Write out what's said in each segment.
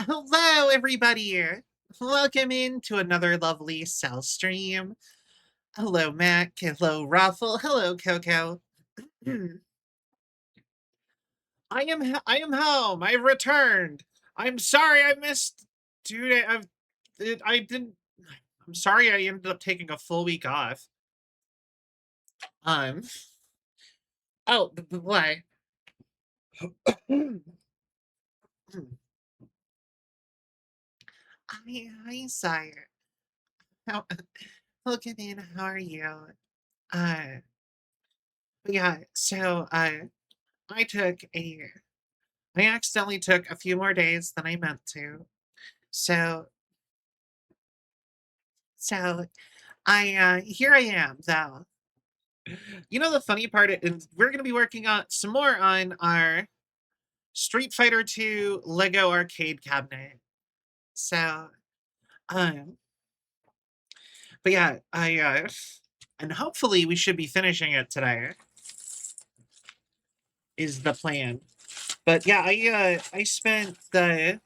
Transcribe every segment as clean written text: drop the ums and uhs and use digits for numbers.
Hello, everybody. Welcome in to another lovely cell stream. Hello, Mac. Hello, Ruffle. Hello, Coco. I am home. I've returned. I'm sorry I missed. Dude, I didn't. I'm sorry I ended up taking a full week off. Um. Oh, why? I sire. How? Welcome in. How are you? Uh. Yeah. So, I took a I accidentally took a few more days than I meant to. So so here I am though. You know the funny part is we're gonna be working on some more on our Street Fighter 2 Lego arcade cabinet. So um but yeah, I and hopefully we should be finishing it today is the plan. But yeah, I spent the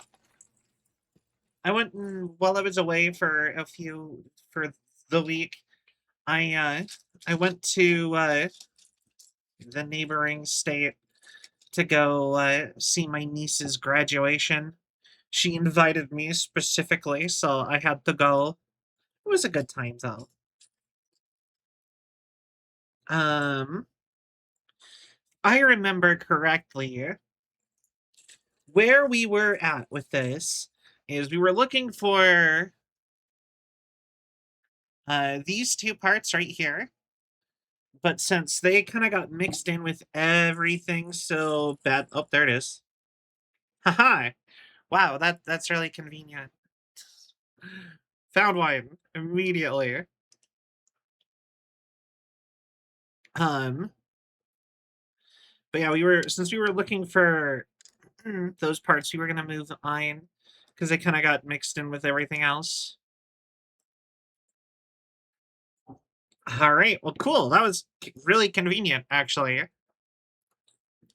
I went while I was away for the week. I went to the neighboring state to go see my niece's graduation. She invited me specifically, so I had to go. It was a good time though. Um, I remember correctly where we were at with this is we were looking for these two parts right here, but since they kind of got mixed in with everything so bad, oh, there it is. Haha! Wow, that's really convenient. Found one immediately. Um, but yeah, we were since we were looking for those parts, we were gonna move on because they kind of got mixed in with everything else. All right, well, cool. That was really convenient, actually.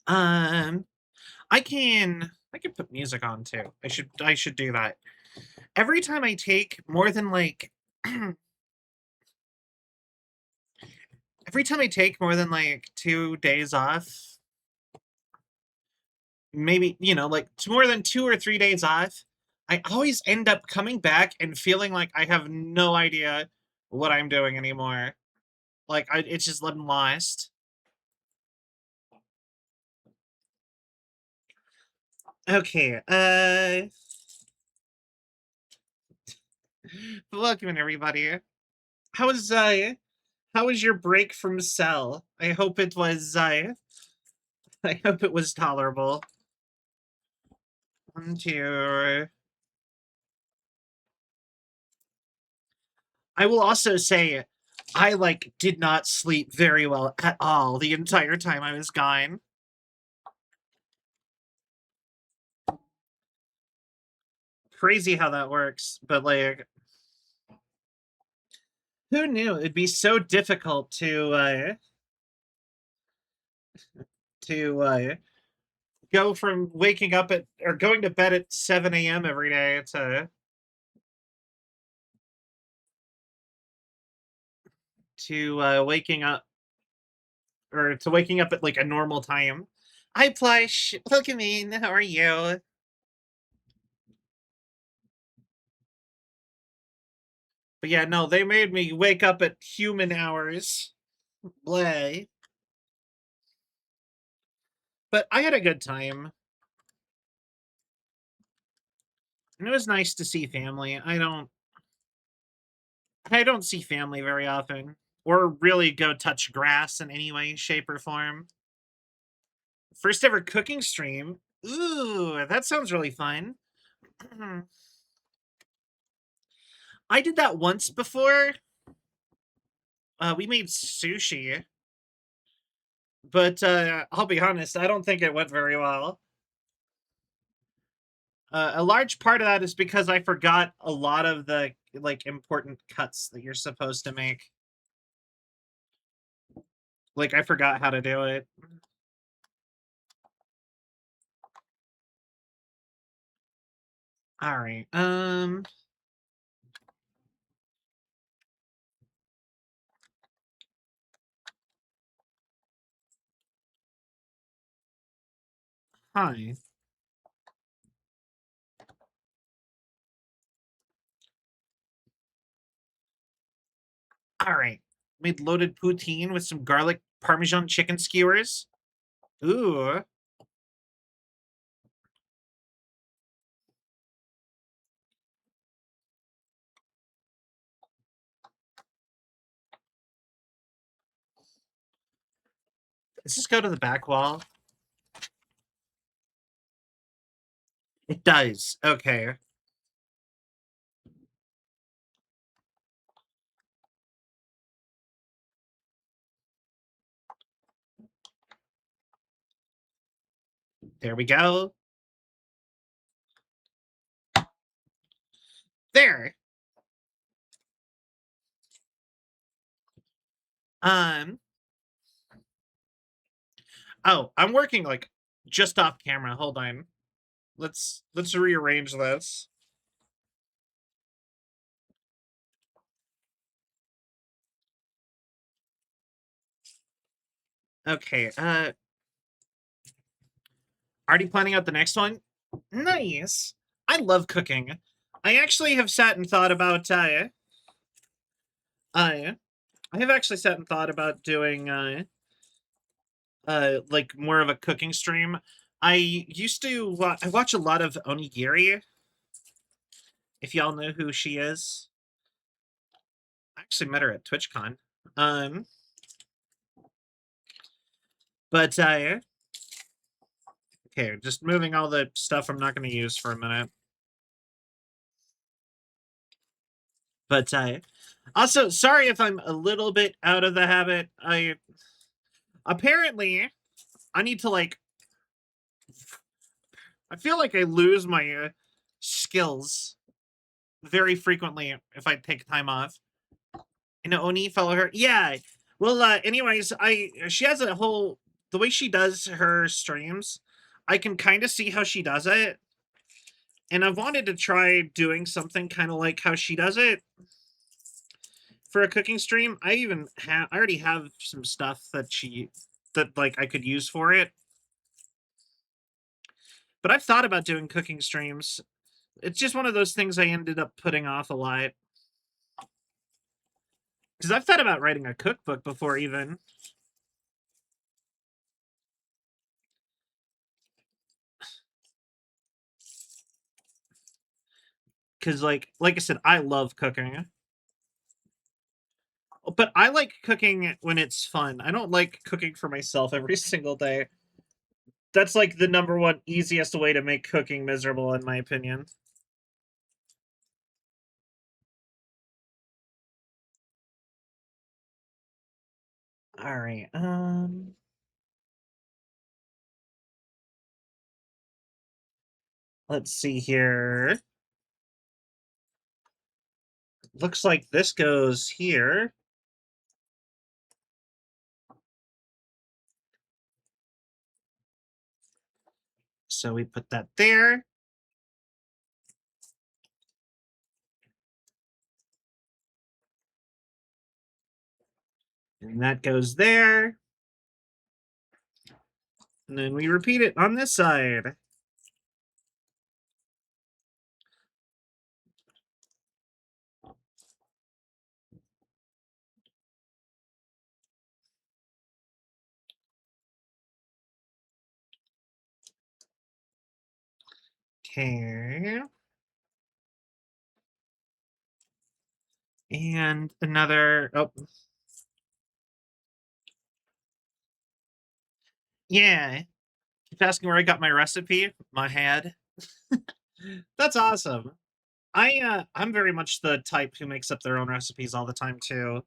Um, I can put music on too. I should do that. Every time I take more than like every time I take more than like 2 days off, maybe like more than 2 or 3 days off, I always end up coming back and feeling like I have no idea what I'm doing anymore. Like it's just I'm lost. Okay, welcome everybody. How was how was your break from Cell? I hope it was I hope it was tolerable. One, two. I will also say I like did not sleep very well at all the entire time I was gone. Crazy how that works, but like who knew it'd be so difficult to go from waking up at or going to bed at 7 a.m. every day to waking up or to waking up at like a normal time. Hi Plush, welcome in. How are you? But yeah, no, they made me wake up at human hours. Blay. But I had a good time. And it was nice to see family. I don't see family very often. Or really go touch grass in any way, shape, or form. First ever cooking stream. Ooh, that sounds really fun. I did that once before. We made sushi, but I'll be honest, I don't think it went very well. A large part of that is because I forgot a lot of the like important cuts that you're supposed to make. Like I forgot how to do it. All right. Hi. All right. Made loaded poutine with some garlic parmesan chicken skewers. Ooh. Does this go to the back wall? It does. Okay. There we go. There. Um. Oh, I'm working like just off camera. Hold on. Let's rearrange this. Okay. Already planning out the next one. Nice. I love cooking. I actually have sat and thought about I I have actually sat and thought about doing like more of a cooking stream. I used to I watch a lot of Onigiri, if y'all know who she is. I actually met her at TwitchCon. Um but okay, just moving all the stuff I'm not going to use for a minute. But also sorry if I'm a little bit out of the habit. I apparently I need to like I feel like I lose my skills very frequently if I take time off. You know, Oni, follow her. Yeah. Well, anyways, I she has a whole the way she does her streams. I can kind of see how she does it, and I've wanted to try doing something kind of like how she does it for a cooking stream. I already have some stuff that like I could use for it. But I've thought about doing cooking streams. It's just one of those things I ended up putting off a lot. Because I've thought about writing a cookbook before, even. Because, like I said, I love cooking, but I like cooking when it's fun. I don't like cooking for myself every single day. That's like the number one easiest way to make cooking miserable, in my opinion. All right. Let's see here. Looks like this goes here. So we put that there. And that goes there. And then we repeat it on this side. Okay. And another. Oh, yeah. Keep asking where I got my recipe. My head. That's awesome. I'm very much the type who makes up their own recipes all the time too.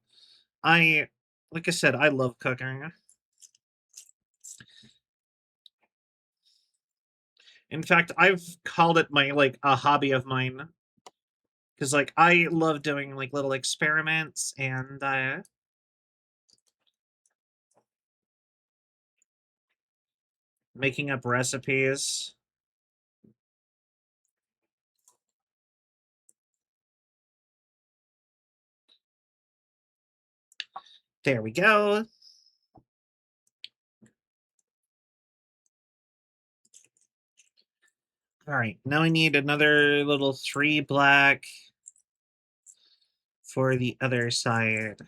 I like I said, I love cooking. In fact, I've called it my like a hobby of mine because like I love doing like little experiments and making up recipes. There we go. All right, now I need another little 3 black for the other side.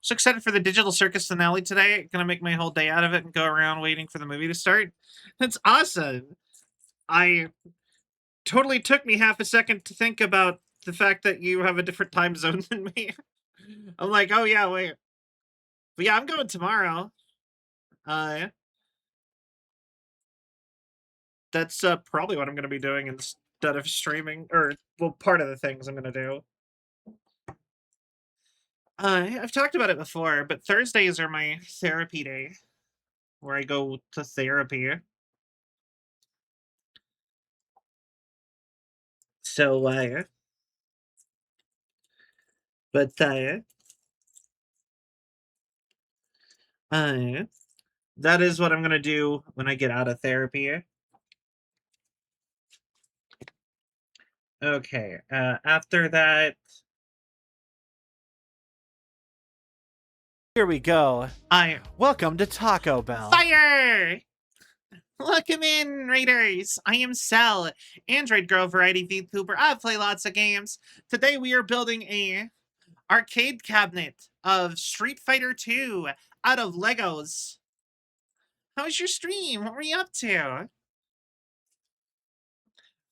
So excited for the Digital Circus finale today. Gonna make my whole day out of it and go around waiting for the movie to start. That's awesome. I totally took me half a second to think about the fact that you have a different time zone than me. I'm like, oh yeah, wait. But yeah, I'm going tomorrow. Uh, that's probably what I'm gonna be doing instead of streaming, or well, part of the things I'm gonna do. I've talked about it before, but Thursdays are my therapy day, where I go to therapy. So, but uh, that is what I'm gonna do when I get out of therapy. Okay. After that, Here we go. I Welcome to Taco Bell. fire. Welcome in, Raiders! I am Cell, Android Girl Variety VTuber. I play lots of games. Today we are building a arcade cabinet of Street Fighter 2 out of Legos. How was your stream? What were you up to? I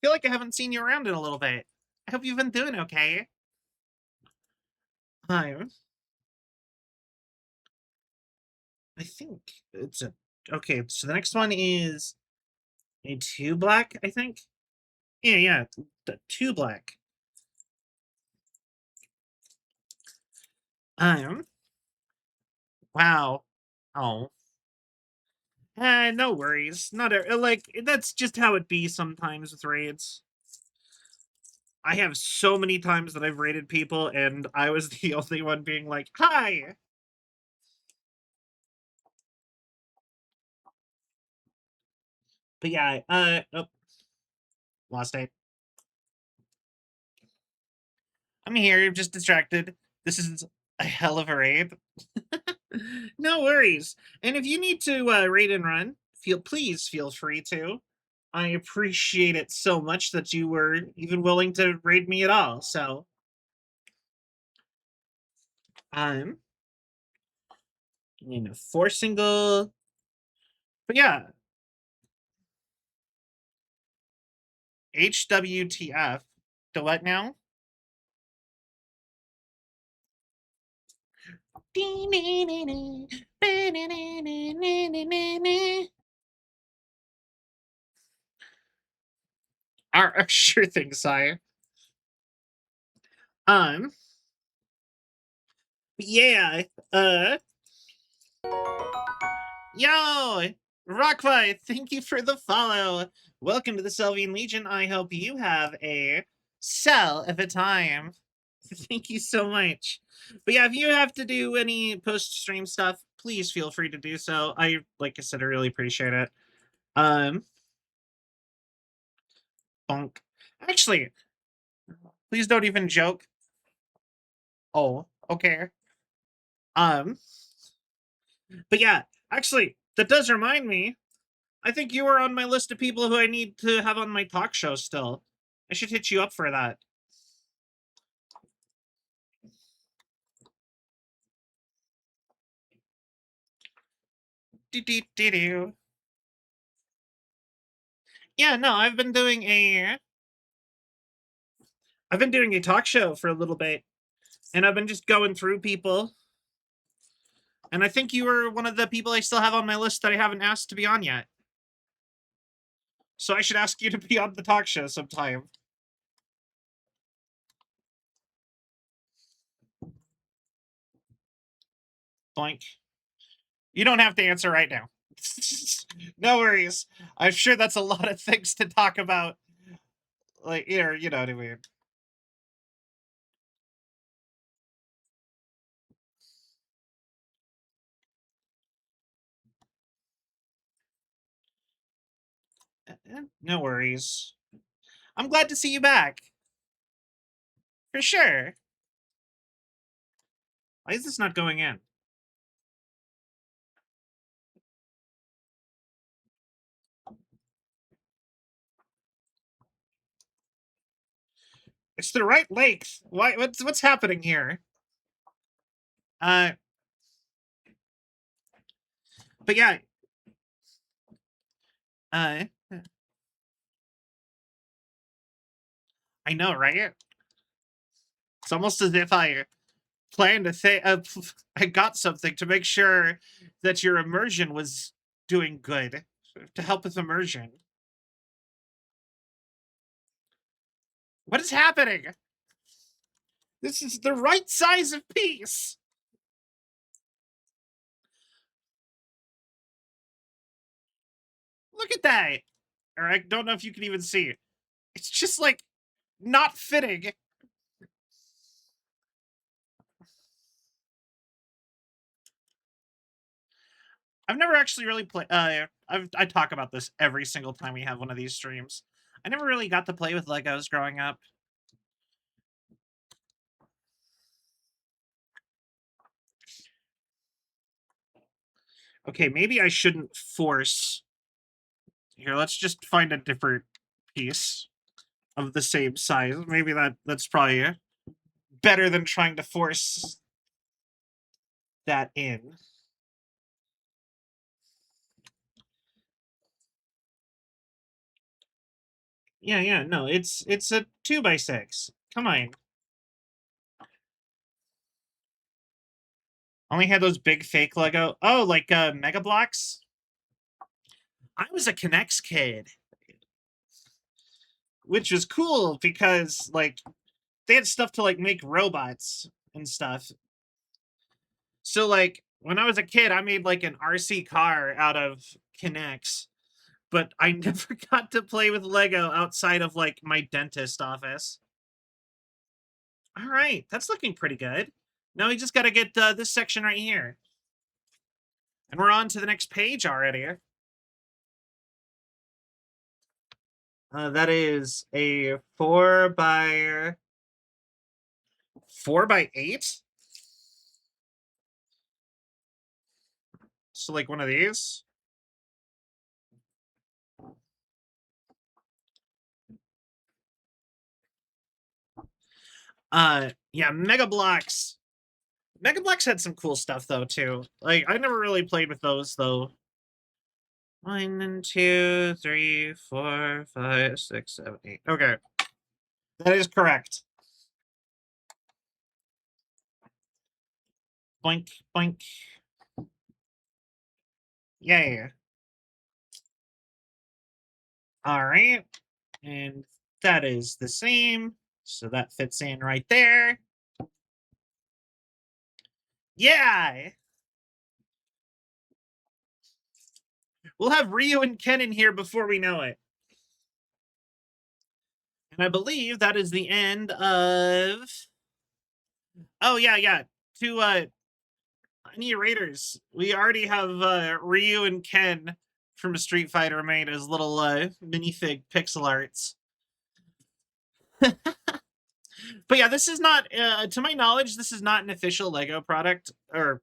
feel like I haven't seen you around in a little bit. I hope you've been doing okay. I think it's a okay. So the next one is a 2 black, I think. Yeah, the 2 black. Um, wow. Oh, no worries. Not like that's just how it be sometimes with raids. I have so many times that I've raided people, and I was the only one being like, "Hi." But yeah, oh, lost it. I'm here, just distracted. This is a hell of a raid. No worries. And if you need to raid and run, please feel free to. I appreciate it so much that you were even willing to raid me at all. So I'm in a 4 single. But yeah, HWTF. The what now? Sure thing, sire. Um, yeah, yo, Rockfight, thank you for the follow. Welcome to the Selvian Legion. I hope you have a cell of a time. Thank you so much. But yeah, if you have to do any post-stream stuff, please feel free to do so. Like I said, I really appreciate it. Um, bonk. Actually, please don't even joke. Oh, okay. Um, but yeah, actually, that does remind me. I think you were on my list of people who I need to have on my talk show still. I should hit you up for that. Do. Yeah, no, I've been doing a talk show for a little bit, and I've been just going through people. And I think you were one of the people I still have on my list that I haven't asked to be on yet. So I should ask you to be on the talk show sometime. Blank. You don't have to answer right now. No worries. I'm sure that's a lot of things to talk about. Like, you know what I mean. No worries. I'm glad to see you back. For sure. Why is this not going in? It's the right length. Why? What's happening here? Uh, but yeah. Uh, I know, right? It's almost as if I planned to say I got something to make sure that your immersion was doing good to help with immersion. What is happening? This is the right size of piece. Look at that. Or I don't know if you can even see it. It's just like not fitting. I've never actually really played. I talk about this every single time we have one of these streams. I never really got to play with Legos growing up. Okay, maybe I shouldn't force. Here, let's just find a different piece of the same size. Maybe that's probably better than trying to force that in. Yeah, no, it's a 2x6. Come on. Only had those big fake Lego. Oh, like Mega Blocks. I was a Connects kid, which was cool because like they had stuff to like make robots and stuff. So like when I was a kid, I made like an RC car out of Connects, but I never got to play with Lego outside of like my dentist office. All right, that's looking pretty good. Now we just got to get this section right here. And we're on to the next page already. That is a 4x8. So like one of these. Yeah, Mega Blocks. Mega Blocks had some cool stuff though too. Like I never really played with those though. 1, 2, 3, 4, 5, 6, 7, 8. Okay, that is correct. Boink, boink. Yeah. All right, and that is the same. So that fits in right there. Yeah. We'll have Ryu and Ken in here before we know it. And I believe that is the end of. Oh yeah. To any Raiders, we already have Ryu and Ken from Street Fighter made as little minifig pixel arts. But yeah, this is not, to my knowledge, this is not an official Lego product, or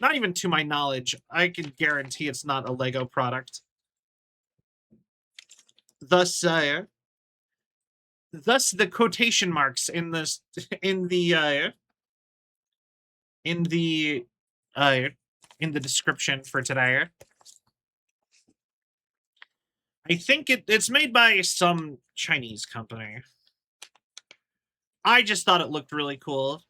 not even to my knowledge. I can guarantee it's not a Lego product. Thus, the quotation marks in this in the in the uh in the description for today. I think it's made by some Chinese company. I just thought it looked really cool.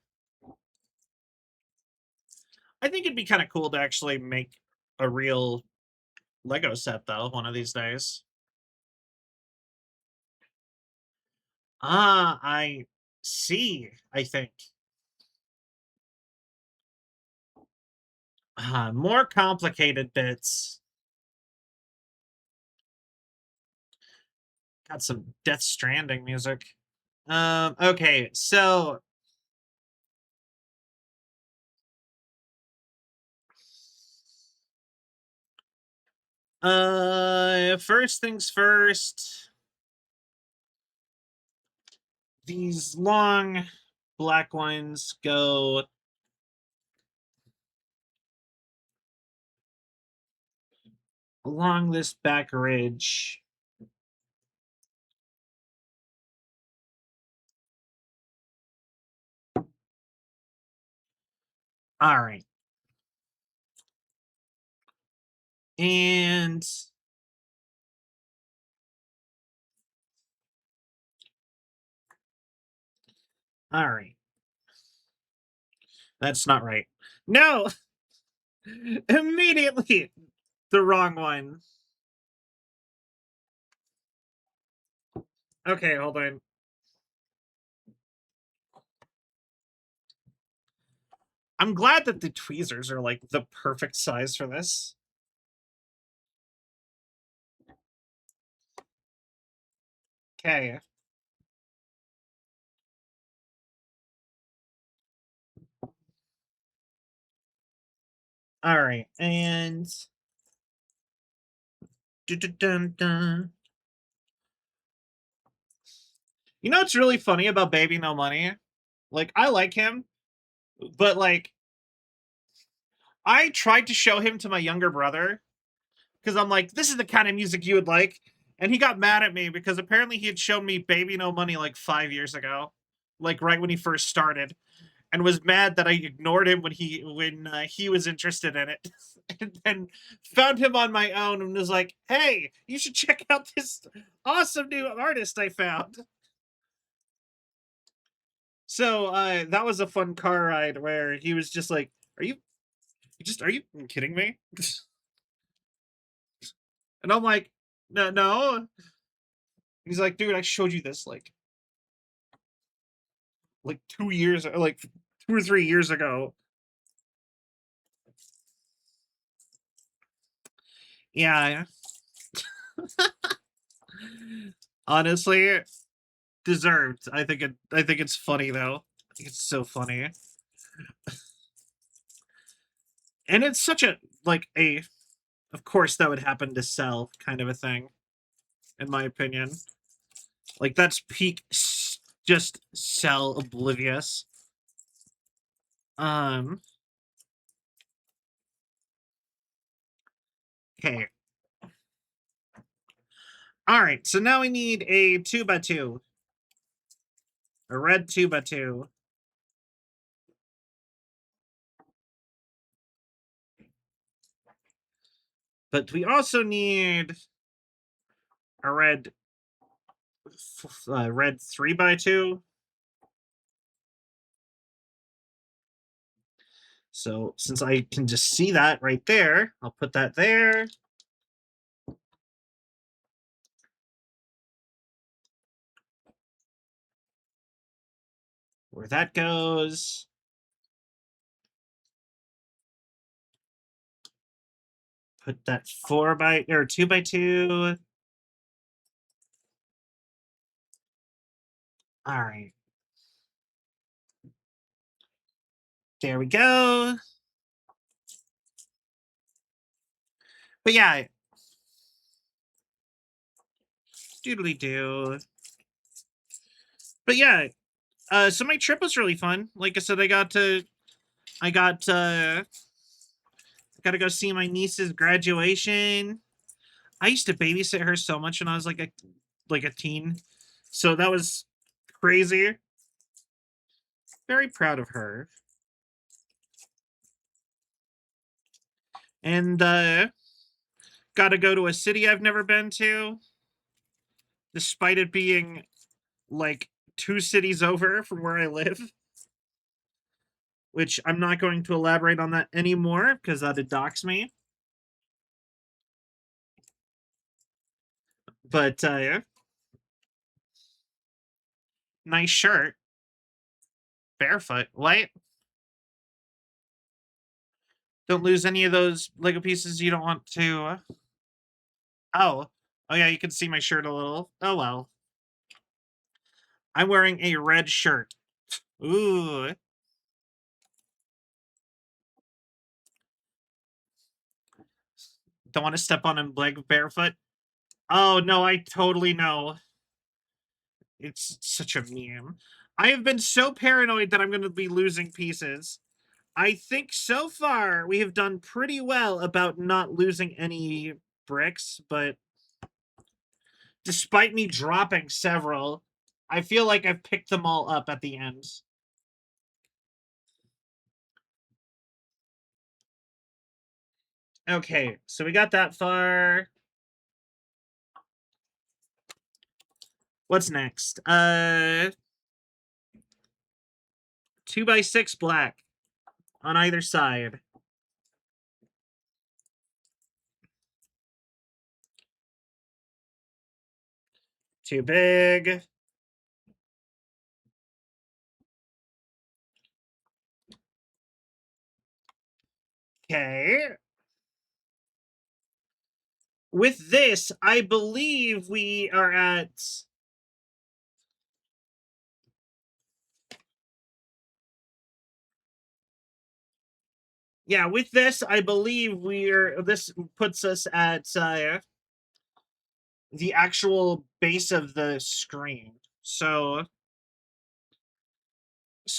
I think it'd be kind of cool to actually make a real Lego set though one of these days. Ah, I see. I think more complicated bits. Got some Death Stranding music. Okay, so first things first. These long black ones go along this back ridge. All right. And all right. That's not right. No, immediately the wrong one. Okay, hold on. I'm glad that the tweezers are like the perfect size for this. Okay. All right. And dun. You know what's really funny about Baby No Money? Like I like him, but like I tried to show him to my younger brother because I'm like, this is the kind of music you would like. And he got mad at me because apparently he had shown me Baby No Money like 5 years ago, like right when he first started, and was mad that I ignored him when he was interested in it, and then found him on my own and was like, "Hey, you should check out this awesome new artist I found." So that was a fun car ride where he was just like, are you kidding me?" And I'm like, "No, no." He's like, "Dude, I showed you this like 2 years, like 2 or 3 years ago." Yeah, honestly, deserved. I think it's funny though. I think it's so funny. And it's such a like a of course that would happen to sell kind of a thing, in my opinion. Like that's peak just sell oblivious. Um okay. All right, so now we need a 2x2. A red 2x2. But we also need a red 3x2. So since I can just see that right there, I'll put that there. Where that goes. Put that 2x2. All right. There we go. But yeah, doodly doo. But yeah, so my trip was really fun. Like I said, I got to go see my niece's graduation. I used to babysit her so much when I was like a teen. So that was crazy. Very proud of her. And got to go to a city I've never been to, despite it being like 2 cities over from where I live, which I'm not going to elaborate on that anymore because that'd dox me. But yeah, nice shirt, barefoot. What? Don't lose any of those Lego pieces you don't want to. Oh, oh yeah, you can see my shirt a little. Oh well, I'm wearing a red shirt. Ooh, don't want to step on a leg barefoot. Oh no, I totally know. It's such a meme. I have been so paranoid that I'm going to be losing pieces. I think so far we have done pretty well about not losing any bricks, but despite me dropping several, I feel like I've picked them all up at the end. Okay, so we got that far. What's next? 2x6 black on either side. Too big. Okay. With this, I believe we are at. Yeah, with this, I believe we're. This puts us at the actual base of the screen. So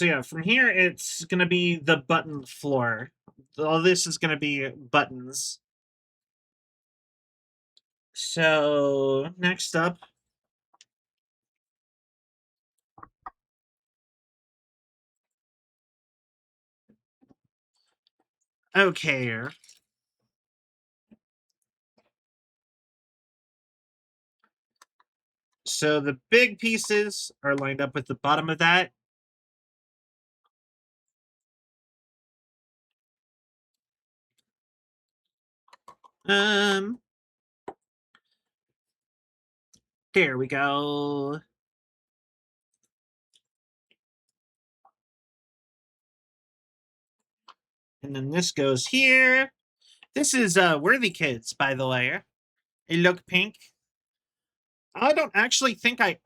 yeah, from here it's gonna be the button floor. All this is gonna be buttons. So next up, okay. So the big pieces are lined up with the bottom of that. Um, there we go. And then this goes here. This is Worthy Kids, by the way. They look pink. I don't actually think I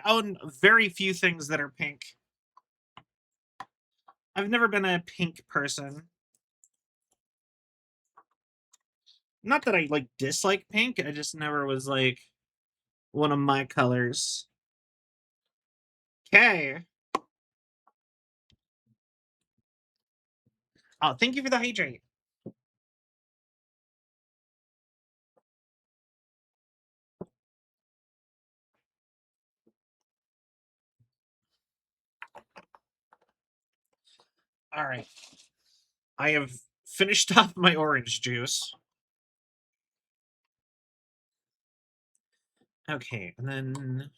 own very few things that are pink. I've never been a pink person. Not that I like dislike pink, I just never was like one of my colors. Okay. Oh, thank you for the hydrate. All right. I have finished off my orange juice. Okay, and then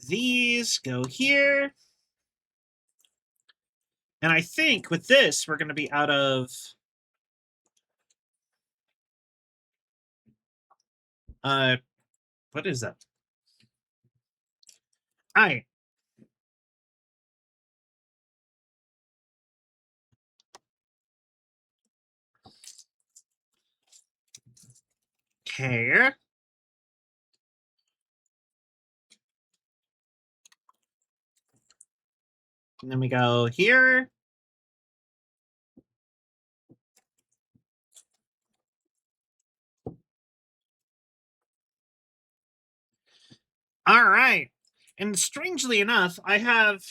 these go here. And I think with this, we're going to be out of uh what is that? I care. And then we go here. All right. And strangely enough, I have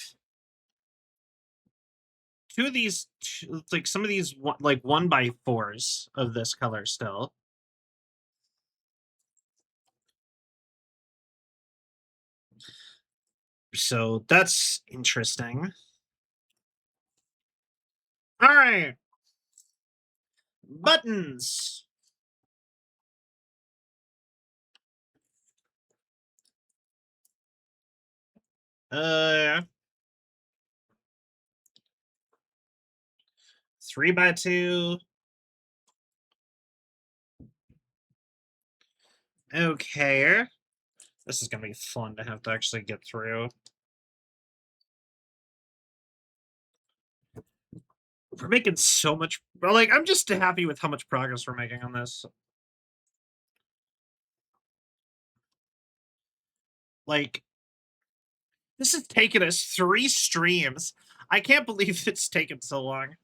two of these, like some of these, like 1x4s of this color still. So that's interesting. All right. Buttons. Uh, 3x2. Okay. This is gonna be fun to have to actually get through. We're making so much. Like, I'm just happy with how much progress we're making on this. Like, this has taken us 3 streams. I can't believe it's taken so long.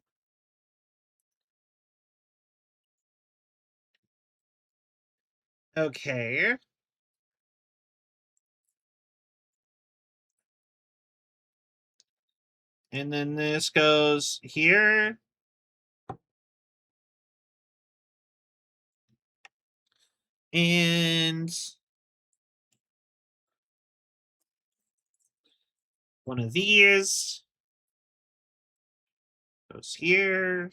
Okay. And then this goes here. And one of these goes here.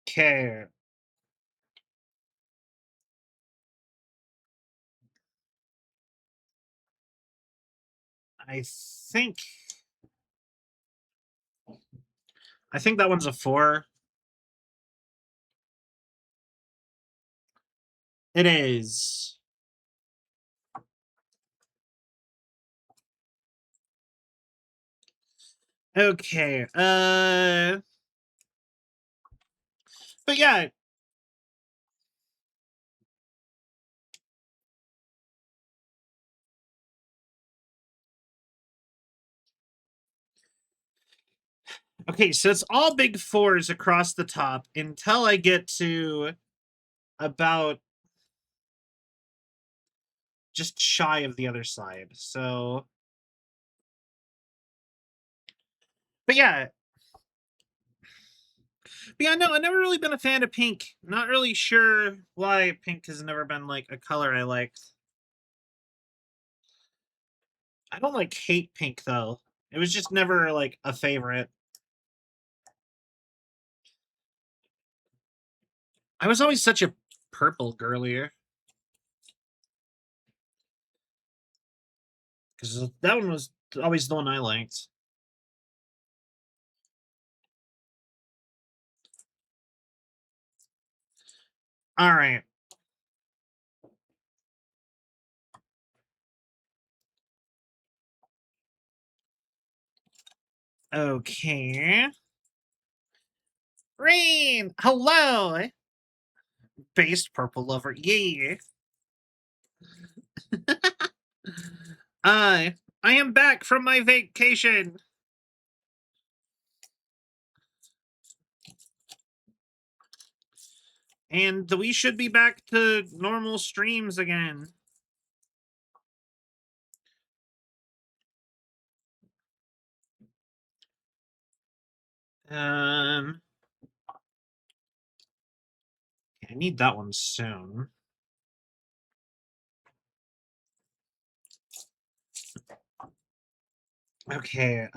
Okay. I think that one's a 4. It is. Okay. But yeah. Okay, so it's all big 4s across the top until I get to about just shy of the other side. So, but yeah. But yeah, no, I've never really been a fan of pink. Not really sure why pink has never been like a color I liked. I don't like hate pink though. It was just never like a favorite. I was always such a purple girlier. Because that one was always the one I liked. All right. Okay. Rain! Hello! Based purple lover. Yeah. I am back from my vacation. And we should be back to normal streams again. Um, I need that one soon. Okay,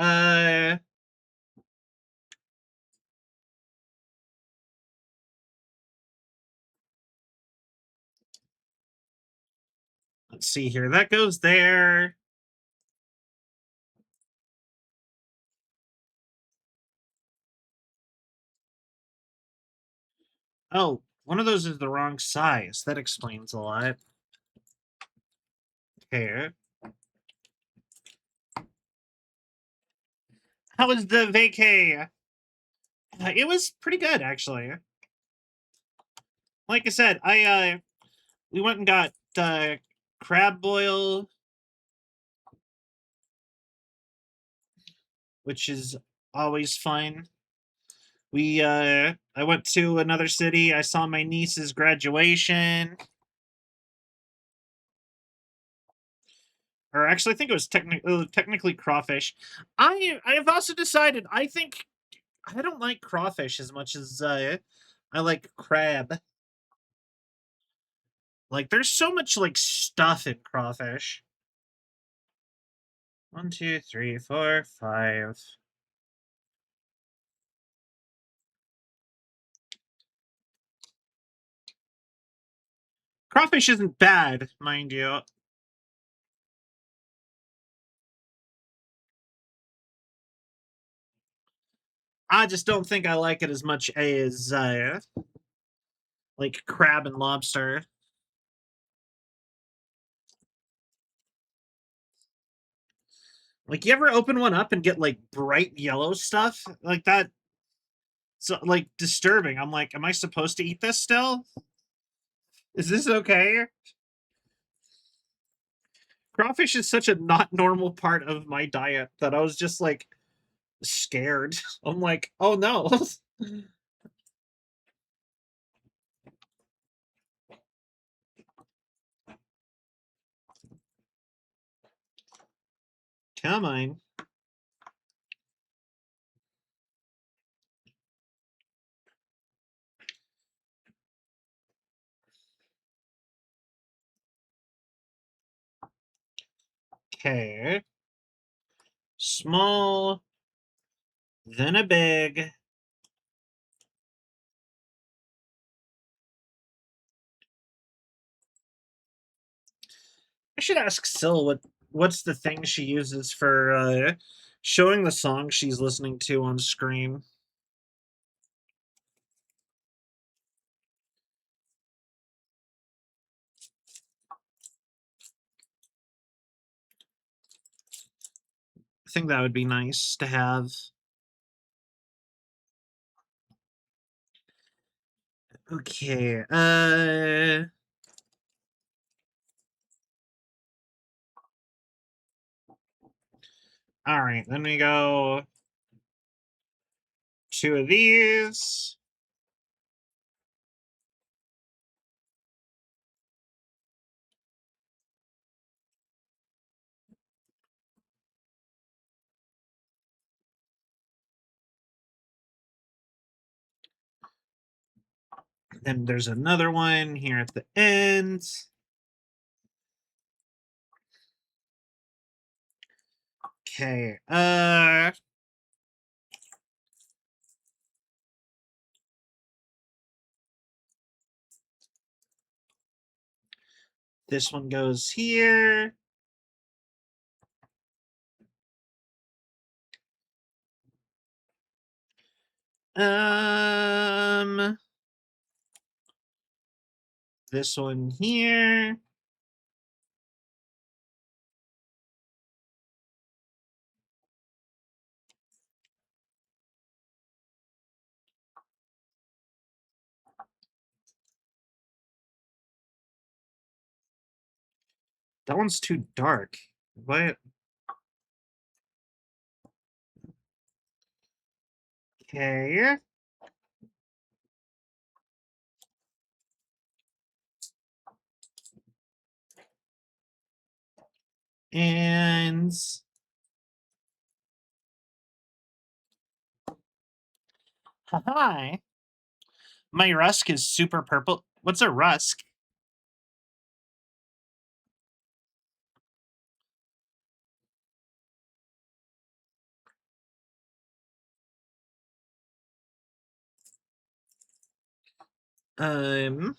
let's see here. That goes there. Oh, one of those is the wrong size. That explains a lot. Okay. How was the vacay? It was pretty good, actually. Like I said, we went and got crab boil, which is always fun. I went to another city. I saw my niece's graduation. Or actually, I think it was technically crawfish. I have also decided I think I don't like crawfish as much as I like crab. Like, there's so much like stuff in crawfish. 1, 2, 3, 4, 5. Crawfish isn't bad, mind you. I just don't think I like it as much as like crab and lobster. Like, you ever open one up and get like bright yellow stuff like that? So like disturbing. I'm like, am I supposed to eat this still? Is this okay? Crawfish is such a not normal part of my diet that I was just like scared. I'm like, oh no. Come on. Okay. Small, then a big. I should ask Syl what's the thing she uses for showing the song she's listening to on screen. I think that would be nice to have. Okay. All right. Then we go two of these. Then there's another one here at the end. Okay. This one goes here. Um, this one here. That one's too dark. What? Okay. And hi. My rusk is super purple. What's a rusk? Um.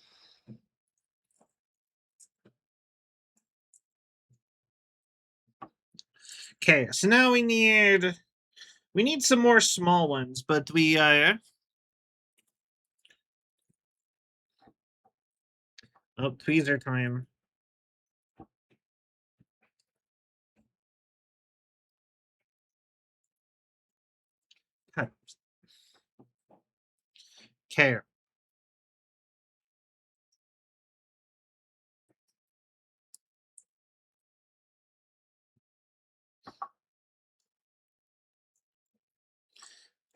Okay, so now we need some more small ones, but we oh, tweezer time. Okay.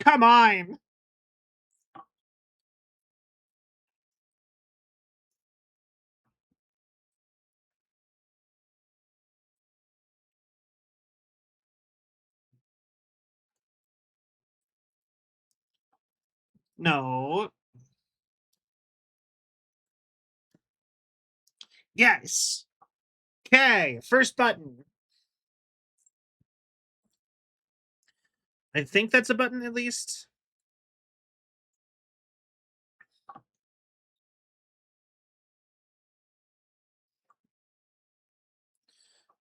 Come on. No. Yes. Okay, first button. I think that's a button at least.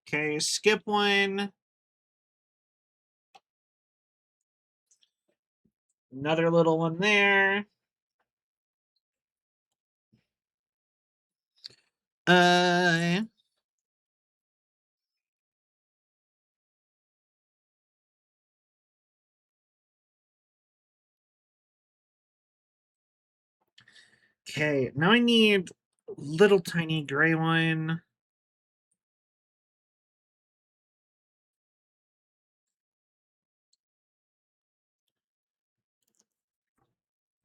Okay, skip one. Another little one there. Uh, okay, now I need little tiny gray one.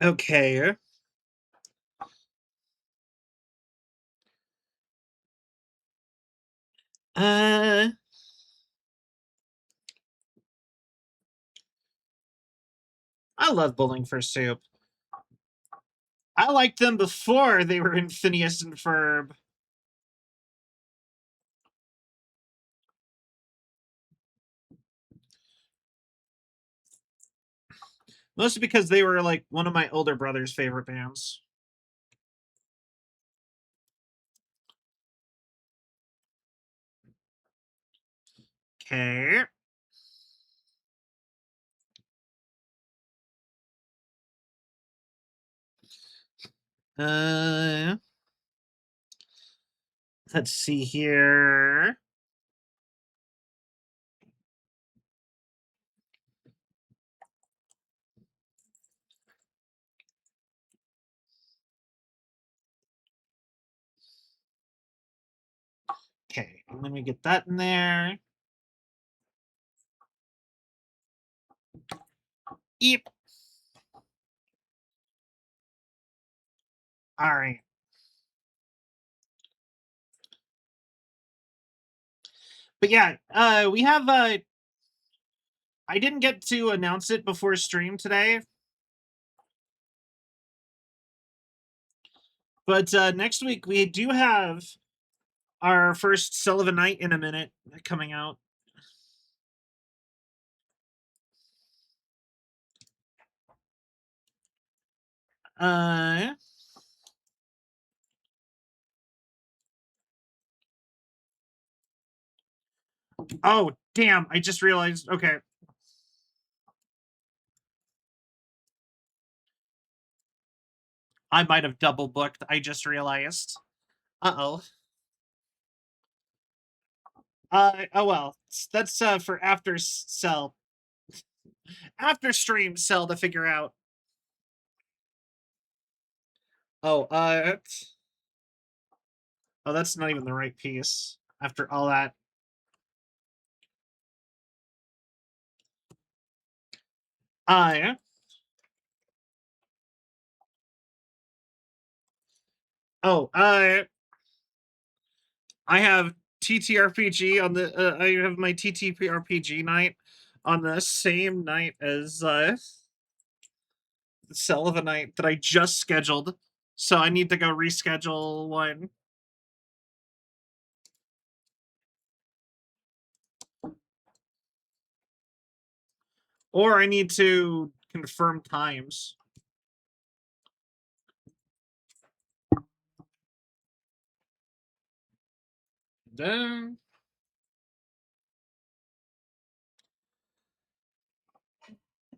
Okay. Uh, I love Bowling for Soup. I liked them before they were in Phineas and Ferb. Mostly because they were like one of my older brother's favorite bands. Okay. Uh, let's see here. Okay, let me get that in there. Yep. All right. But yeah, we have I didn't get to announce it before stream today. But next week we do have our first Sullivan Night in a Minute coming out. Uh oh, damn, I just realized. Okay. I might have double booked. I just realized. Uh-oh. Oh well. That's for after stream cell to figure out. Oh, oh, that's not even the right piece. After all that. Uh oh, I have TTRPG on the I have my TTRPG night on the same night as Cell of a Night that I just scheduled. So I need to go reschedule one. Or I need to confirm times. Then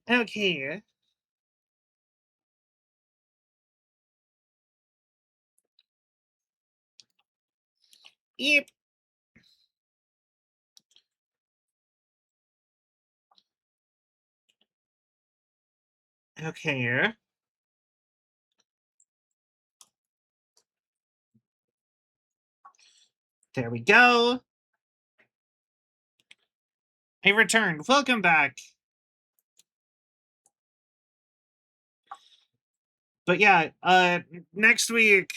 okay. Yep. Okay. There we go. I returned. Welcome back. But yeah, next week,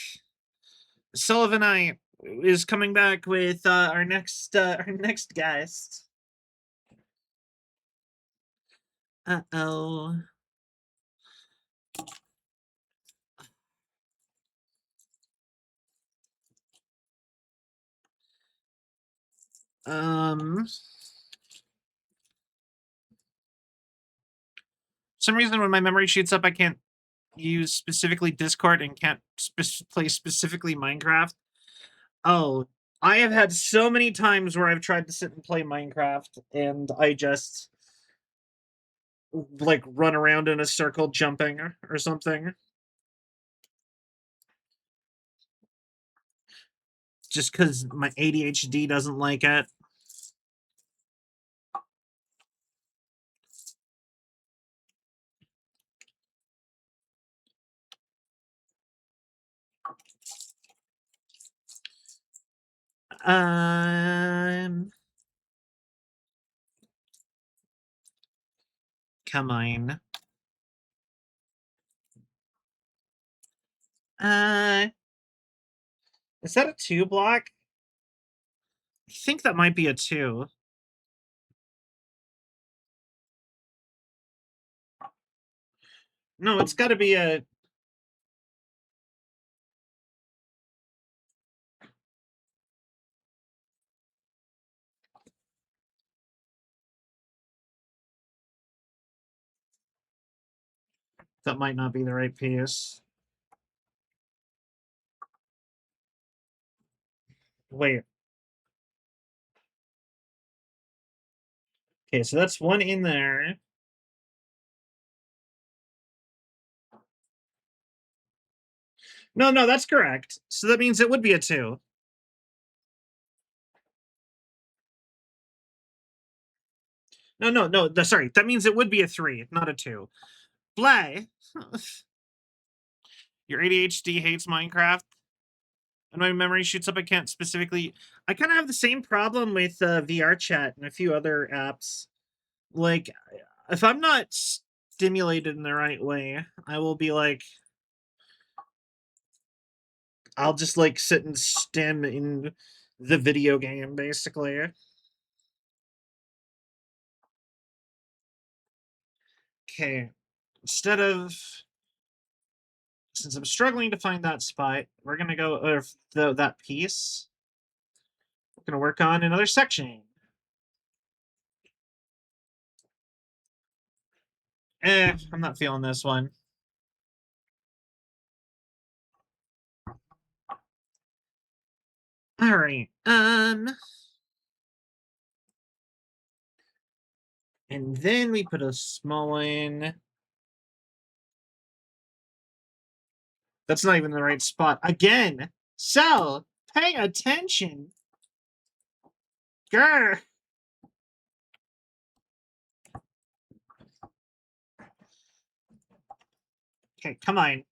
Sullivan I is coming back with our next guest. Uh-oh. Um some reason when my memory shoots up I can't use specifically Discord and can't play specifically Minecraft. Oh, I have had so many times where I've tried to sit and play Minecraft and I just like run around in a circle jumping or something. Just because my ADHD doesn't like it. Um, come on. Uh, is that a 2 block? I think that might be a 2. No, it's got to be a. That might not be the right piece. Wait. Okay, so that's one in there. No, that's correct. So that means it would be a 2. No. Sorry, that means it would be a 3, not a 2. Blay. Your ADHD hates Minecraft. And my memory shoots up. I can't specifically. I kind of have the same problem with VR chat and a few other apps. Like, if I'm not stimulated in the right way, I will be like, I'll just like sit and stim in the video game, basically. Okay, instead of since I'm struggling to find that spot, we're gonna go that piece. We're gonna work on another section. I'm not feeling this one. All right. And then we put a small one. That's not even the right spot. Again. So, pay attention. Grr. Okay, come on.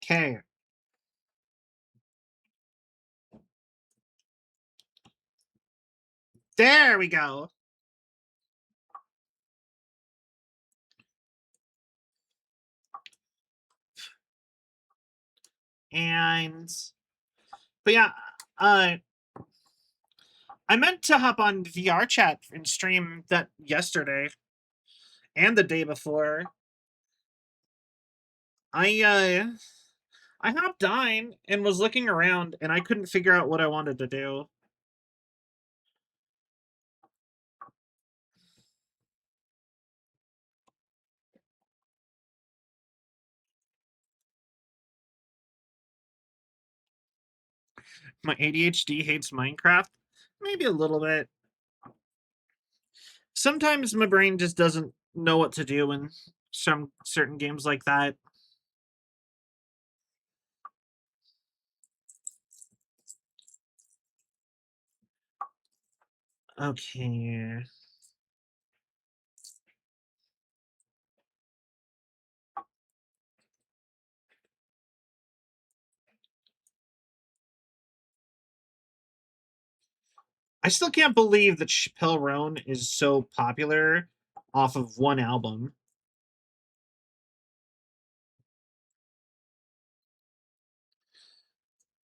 Okay. There we go. And but yeah, uh I meant to hop on VR chat and stream that yesterday and the day before. I I hopped on and was looking around and I couldn't figure out what I wanted to do. My ADHD hates Minecraft. Maybe a little bit. Sometimes my brain just doesn't know what to do in some certain games like that. Okay. I still can't believe that Chappelle Roan is so popular off of one album.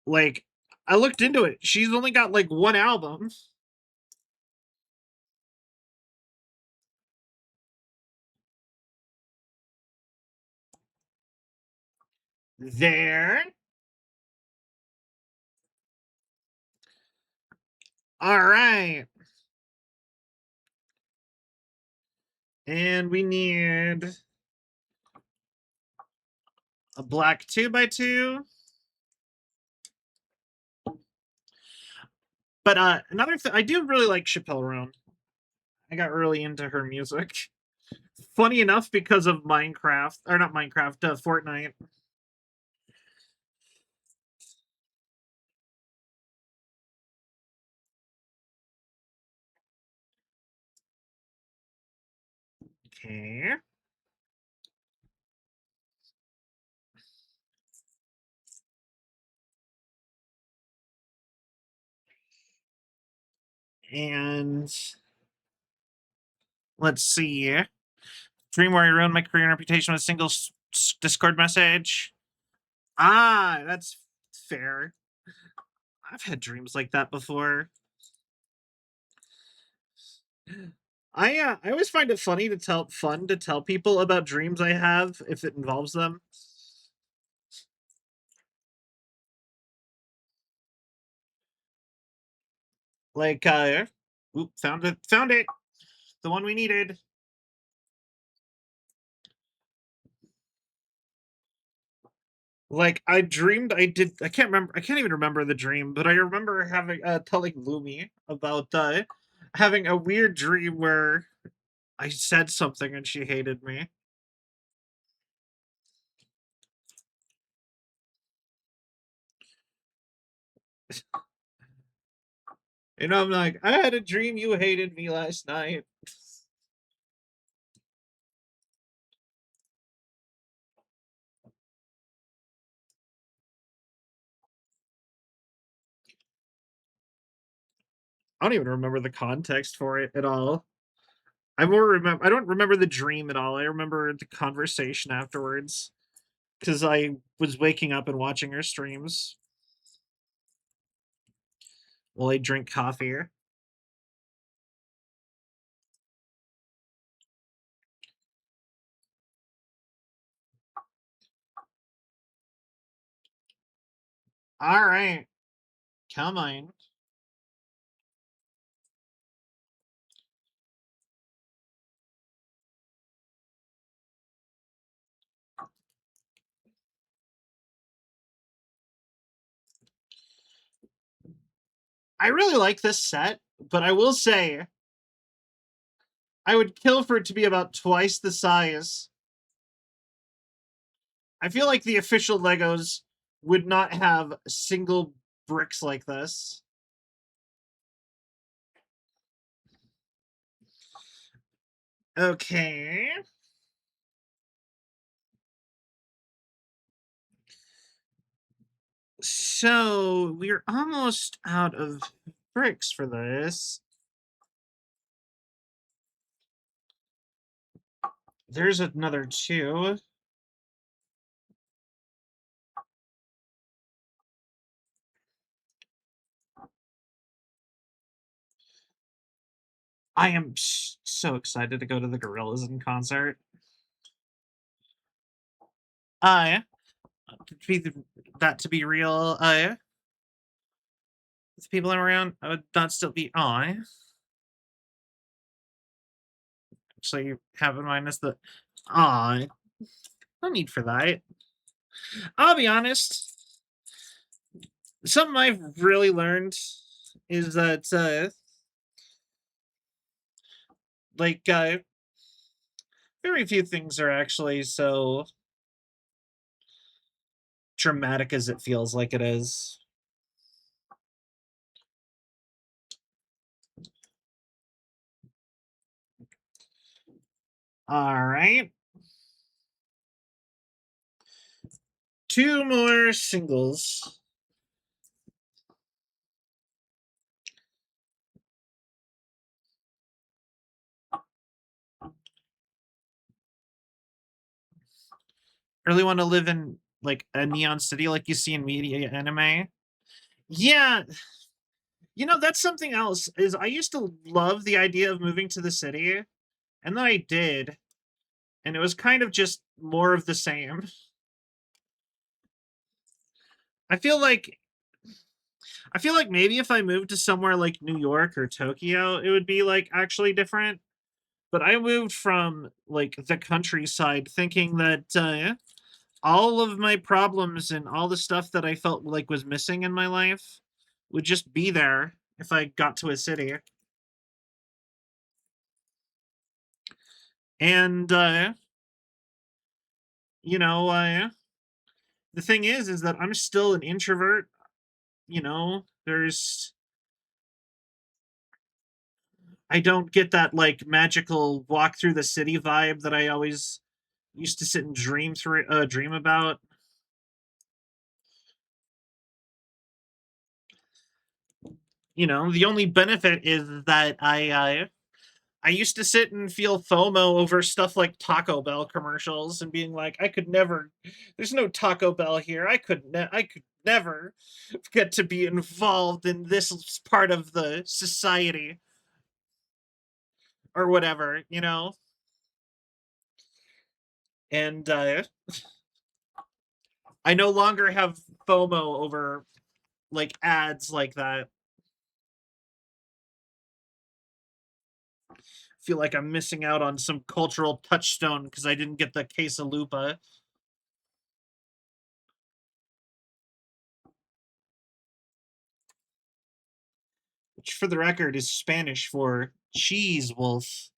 Like, I looked into it. She's only got like one album. There. All right. And we need a black 2x2. But another thing, I do really like Chappelle Roan. I got really into her music. Funny enough, because of Minecraft, or not Minecraft, Fortnite. Okay. And let's see. Dream Warrior ruined my career and reputation with a single Discord message. Ah, that's fair. I've had dreams like that before. I always find it fun to tell people about dreams I have if it involves them. Like oop, found it, the one we needed. Like I can't remember, I can't even remember the dream, but I remember having telling Lumi about having a weird dream where I said something and she hated me. You know, I'm like, I had a dream you hated me last night. I don't even remember the context for it at all. I don't remember the dream at all. I remember the conversation afterwards because I was waking up and watching her streams while I drink coffee. All right, come on. I really like this set, but I will say I would kill for it to be about twice the size. I feel like the official Legos would not have single bricks like this. Okay. So we're almost out of bricks for this. There's another two. I am so excited to go to the Gorillas in concert. Yeah. To be that to be real, with people around, I would not still be on. Actually, have in mind is the no need for that. I'll be honest. Something I've really learned is that like very few things are actually so dramatic as it feels like it is. All right. Two more singles. Really want to live in like a neon city like you see in media anime. Yeah, you know, that's something else is I used to love the idea of moving to the city, and then I did, and it was kind of just more of the same. I feel like I feel like maybe if I moved to somewhere like New York or Tokyo, it would be like actually different. But I moved from like the countryside thinking that all of my problems and all the stuff that I felt like was missing in my life would just be there if I got to a city. And you know, the thing is that I'm still an introvert. You know, there's I don't get that like magical walk through the city vibe that I always used to sit and dream about. You know, the only benefit is that I used to sit and feel FOMO over stuff like Taco Bell commercials and being like, I could never. There's no Taco Bell here. I could never get to be involved in this part of the society or whatever, you know. And I no longer have FOMO over like ads like that. Feel like I'm missing out on some cultural touchstone because I didn't get the quesalupa, which for the record is Spanish for cheese wolf.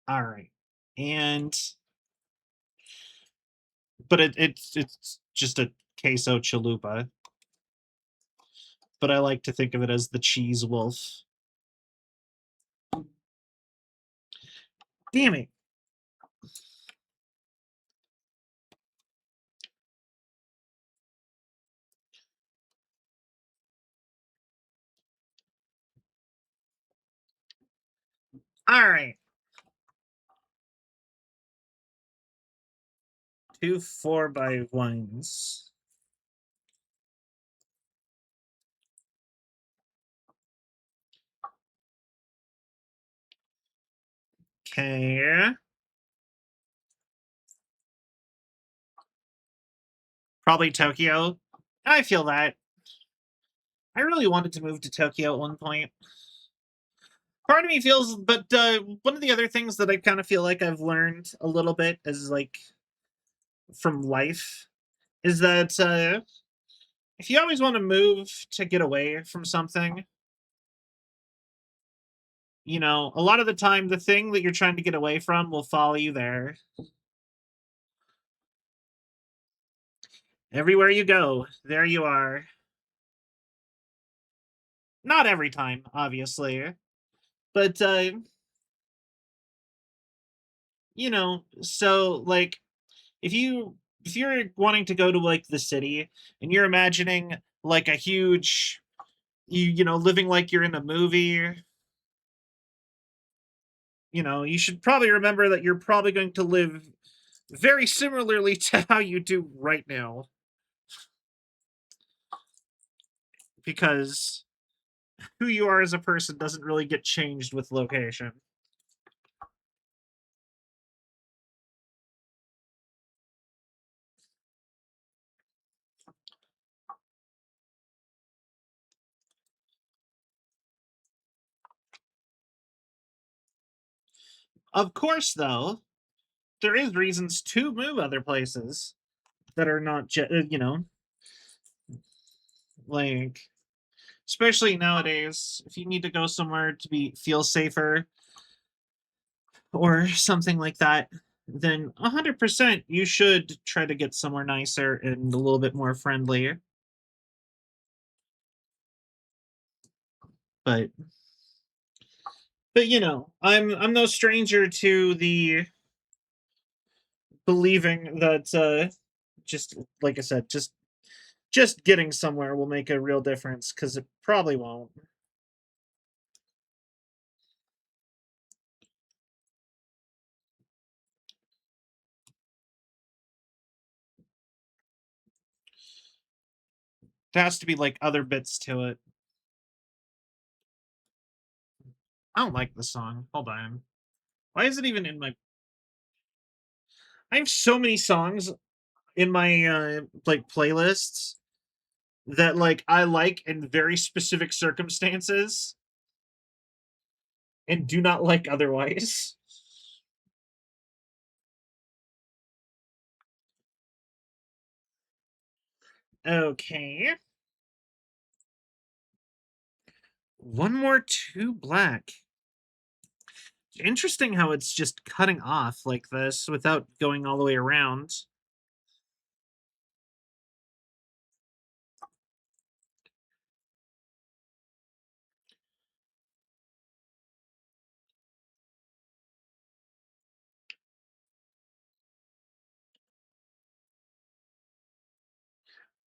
All right. And but it's just a queso chalupa, but I like to think of it as the cheese wolf. Damn it. All right. 2 4x1s. Okay. Probably Tokyo. I feel that. I really wanted to move to Tokyo at one point. Part of me feels, but one of the other things that I kind of feel like I've learned a little bit is like from life is that if you always want to move to get away from something, you know, a lot of the time the thing that you're trying to get away from will follow you there. Everywhere you go, there you are. Not every time, obviously, but you know, so like if you're wanting to go to like the city and you're imagining like a huge you know living like you're in a movie, you know, you should probably remember that you're probably going to live very similarly to how you do right now because who you are as a person doesn't really get changed with location. Of course, though, there is reasons to move other places that are not, you know, like especially nowadays, if you need to go somewhere to be feel safer or something like that, then 100% you should try to get somewhere nicer and a little bit more friendly. But you know, I'm no stranger to the believing that just like I said, just getting somewhere will make a real difference because it probably won't. There has to be like other bits to it. I don't like the song. Hold on. Why is it even in my I have so many songs in my like playlists that like I like in very specific circumstances and do not like otherwise. Okay. One more two black. Interesting how it's just cutting off like this without going all the way around.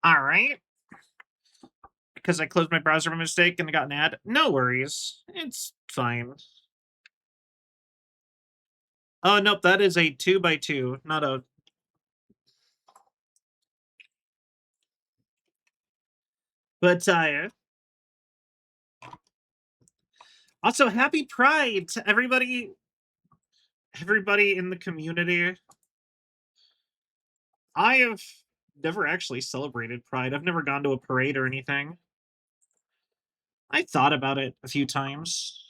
All right. because I closed my browser by mistake and I got an ad. No worries. It's fine. Oh, nope, that is a 2x2, not a... But, also, happy Pride to everybody in the community. I have never actually celebrated Pride. I've never gone to a parade or anything. I thought about it a few times.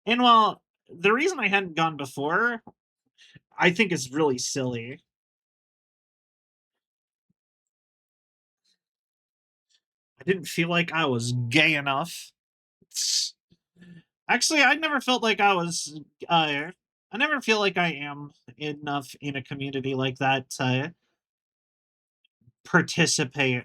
And while the reason I hadn't gone before, I think is really silly. I didn't feel like I was gay enough. Actually, I never felt like I was. I never feel like I am enough in a community like that to participate.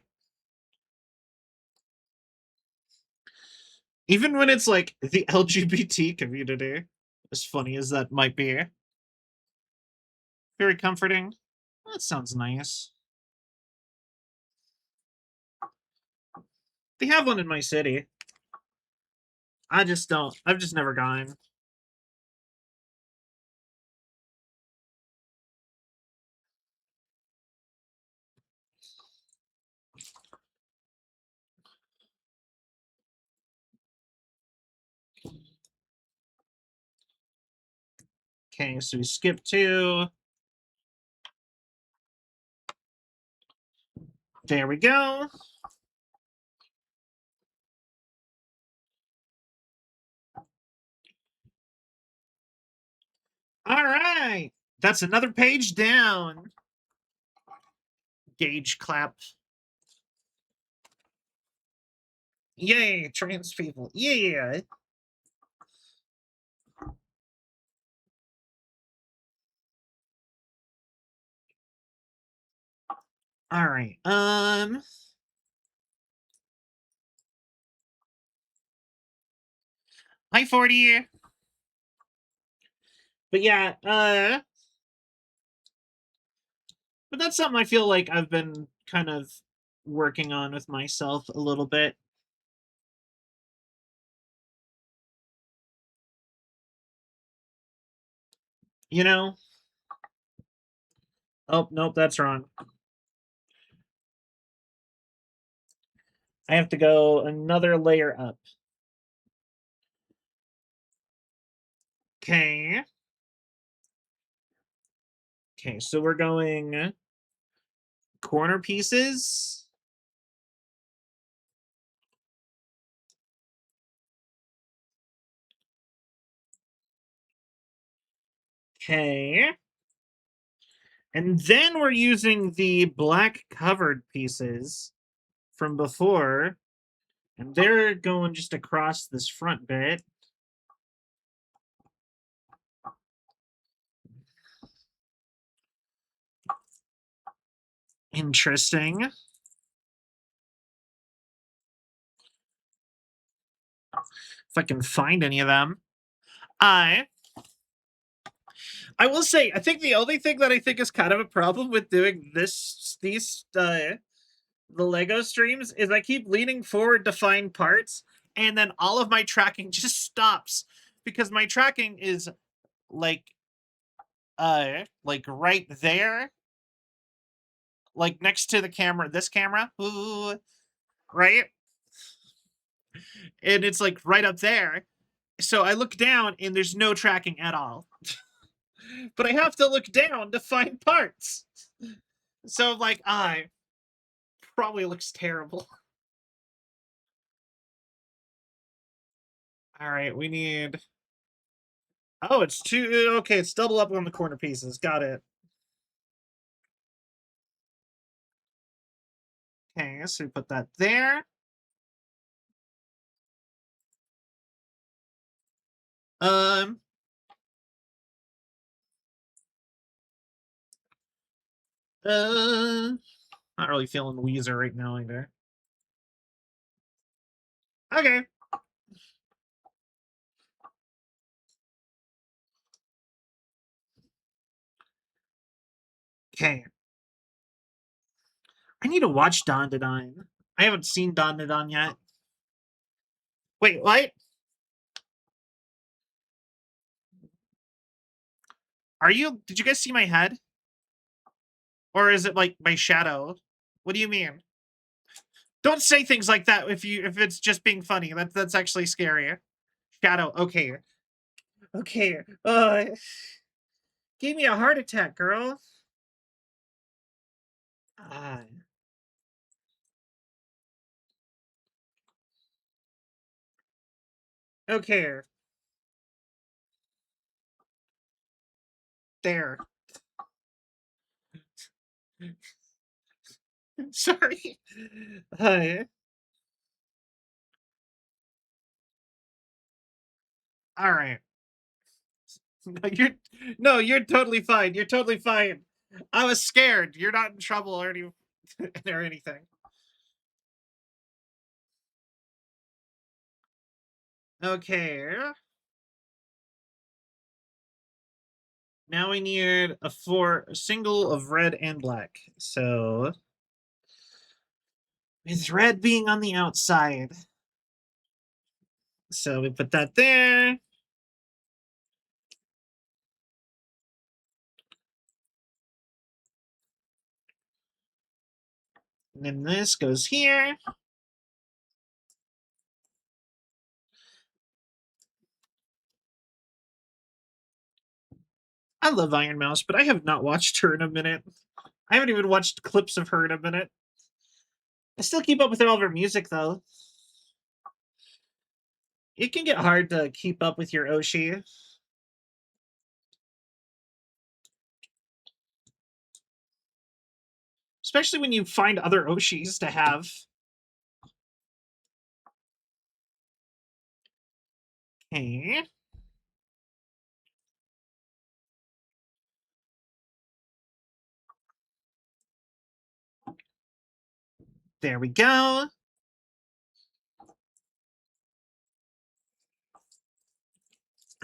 Even when it's like the LGBT community, as funny as that might be. Very comforting. That sounds nice. They have one in my city. I just don't. I've just never gone. Okay, so we skip 2. There we go. All right. That's another page down. Gauge clap. Yay, trans people. Yeah. All right. Hi 40. But yeah, but that's something I feel like I've been kind of working on with myself a little bit. You know? Oh, nope, that's wrong. I have to go another layer up. Okay. Okay, so we're going corner pieces. Okay. And then we're using the black covered pieces from before. And they're going just across this front bit. Interesting. If I can find any of them. I will say, I think the only thing that I think is kind of a problem with doing the Lego streams is I keep leaning forward to find parts, and then all of my tracking just stops because my tracking is like right there, like next to the camera, this camera, ooh, right, and it's like right up there. So I look down and there's no tracking at all. But I have to look down to find parts. So like I probably looks terrible. All right, we need. Oh, it's 2. Okay, it's double up on the corner pieces. Got it. Okay, so we put that there. Um. Not really feeling Weezer right now either. Okay. Okay. I need to watch Dawn to Dine. I haven't seen Don Nidon yet. Wait, what? Are you? Did you guys see my head? Or is it like my shadow? What do you mean? Don't say things like that if it's just being funny. That's actually scary. Shadow. Okay. Okay. Gave me a heart attack, girl. Ah. Okay. There. Sorry. Hi. All right. No, you're totally fine. You're totally fine. I was scared. You're not in trouble or anything. Okay. Now we need a single of red and black. So with red being on the outside. So we put that there. And then this goes here. I love Iron Mouse, but I have not watched her in a minute. I haven't even watched clips of her in a minute. I still keep up with all of her music though. It can get hard to keep up with your Oshi. Especially when you find other Oshis to have. Okay. There we go.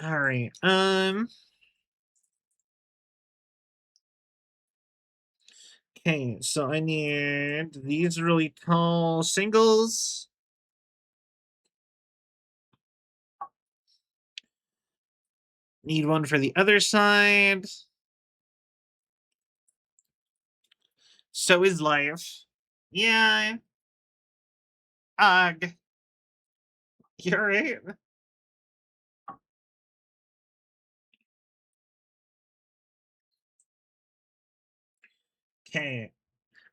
All right. Okay, so I need these really tall singles. Need one for the other side. So is life. Yeah. Ugh. You're right. Okay.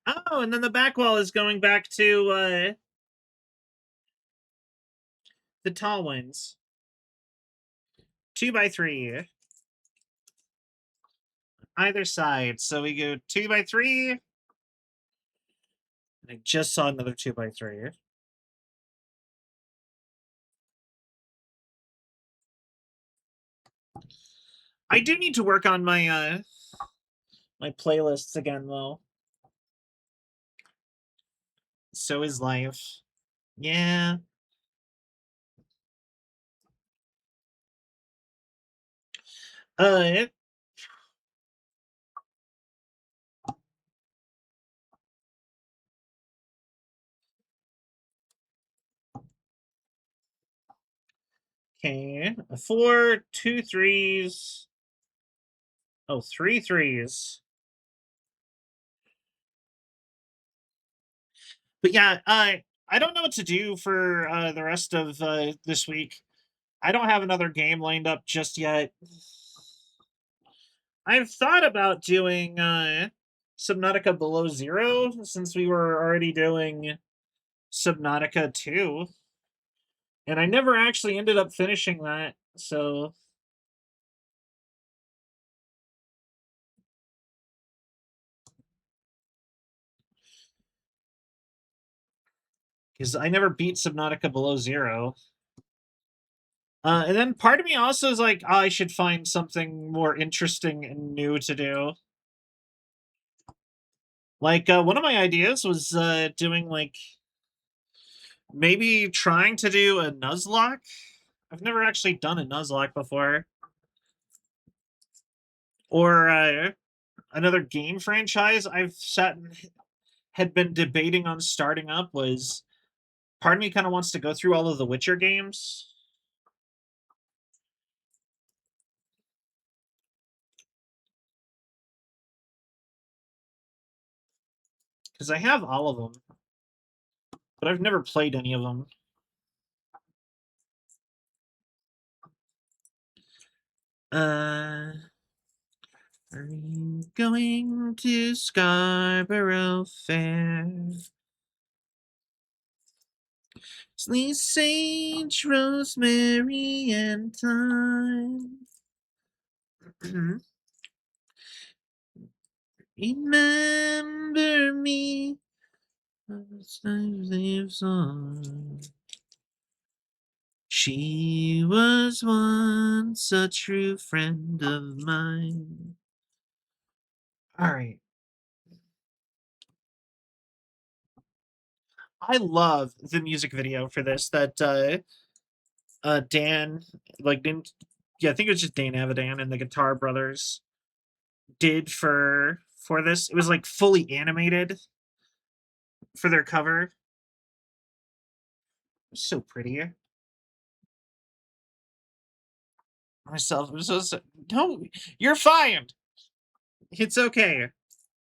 Oh, and then the back wall is going back to the tall ones. 2x3. Either side. So we go 2x3. I just saw another 2x3. I do need to work on my playlists again though. So is life. Yeah. Uh okay. A 4, 2 threes. Oh, 3 threes. But yeah, I don't know what to do for the rest of this week. I don't have another game lined up just yet. I've thought about doing Subnautica Below Zero since we were already doing Subnautica 2. And I never actually ended up finishing that. So because I never beat Subnautica Below Zero. And then part of me also is like, oh, I should find something more interesting and new to do. Like, one of my ideas was doing, like, maybe trying to do a Nuzlocke. I've never actually done a Nuzlocke before. Or another game franchise I've sat and had been debating on starting up was part of me kind of wants to go through all of the Witcher games because I have all of them, but I've never played any of them. Are you going to Scarborough Fair? Sweet sage, rosemary, and thyme. Remember me as time lives on. She was once a true friend of mine. All right. I love the music video for this that Dan like didn't yeah, I think it was just Dan Avidan and the Guitar Brothers did for this. It was like fully animated for their cover. It was so pretty. Myself was so no, you're fine. It's okay.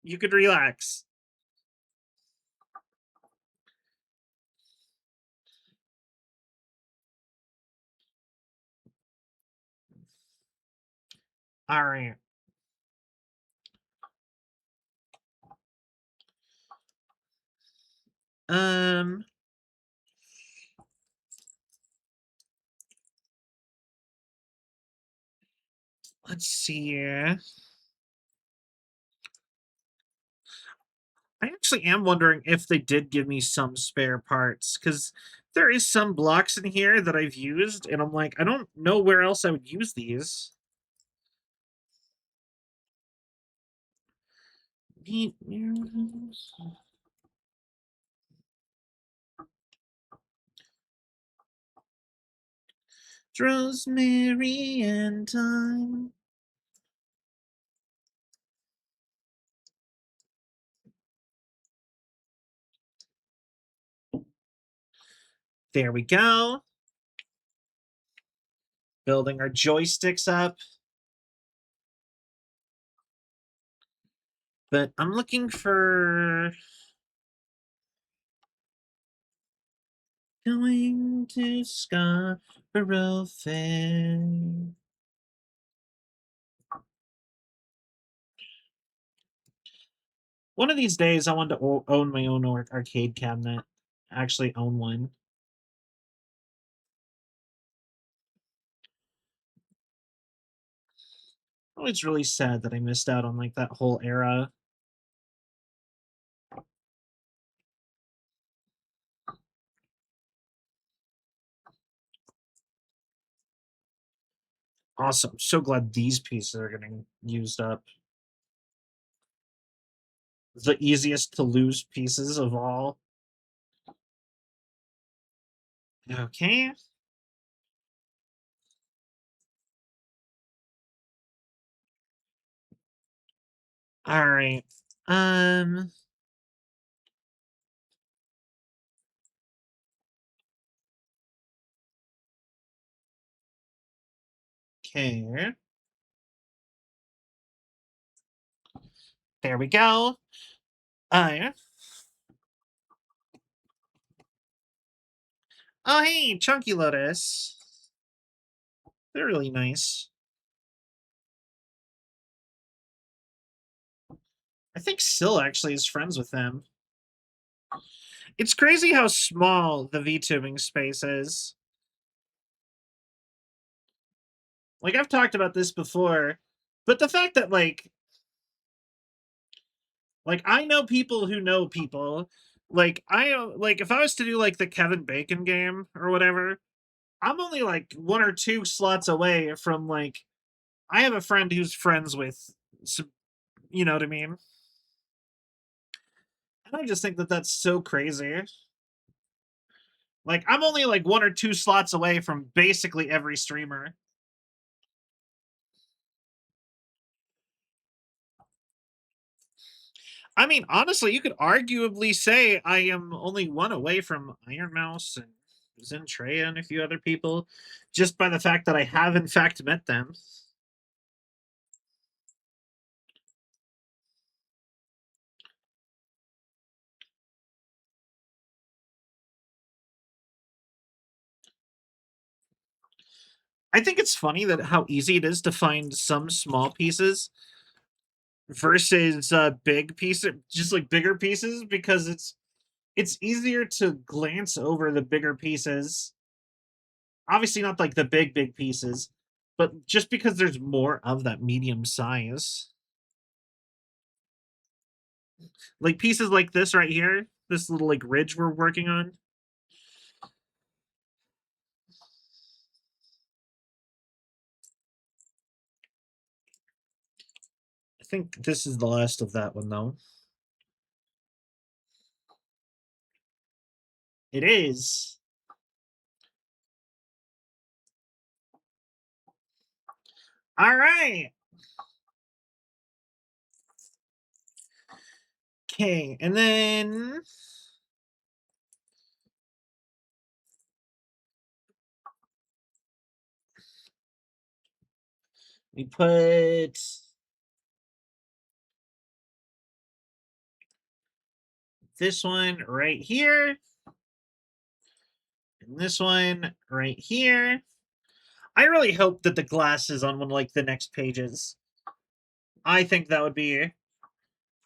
You could relax. All right. Um, let's see here. I actually am wondering if they did give me some spare parts because there is some blocks in here that I've used, and I'm like, I don't know where else I would use these. Rosemary and thyme. There we go. Building our joysticks up. But I'm looking for going to Scarborough Fair. One of these days, I want to own my own arcade cabinet. Actually, own one. Oh, it's really sad that I missed out on like that whole era. Awesome. So glad these pieces are getting used up. The easiest to lose pieces of all. Okay. All right. Um. Okay. There we go. Uh, oh, hey, Chunky Lotus. They're really nice. I think Syl actually is friends with them. It's crazy how small the VTubing space is. Like, I've talked about this before, but the fact that, I know people who know people. Like, if I was to do, like, the Kevin Bacon game or whatever, I'm only, like, 1 or 2 slots away from, like I have a friend who's friends with some you know what I mean? And I just think that that's so crazy. Like, I'm only, like, 1 or 2 slots away from basically every streamer. I mean, honestly, you could arguably say I am only one away from Iron Mouse and Zentreya and a few other people, just by the fact that I have in fact met them. I think it's funny that how easy it is to find some small pieces versus big pieces, just like bigger pieces, because it's easier to glance over the bigger pieces. Obviously, not like the big pieces, but just because there's more of that medium size. Like pieces like this right here, this little like ridge we're working on. I think this is the last of that one though. It is. All right. Okay, and then we put this one right here, and this one right here. I really hope that the glass is on one like the next pages. I think that would be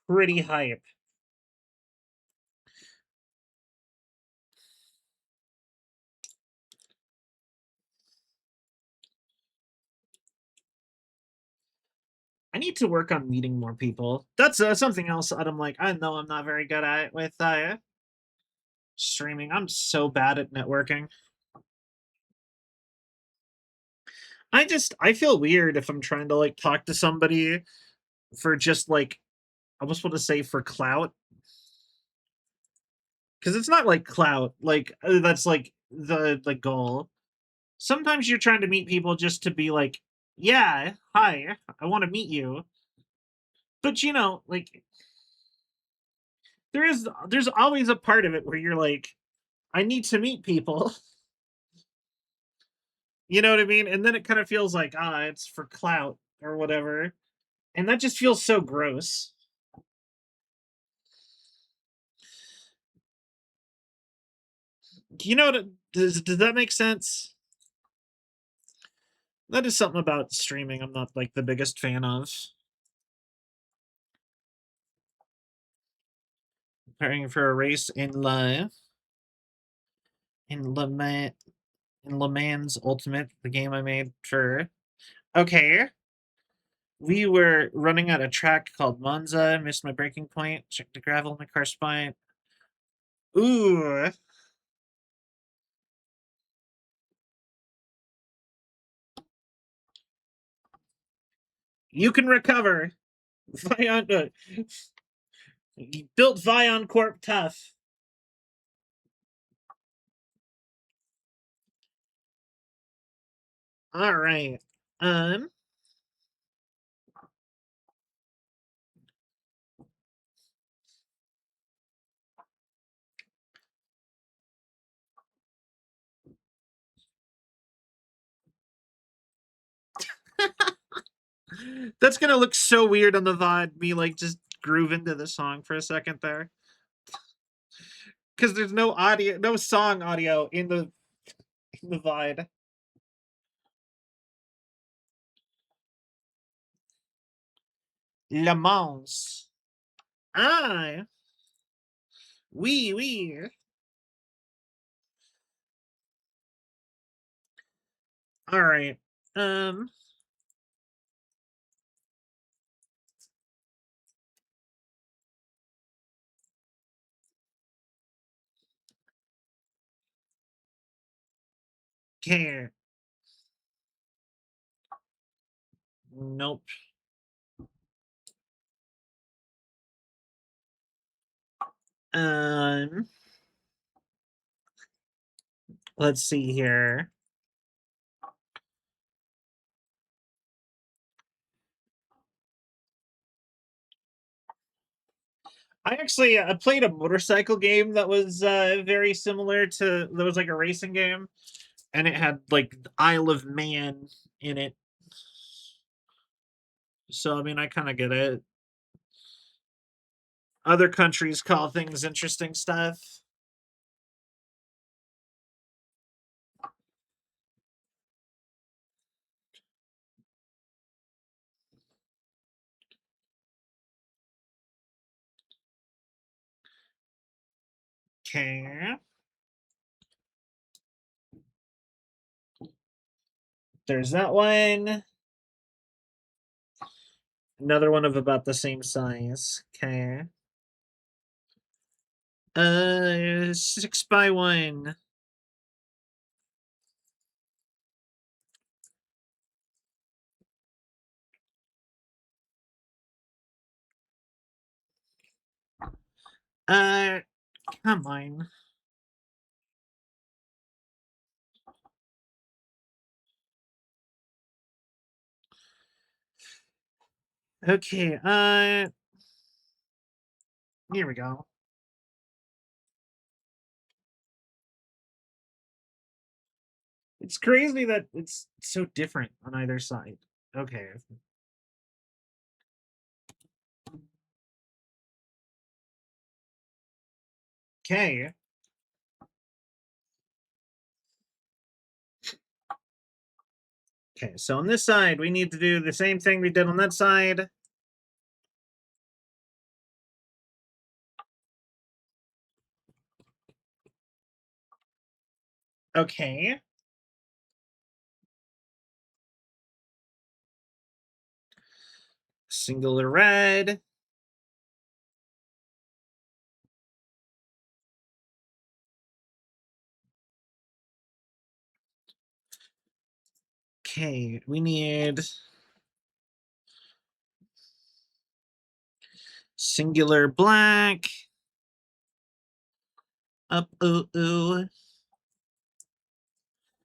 pretty hype. I need to work on meeting more people. That's something else that I'm like, I know I'm not very good at with streaming. I'm so bad at networking. I feel weird if I'm trying to like talk to somebody for just like I almost want to say for clout because it's not like clout like that's like the goal. Sometimes you're trying to meet people just to be like, yeah, hi, I want to meet you. But you know, like there's always a part of it where you're like, I need to meet people. You know what I mean? And then it kind of feels like, it's for clout or whatever. And that just feels so gross. You know what? Does that make sense? That is something about streaming I'm not like the biggest fan of. Preparing for a race in Le Mans in Le Mans Ultimate, the game I made for. Okay, we were running at a track called Monza. Missed my braking point. Checked the gravel in my car spine. Ooh, you can recover. Vion, built Vion Corp tough. All right. Um, that's gonna look so weird on the VOD. Me like just groove into the song for a second there, because there's no audio, no song audio in the VOD. Le Mans. Ah, oui. All right. Um. Okay. Nope. Um. Let's see here. I actually played a motorcycle game that was very similar to that was like a racing game, and it had like Isle of Man in it. So I mean, I kind of get it. Other countries call things interesting stuff. Okay, there's that one. Another one of about the same size. Okay. 6 by 1. Uh, Come on. Okay. Here we go. It's crazy that it's so different on either side. Okay. Okay. Okay. So on this side, we need to do the same thing we did on that side. Okay. Singular red. Okay. We need singular black. Up. Ooh. Ooh.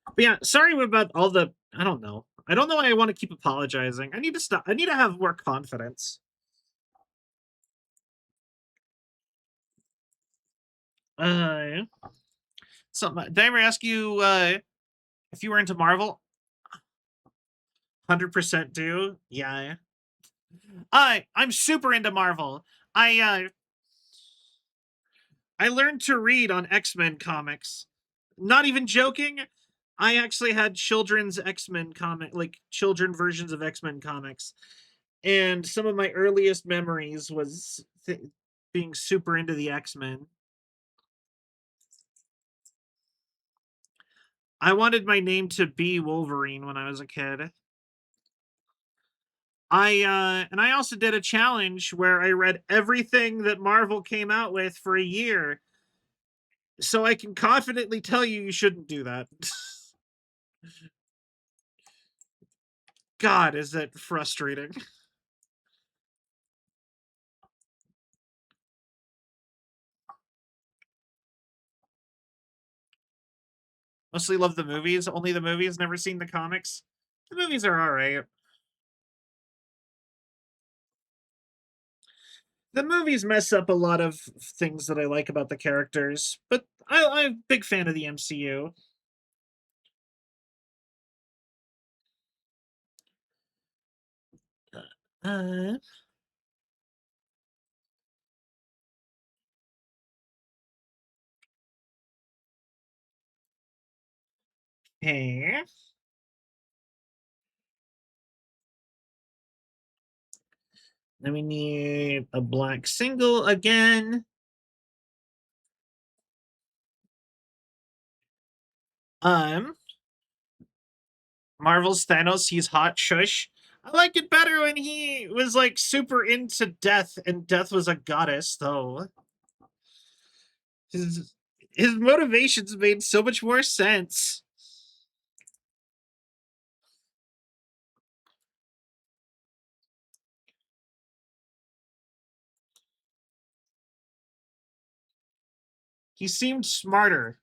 But yeah, sorry about all the. I don't know. I don't know why I want to keep apologizing. I need to stop. I need to have more confidence. Uh, so did I ever ask you if you were into Marvel? 100% do. Yeah. I'm super into Marvel. I I learned to read on X-Men comics. Not even joking. I actually had children's X-Men comic, like children versions of X-Men comics. And some of my earliest memories was being super into the X-Men. I wanted my name to be Wolverine when I was a kid. And I also did a challenge where I read everything that Marvel came out with for a year. So I can confidently tell you shouldn't do that. God, is that frustrating. Mostly love the movies, only the movies, never seen the comics. The movies are all right. The movies mess up a lot of things that I like about the characters, but I'm a big fan of the MCU. Uh, okay. Then we need a black single again. Um, Marvel's Thanos, he's hot shush. I liked it better when he was like super into death, and death was a goddess, though. His his motivations made so much more sense. He seemed smarter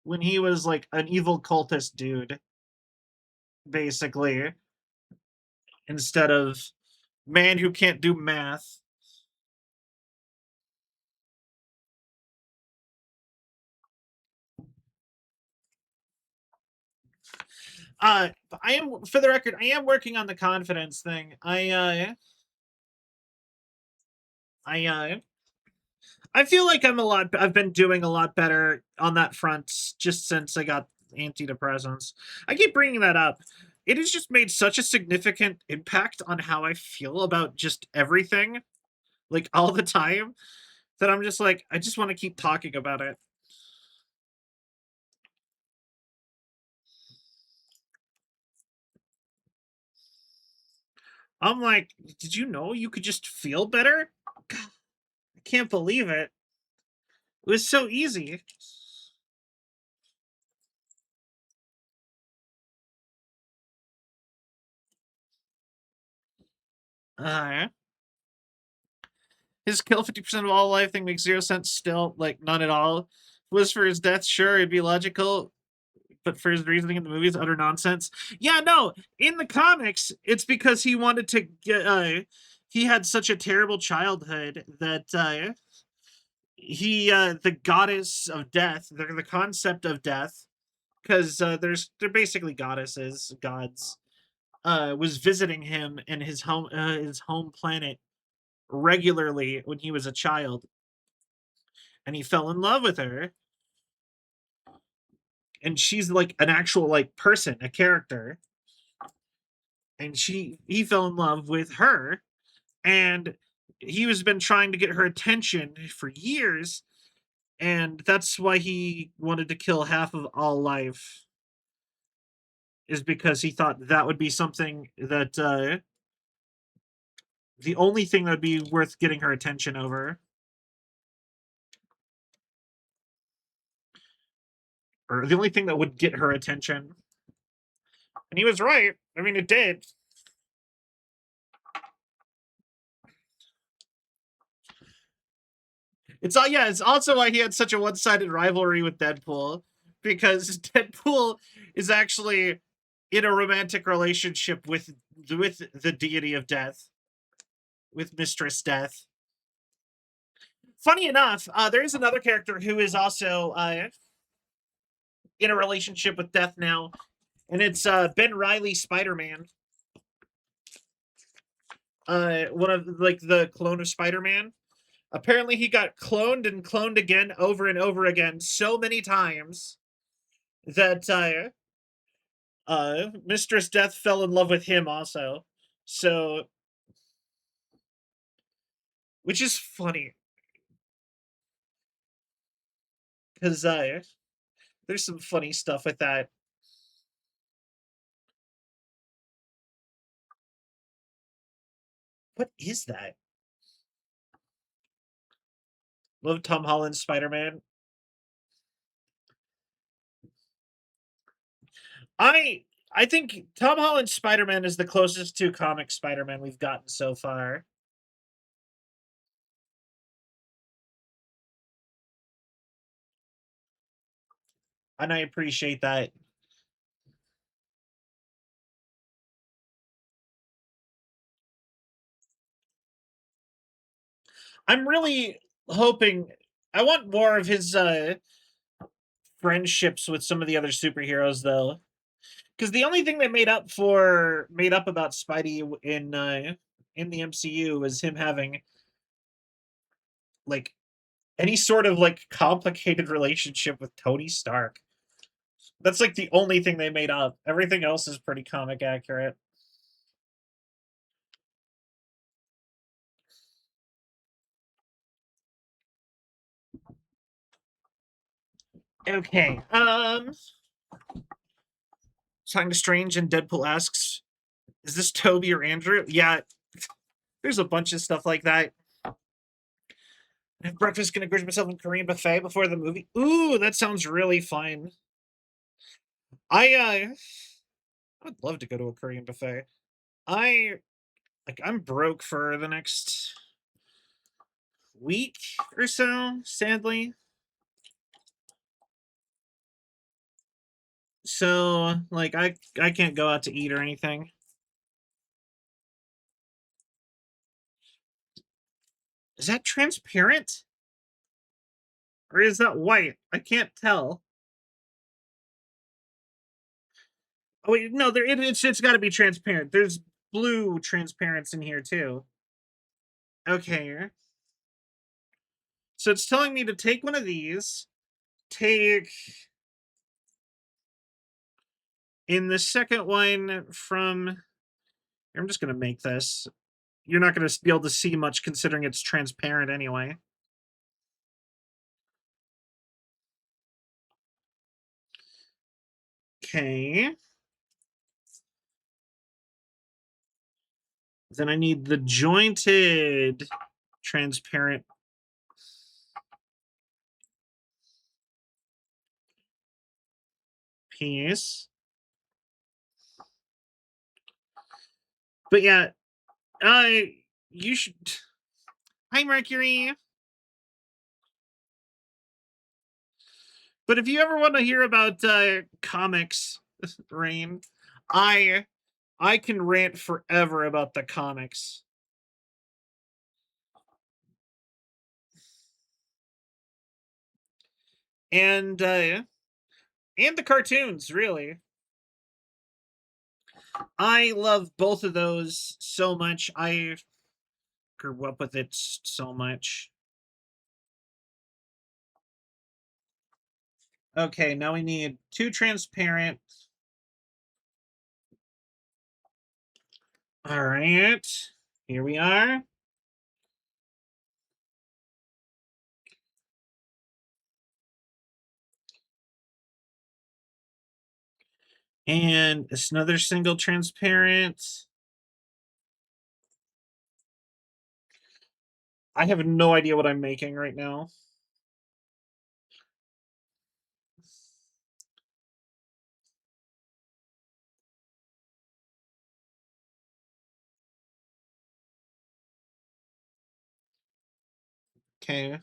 when he was like an evil cultist dude, basically, instead of man who can't do math. I am, for the record, I am working on the confidence thing. I I feel like I've been doing a lot better on that front just since I got antidepressants. I keep bringing that up. It has just made such a significant impact on how I feel about just everything, like all the time, that I'm just like, I just want to keep talking about it. I'm like, did you know you could just feel better? God, I can't believe it. It was so easy. Uh, his kill 50% of all life thing makes zero sense still, like none at all. If it was for his death, sure, it'd be logical, but for his reasoning in the movies, utter nonsense. Yeah, no, in the comics, it's because he wanted to get, he had such a terrible childhood that, the goddess of death, the concept of death, because they're basically goddesses, gods, was visiting him in his home planet regularly when he was a child, and he fell in love with her, and she's like an actual like person, a character, and he fell in love with her, and he was been trying to get her attention for years, and that's why he wanted to kill half of all life, is because he thought that would be something that the only thing that would be worth getting her attention over, or the only thing that would get her attention. And he was right. I mean, it did. It's all, yeah. It's also why he had such a one-sided rivalry with Deadpool, because Deadpool is actually in a romantic relationship with the deity of death, with Mistress Death. Funny enough, there is another character who is also in a relationship with Death now, and it's Ben Riley Spider Man. One of like the clone of Spider Man. Apparently, he got cloned and cloned again over and over again so many times that Mistress Death fell in love with him also. So, which is funny because there's some funny stuff with that. What is that? Love Tom Holland's Spider Man. I I think Tom Holland's Spider Man is the closest to comic Spider Man we've gotten so far. And I appreciate that. I'm really hoping I want more of his friendships with some of the other superheroes though. Because the only thing they made up about Spidey in the MCU was him having like any sort of like complicated relationship with Tony Stark. That's like the only thing they made up. Everything else is pretty comic accurate. Okay. Talking to Strange and Deadpool asks, "Is this Toby or Andrew?" Yeah, there's a bunch of stuff like that. I have breakfast, gonna gorge myself in Korean buffet before the movie. Ooh, that sounds really fun. I would love to go to a Korean buffet. I I'm broke for the next week or so, sadly. So like I can't go out to eat or anything. Is that transparent? Or is that white? I can't tell. Oh wait, no, it's got to be transparent. There's blue transparents in here too. Okay. So it's telling me to take one of these, take in the second one from. I'm just gonna make this. You're not gonna be able to see much considering it's transparent anyway. Okay. Then I need the jointed transparent piece. But yeah, you should. Hi, Mercury. But if you ever want to hear about comics, Rain, I I can rant forever about the comics. And the cartoons, really. I love both of those so much. I grew up with it so much. Okay, now we need two transparent. All right, here we are. And it's another single transparent. I have no idea what I'm making right now. Okay.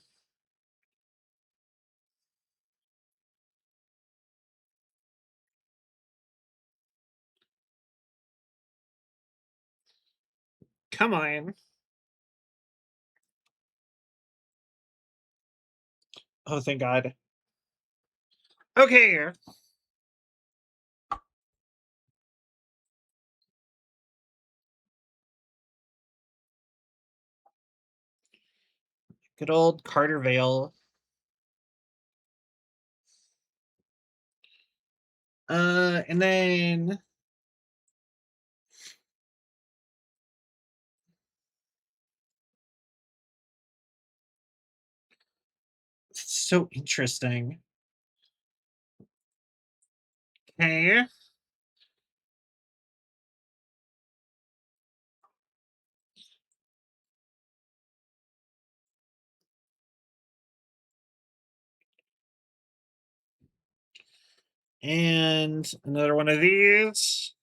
Come on. Oh, thank God. Okay. Good old Carter Vale. And then it's so interesting. Okay. And another one of these.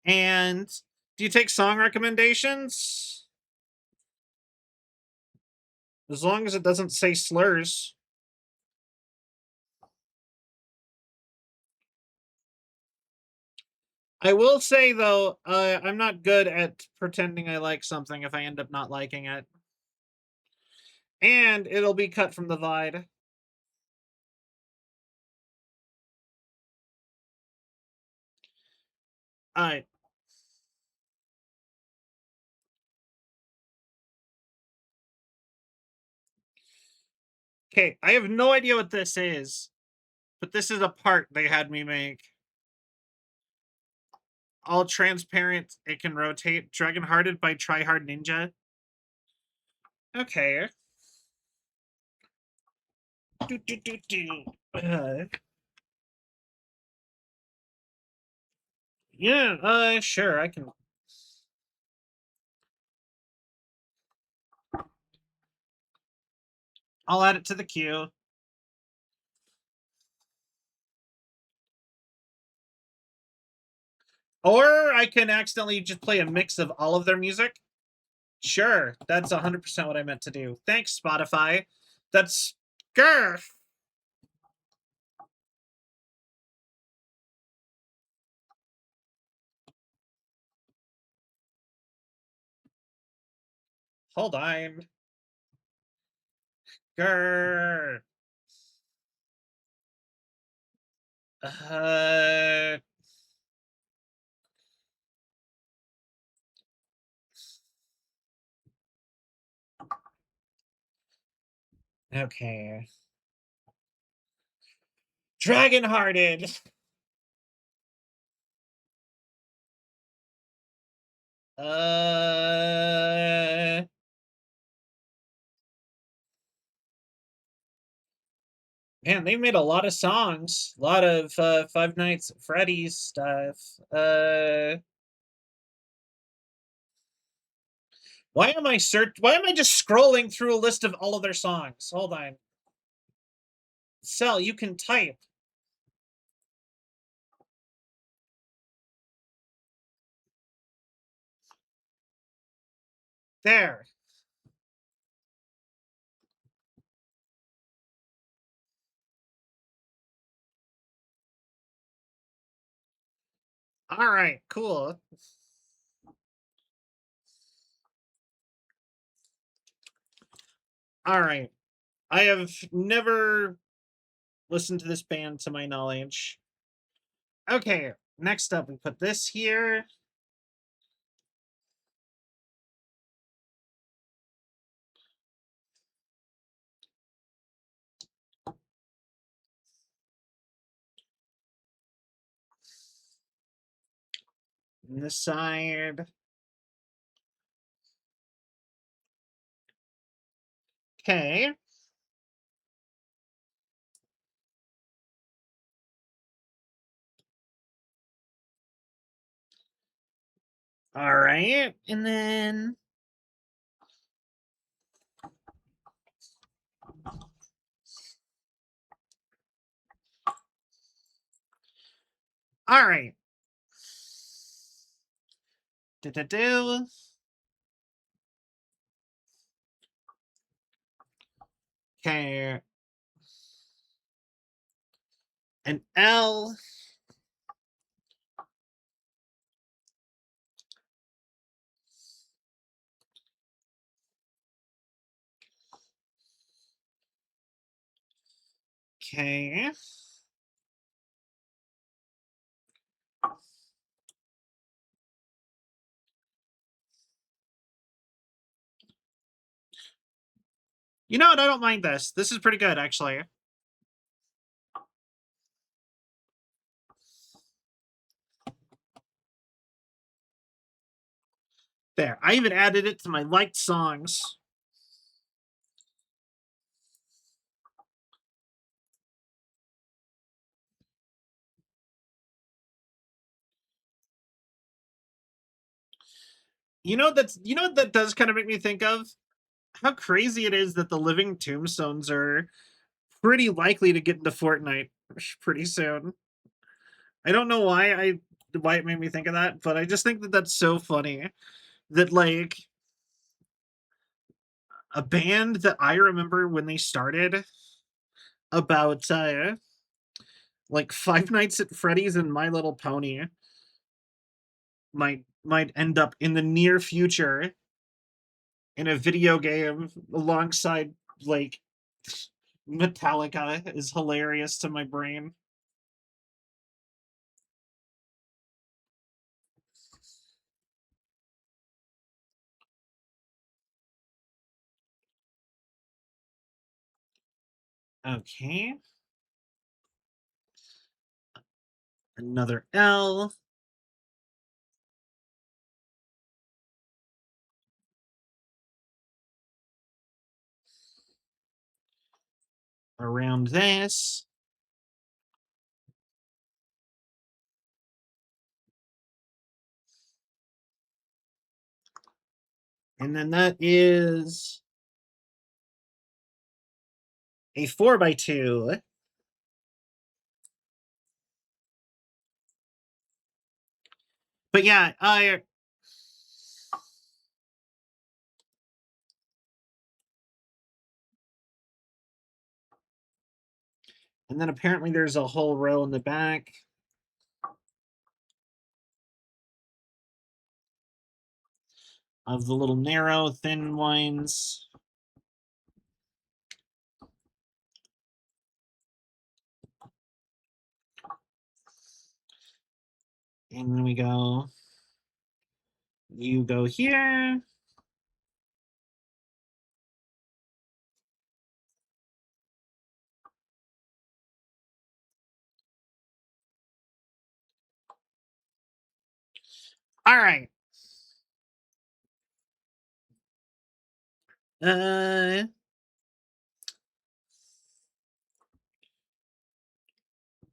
And do you take song recommendations? As long as it doesn't say slurs. I will say though, I'm not good at pretending I like something if I end up not liking it. And it'll be cut from the VOD. Alright. Okay, I have no idea what this is, but this is a part they had me make. All transparent, it can rotate. Dragon Hearted by Tryhard Ninja. Okay. Do, do, do, do. Yeah, sure, I can. I'll add it to the queue. Or I can accidentally just play a mix of all of their music. Sure, that's 100% what I meant to do. Thanks, Spotify. That's grr. Hold on. Grr. Uh, okay. Dragon-hearted. Uh, Man, they made a lot of songs, a lot of Five Nights at Freddy's stuff. Why am I just scrolling through a list of all of their songs? Hold on. Cell, you can type. There. All right, cool. All right. I have never listened to this band to my knowledge. Okay, next up, we put this here. On this side. Okay. All right. And then all right. Do. Okay. An L. Okay. You know what? I don't mind this. This is pretty good, actually. There. I even added it to my liked songs. You know what that does kind of make me think of? How crazy it is that the living tombstones are pretty likely to get into Fortnite pretty soon. I don't know why it made me think of that, but I just think that that's so funny that like a band that I remember when they started about like Five Nights at Freddy's and My Little Pony might end up in the near future in a video game alongside like Metallica is hilarious to my brain. Okay. Another L. Around this. And then that is a 4x2. But yeah, and then apparently there's a whole row in the back. of the little narrow, thin ones. And then we go, you go here. All right.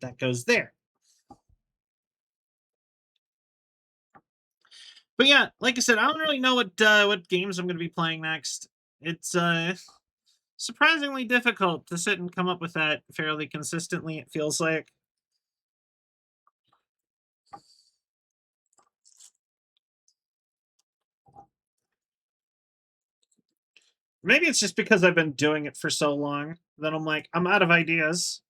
That goes there. But yeah, like I said, I don't really know what games I'm going to be playing next. It's surprisingly difficult to sit and come up with that fairly consistently, it feels like. Maybe it's just because I've been doing it for so long that I'm like, I'm out of ideas.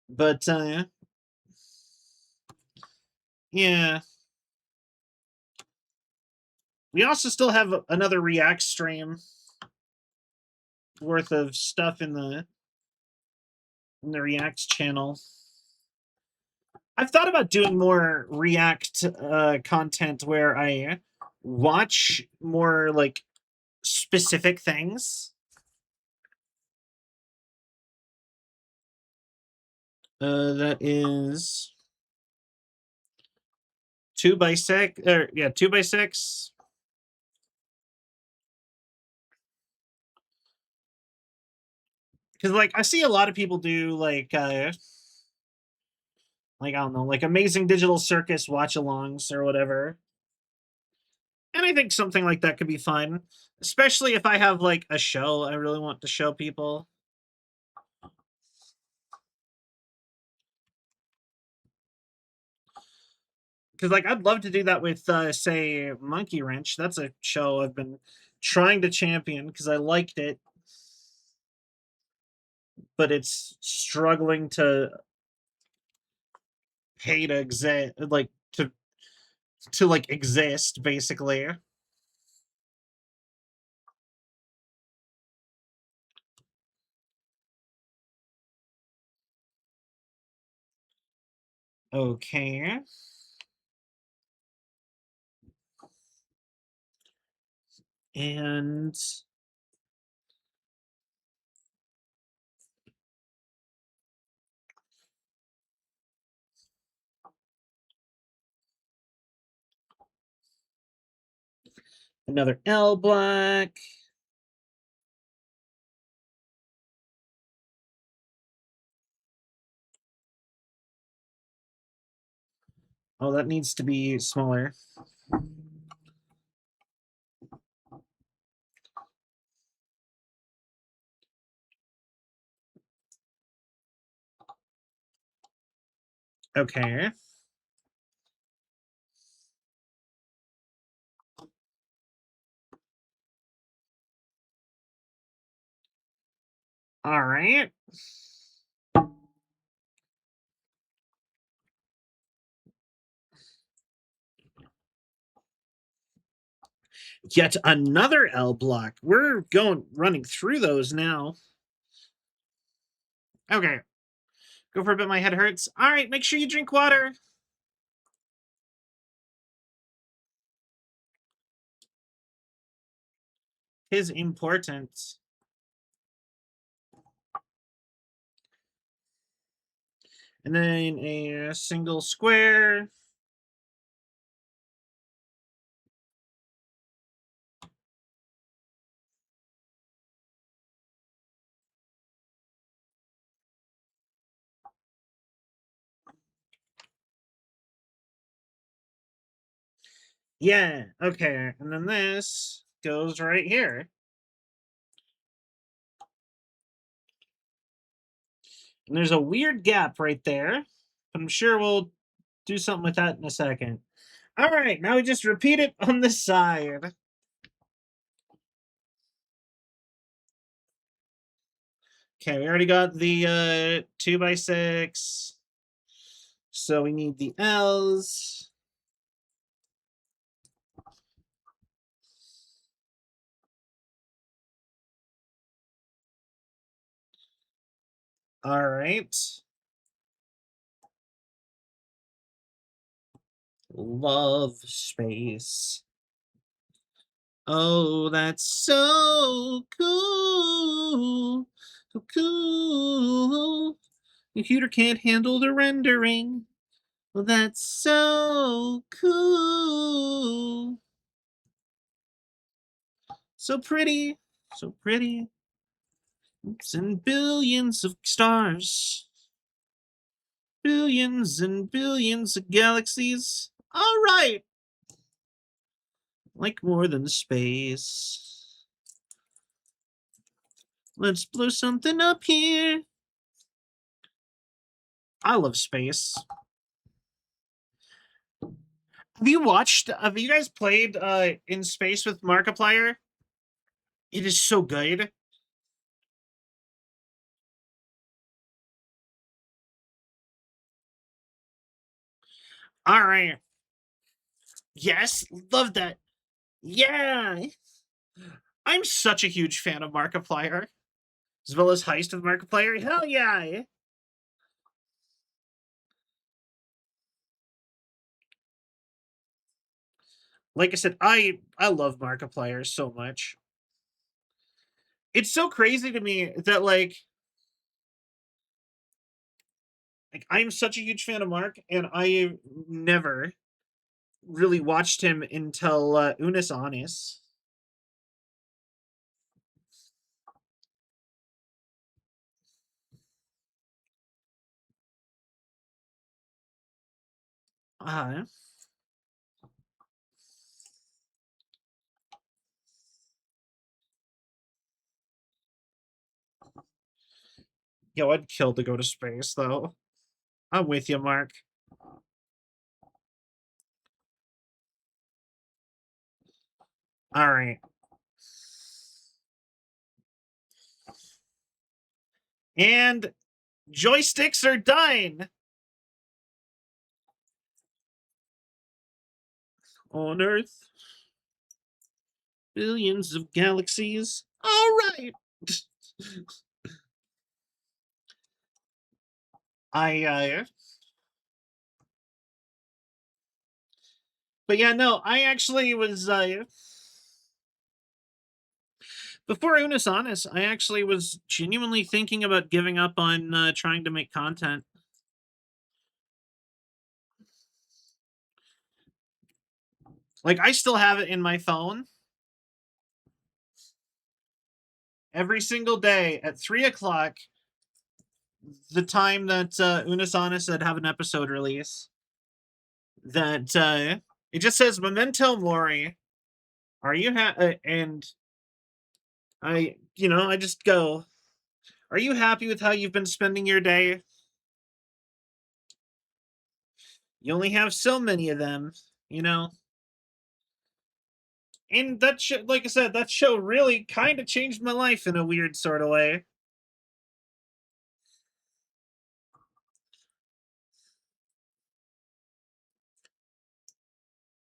But yeah. We also still have another React stream worth of stuff in the React channel. I've thought about doing more React content where I watch more like specific things. That is 2x6, or yeah, 2x6. Because like I see a lot of people do like I don't know, like Amazing Digital Circus watch-alongs or whatever. And I think something like that could be fun, especially if I have like a show I really want to show people. Because like I'd love to do that with say Monkey Wrench. That's a show I've been trying to champion because I liked it, but it's struggling to pay to exist, like to like exist basically. Okay. And another L block. Oh, that needs to be smaller. Okay. All right. Yet another L block. We're going running through those now. Okay. Go for a bit. My head hurts. All right. Make sure you drink water. Is important. And then a single square. Yeah. Okay. And then this goes right here. And there's a weird gap right there. I'm sure we'll do something with that in a second. All right, now we just repeat it on this side. Okay, we already got the 2x6. So we need the L's. All right. Love space. Oh, that's so cool. So cool. Computer can't handle the rendering. Well, that's so cool. So pretty. So pretty. Oops, and billions of stars. Billions and billions of galaxies. All right. Like more than space. Let's blow something up here. I love space. Have you guys played In Space with Markiplier? It is so good. All right. Yes, love that. Yeah. I'm such a huge fan of Markiplier. As well as Heist of Markiplier. Hell yeah. Like I said, I love Markiplier so much. It's so crazy to me that like I'm such a huge fan of Mark, and I never really watched him until Unis Honest. Uh, Yo, I'd kill to go to space though. I'm with you, Mark. All right. And joysticks are done on Earth. Billions of galaxies. All right. I but yeah, no, I actually was before Unis Honest, I actually was genuinely thinking about giving up on trying to make content. Like I still have it in my phone. Every single day at 3 o'clock, the time that Unis Honest said have an episode release. That it just says Memento Mori. Are you and I just go, are you happy with how you've been spending your day? You only have so many of them, you know? And that like I said, that show really kind of changed my life in a weird sort of way.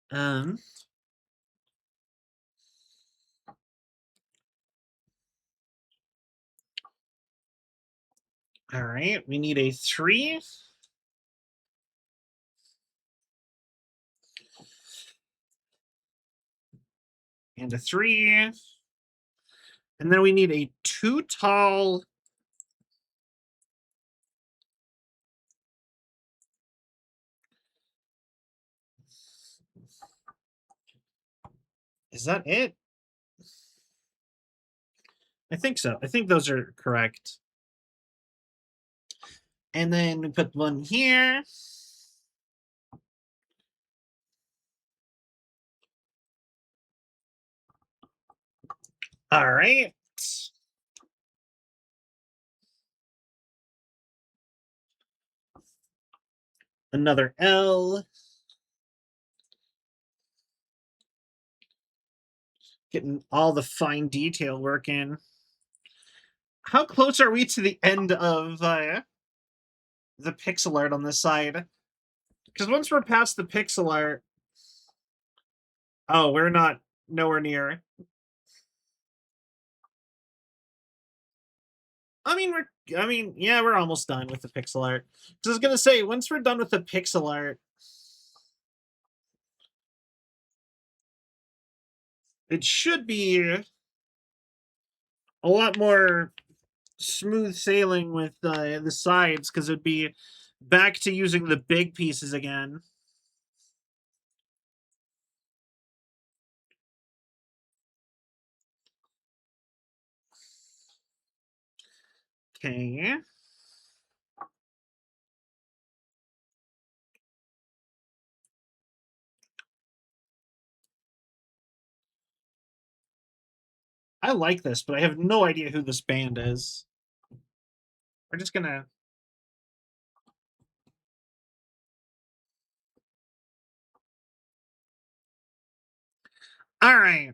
Um, all right, we need a 3 and a 3. And then we need a 2 tall. Is that it? I think so. I think those are correct. And then we put one here. All right. Another L. Getting all the fine detail work in. How close are we to the end of the pixel art on this side? Because once we're past the pixel art, oh, we're not nowhere near. Yeah, we're almost done with the pixel art. So I was gonna say, once we're done with the pixel art, it should be a lot more smooth sailing with the sides, because it'd be back to using the big pieces again. Okay. I like this, but I have no idea who this band is. We're just gonna. All right.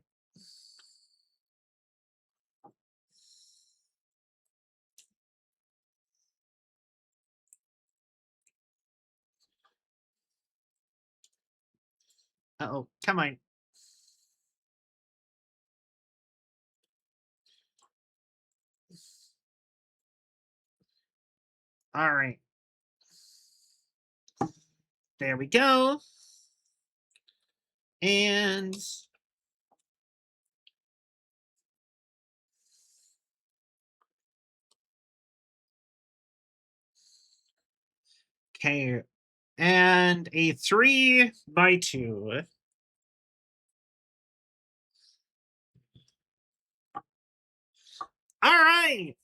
Oh, come on. All right. There we go. And okay. And a 3x2. All right.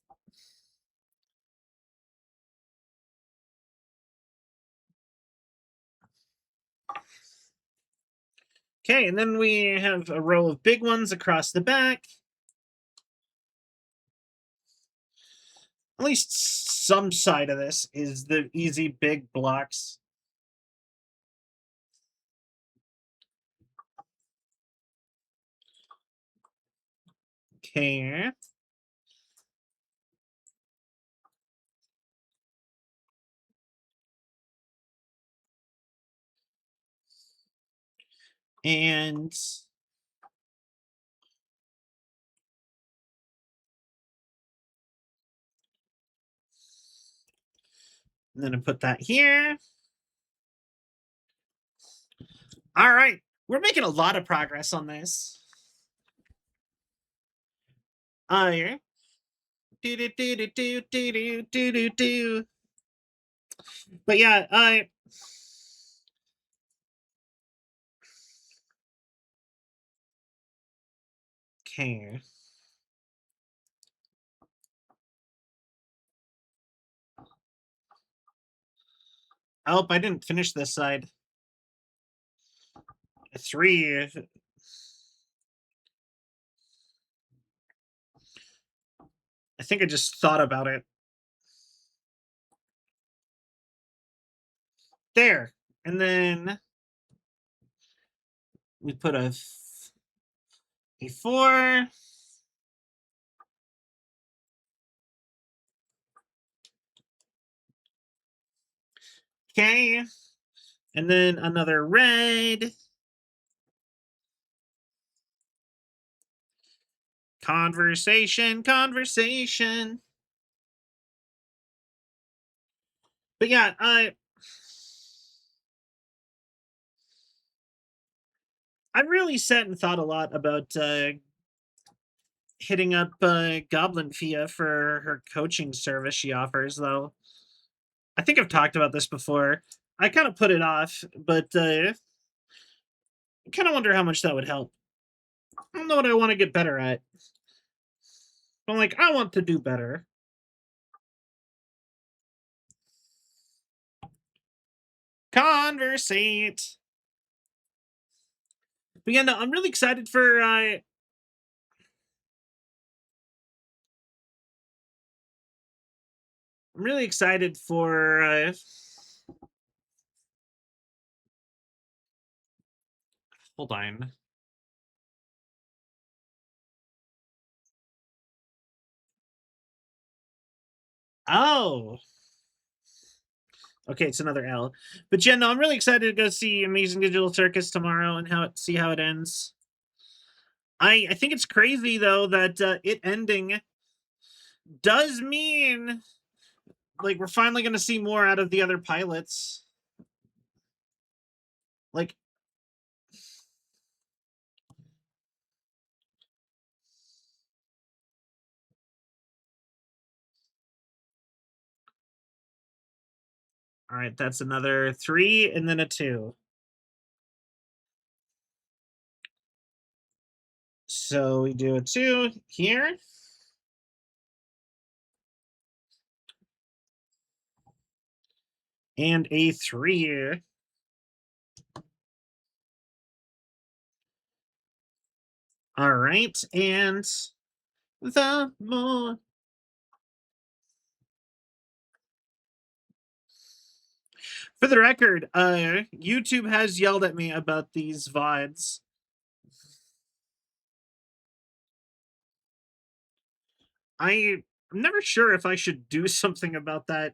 Okay, and then we have a row of big ones across the back. At least some side of this is the easy big blocks. Okay. And then I put that here. All right. We're making a lot of progress on this. Do do do do do do do do do. But yeah, okay. Oh, I didn't finish this side. 3. I think I just thought about it. There. And then we put a 4. Okay. And then another red. Conversation. But yeah, I've really sat and thought a lot about hitting up Goblin Fia for her coaching service she offers, though. I think I've talked about this before. I kind of put it off, but I kind of wonder how much that would help. I don't know what I want to get better at. I'm like, I want to do better. Conversate. But yeah, no, I'm really excited for I'm really excited for hold on. Oh. Okay, it's another L. But yeah, no, I'm really excited to go see Amazing Digital Circus tomorrow and see how it ends. I think it's crazy though that it ending does mean like we're finally going to see more out of the other pilots. Like, all right, that's another 3 and then a 2. So we do a 2 here. And a 3. All right, and the more. For the record, YouTube has yelled at me about these VODs. I'm never sure if I should do something about that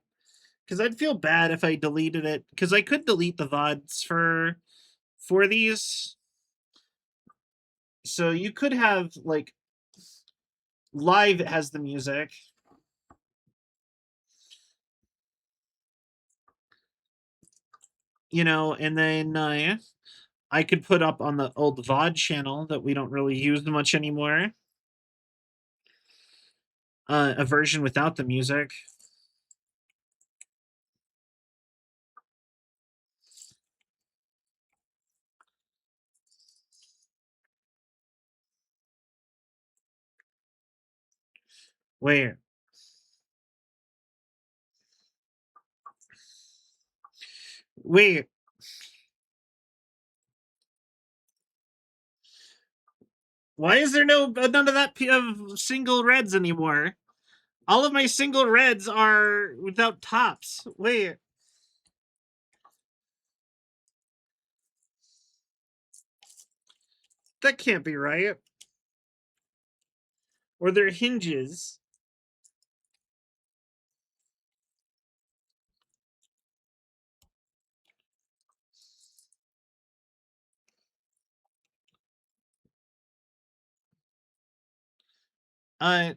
because I'd feel bad if I deleted it because I could delete the VODs for these. So you could have like live has the music. And then I could put up on the old VOD channel that we don't really use much anymore a version without the music. Wait. Wait. Why is there none of that of single reds anymore? All of my single reds are without tops. Wait. That can't be right. Or they're hinges. Uh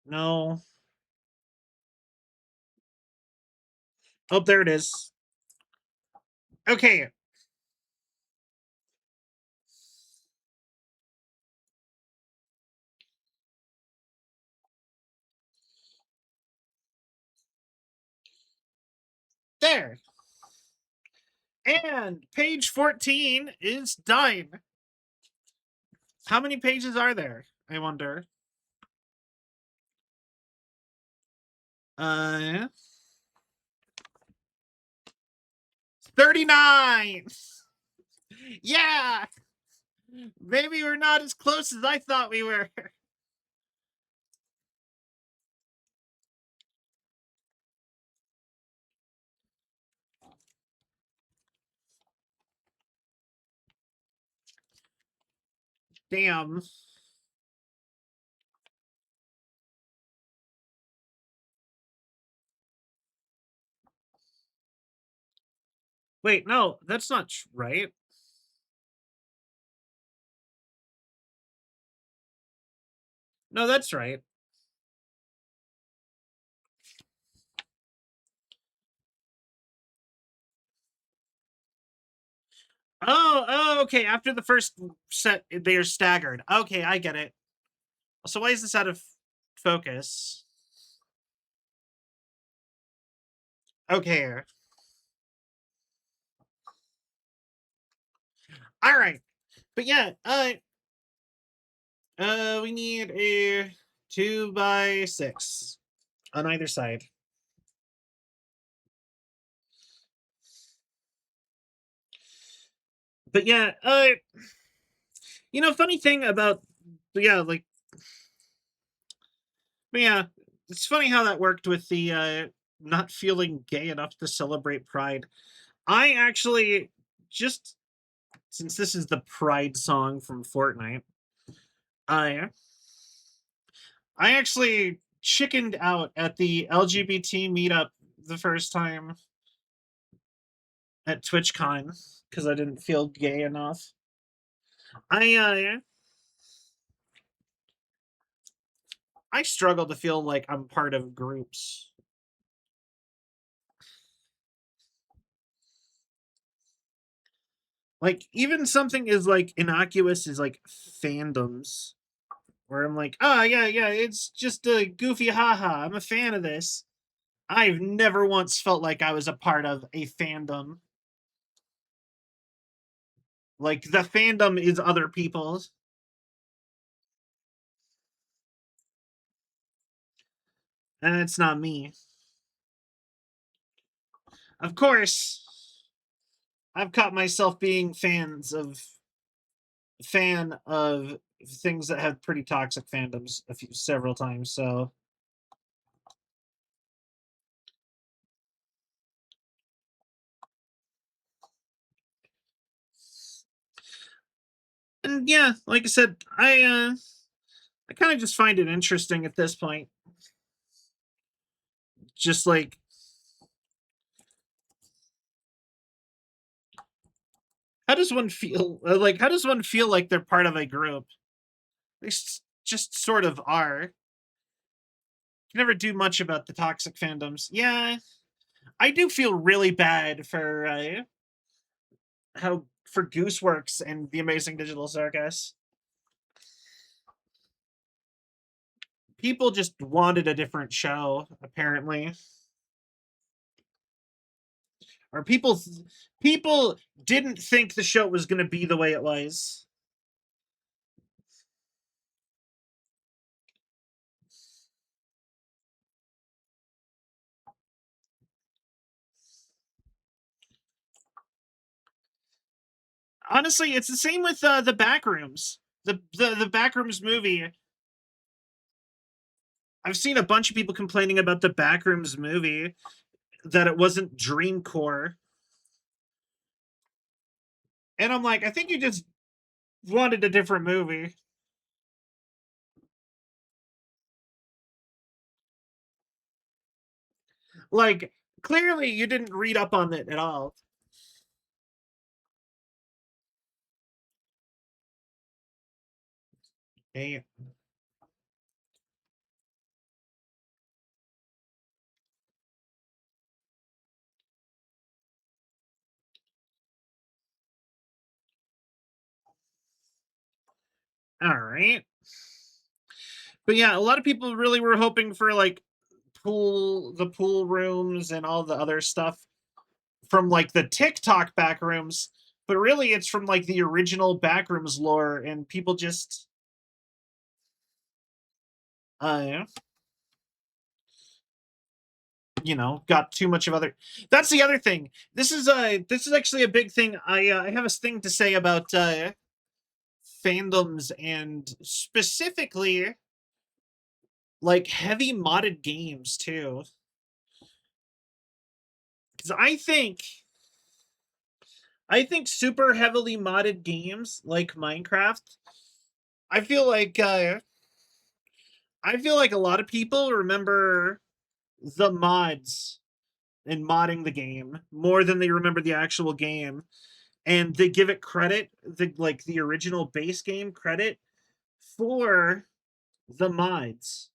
no. Oh, there it is. Okay. There. And page 14 is done. How many pages are there? I wonder. 39. Yeah. Maybe we're not as close as I thought we were. Damn. Wait, no, that's not right. No, that's right. Okay. After the first set, they are staggered. Okay, I get it. So why is this out of focus? Okay. All right. But yeah, we need a 2x6 on either side. But yeah, funny thing about like, but yeah, it's funny how that worked with the not feeling gay enough to celebrate Pride. I actually just since this is the Pride song from Fortnite, I actually chickened out at the LGBT meetup the first time at TwitchCon because I didn't feel gay enough. I I struggle to feel like I'm part of groups. Like even something as like innocuous as like fandoms, where I'm like, oh yeah, it's just a goofy haha. I'm a fan of this. I've never once felt like I was a part of a fandom. Like the fandom is other people's, and it's not me. Of course, I've caught myself being fan of things that have pretty toxic fandoms several times. So and yeah, like I said, I kind of just find it interesting at this point. Just like how does one feel? Like how does one feel like they're part of a group? They just sort of are. You never do much about the toxic fandoms. Yeah, I do feel really bad for how for Gooseworks and the Amazing Digital Circus. People just wanted a different show, apparently, or people didn't think the show was going to be the way it was. Honestly, it's the same with the Backrooms. The Backrooms movie. I've seen a bunch of people complaining about the Backrooms movie that it wasn't Dreamcore, and I'm like, I think you just wanted a different movie. Like, clearly, you didn't read up on it at all. Hey, all right, but yeah, a lot of people really were hoping for like the pool rooms and all the other stuff from like the TikTok backrooms, but really it's from like the original backrooms lore, and people just uh got too much of other. That's the other thing. This is actually a big thing. I have a thing to say about fandoms and specifically like heavy modded games too, because I think super heavily modded games like Minecraft. I feel like uh, I feel like a lot of people remember the mods and modding the game more than they remember the actual game, and they give it credit, the original base game credit for the mods.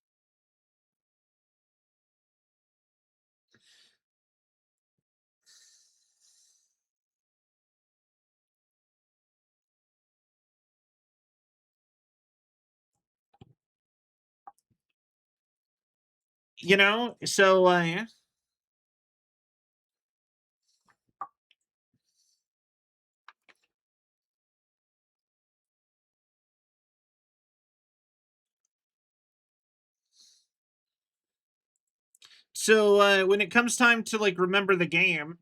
When it comes time to like remember the game,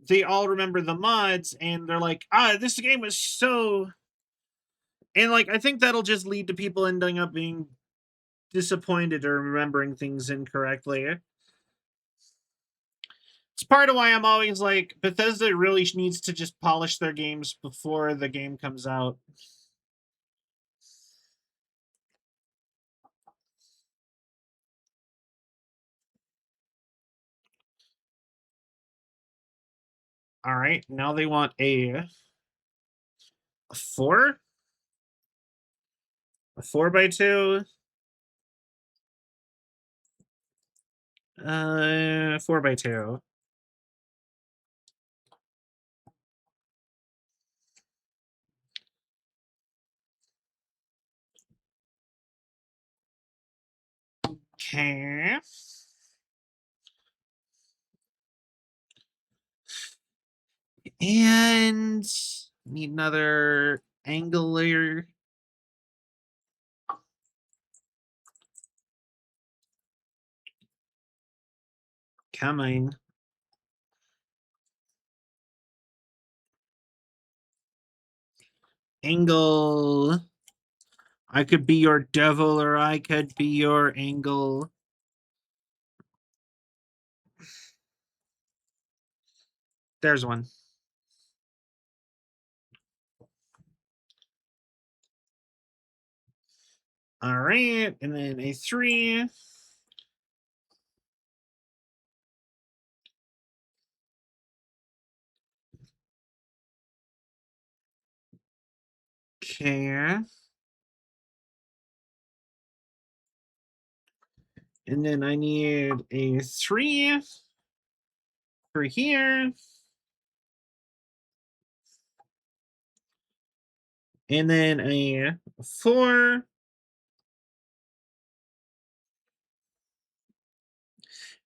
they all remember the mods, and they're like, this game was so. And like I think that'll just lead to people ending up being disappointed or remembering things incorrectly. It's part of why I'm always like, Bethesda really needs to just polish their games before the game comes out. All right, now they want a 4, a 4x2, 4x2. Okay. And need another angular. Come on. Angle. I could be your devil or I could be your angle. There's one. All right, and then a 3. Okay. And then I need a 3 for here. And then a 4.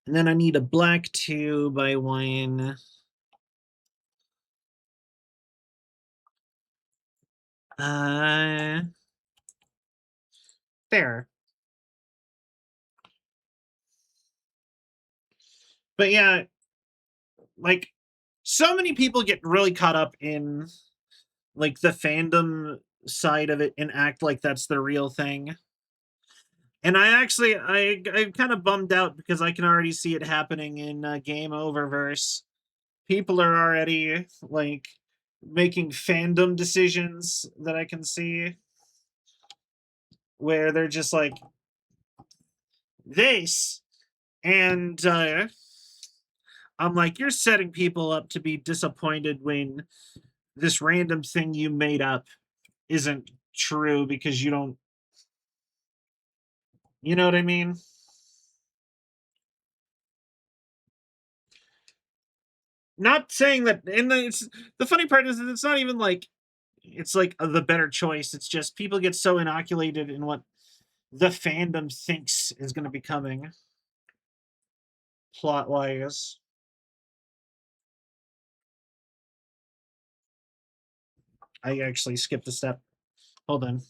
And then I need a black 2x1. There. But yeah, like so many people get really caught up in like the fandom side of it and act like that's the real thing. And I'm kind of bummed out because I can already see it happening in Game Oververse. People are already like making fandom decisions that I can see where they're just like this, and I'm like, you're setting people up to be disappointed when this random thing you made up isn't true because you don't, you know what I mean? Not saying that, and the funny part is that it's not even like it's like the better choice. It's just people get so inoculated in what the fandom thinks is going to be coming plot wise. I actually skipped a step. Hold on.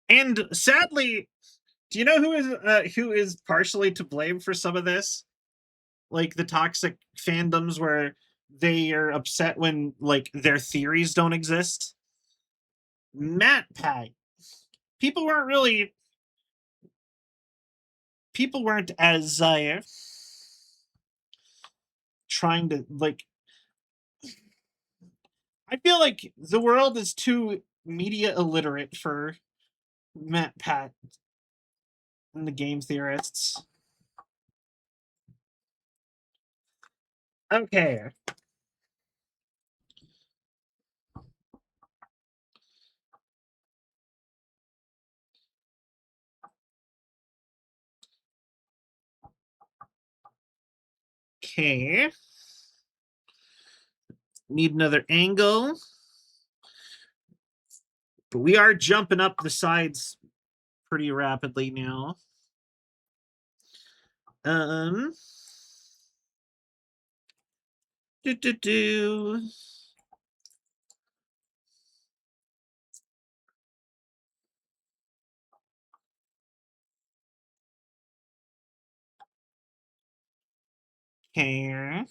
And sadly, do you know who is partially to blame for some of this? Like the toxic fandoms where they are upset when like their theories don't exist. Matt Pat. People weren't really people weren't as trying to like I feel like the world is too media illiterate for Matt Pat and the game theorists. Okay. Okay. Need another angle. But we are jumping up the sides pretty rapidly now. Um do do do. Okay.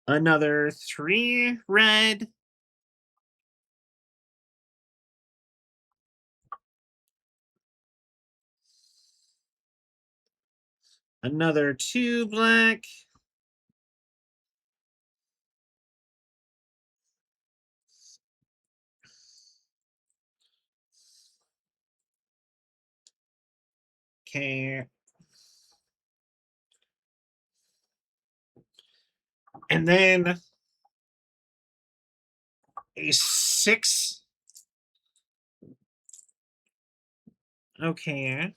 Another 3 red. Another 2 black. Okay. And then a 6. Okay.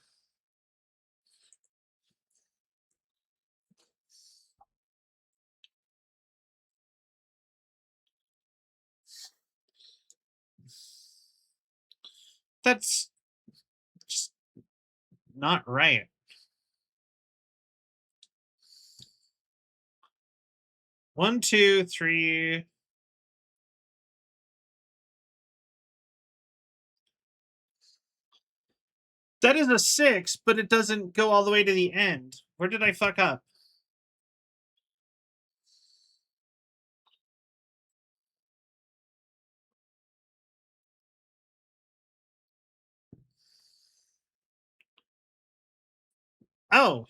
That's just not right. One, two, three. That is a 6, but it doesn't go all the way to the end. Where did I fuck up? Oh,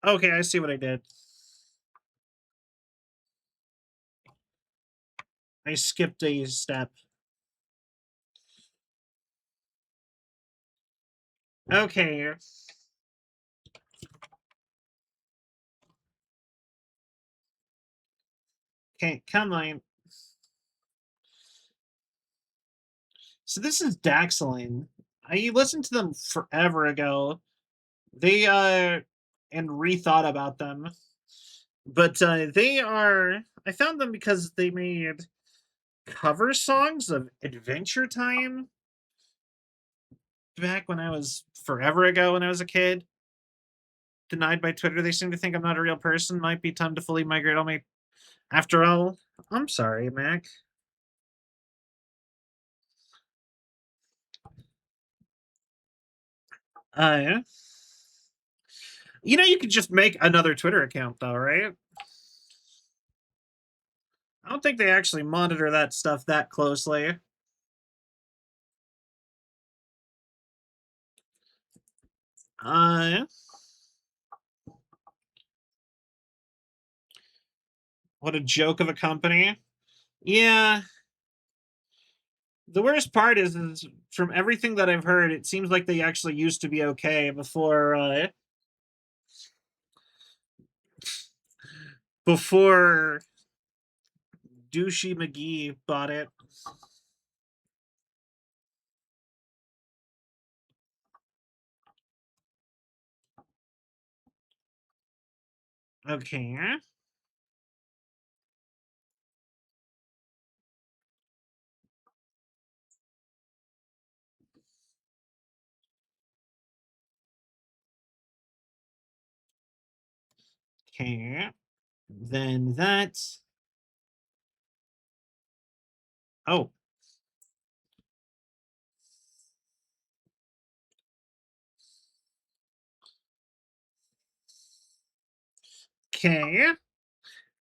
okay, I see what I did. I skipped a step. Okay. Okay, come on. So this is Daxeline. I listened to them forever ago. They and rethought about them. But they are I found them because they made cover songs of Adventure Time back when I was forever ago when I was a kid. Denied by Twitter. They seem to think I'm not a real person. Might be time to fully migrate all my. After all, I'm sorry, Mac. Yeah. You know, you could just make another Twitter account, though, right? I don't think they actually monitor that stuff that closely. Yeah. What a joke of a company. Yeah. The worst part is from everything that I've heard, it seems like they actually used to be okay before Douchey McGee bought it. Okay. Okay. Then that. Oh. Okay.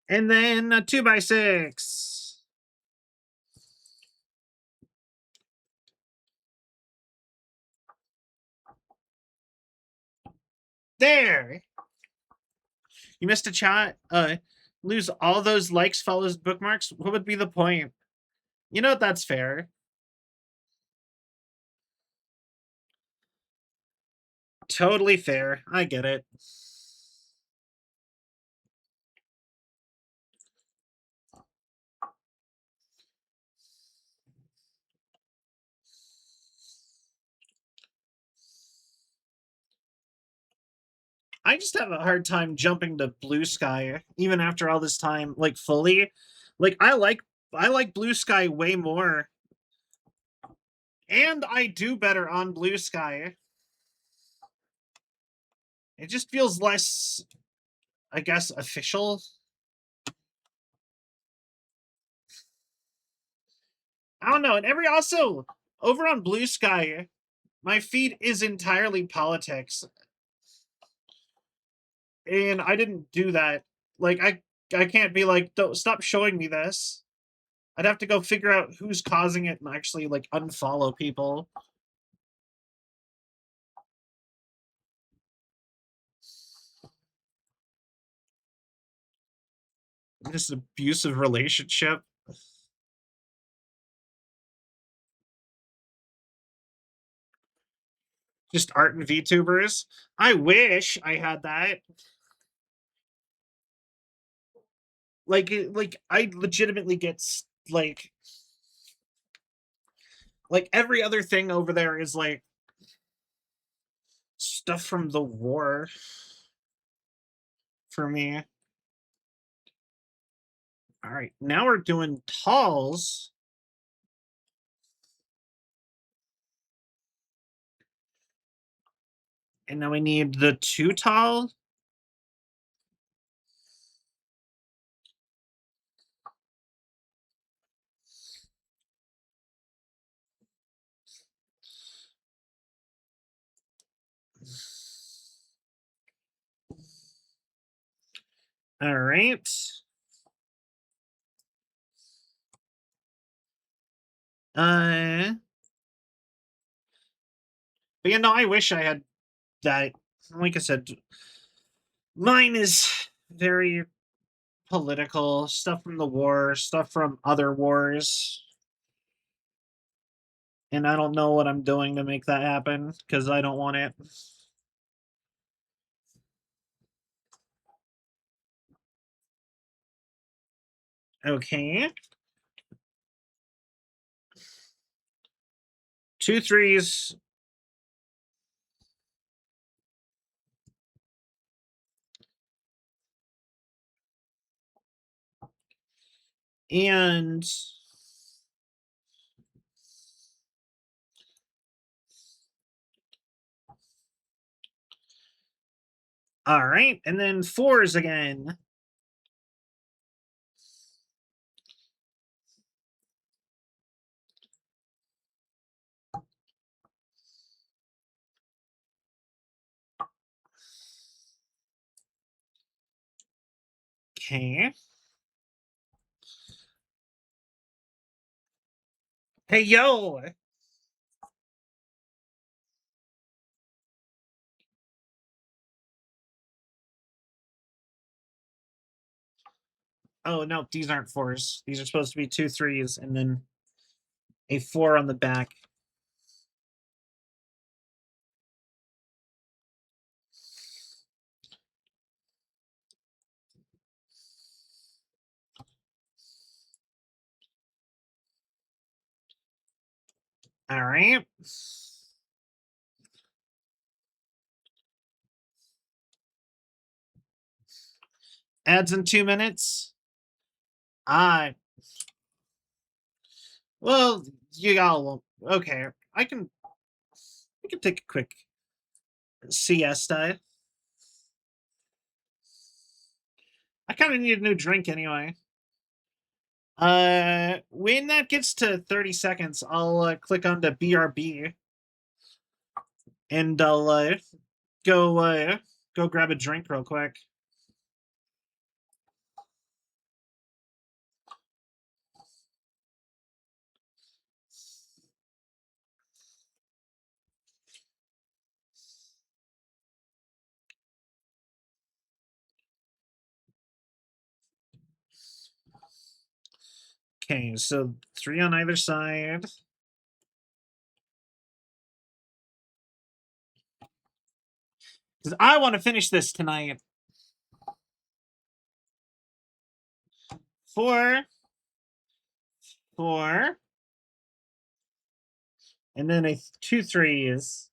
And then a 2x6. There. You missed a chat. Lose all those likes, follows, bookmarks. What would be the point? You know, that's fair. Totally fair. I get it. I just have a hard time jumping to Blue Sky, even after all this time, like fully. Like I like Blue Sky way more, and I do better on Blue Sky. It just feels less, I guess, official. I don't know. And every also over on Blue Sky, my feed is entirely politics, and I didn't do that. Like I can't be like, don't stop showing me this. I'd have to go figure out who's causing it and actually like unfollow people. This abusive relationship. Just art and VTubers. I wish I had that. Like I legitimately get like every other thing over there is like stuff from the war for me. All right, now we're doing talls. And now we need the two tall. All right. But yeah, no, I wish I had that. Like I said, mine is very political stuff from the war, stuff from other wars. And I don't know what I'm doing to make that happen because I don't want it. Okay. 2 threes. And all right. And then fours again. Okay. Hey, yo. Oh, no, these aren't fours. These are supposed to be 2 threes and then a 4 on the back. All right. Ads in 2 minutes. I well, you got a little. Okay, I can take a quick siesta. I kind of need a new drink anyway. When that gets to 30 seconds, I'll click on the BRB and I'll go go grab a drink real quick. Okay, so 3 on either side. Because I want to finish this tonight. 4, 4, and then a 2 threes.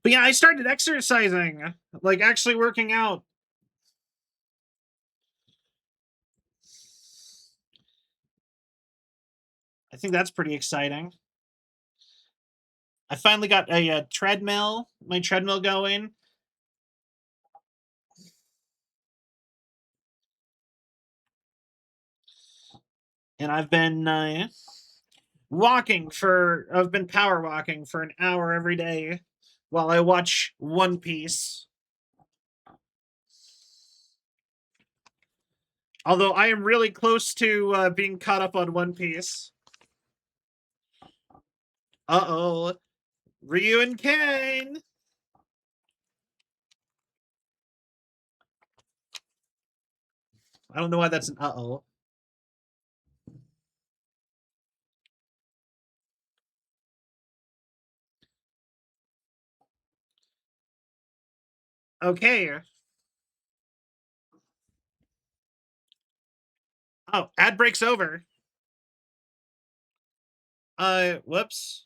But yeah, I started exercising, like actually working out. I think that's pretty exciting. I finally got a treadmill, my treadmill going. And I've been I've been power walking for an hour every day while I watch One Piece. Although I am really close to being caught up on One Piece. Uh-oh. Ryu and Ken. I don't know why that's an uh-oh. Okay. Oh, ad breaks over. Whoops.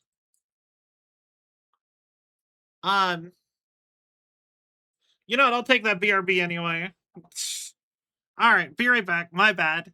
Um, you know what? I'll take that BRB anyway. All right, be right back. My bad.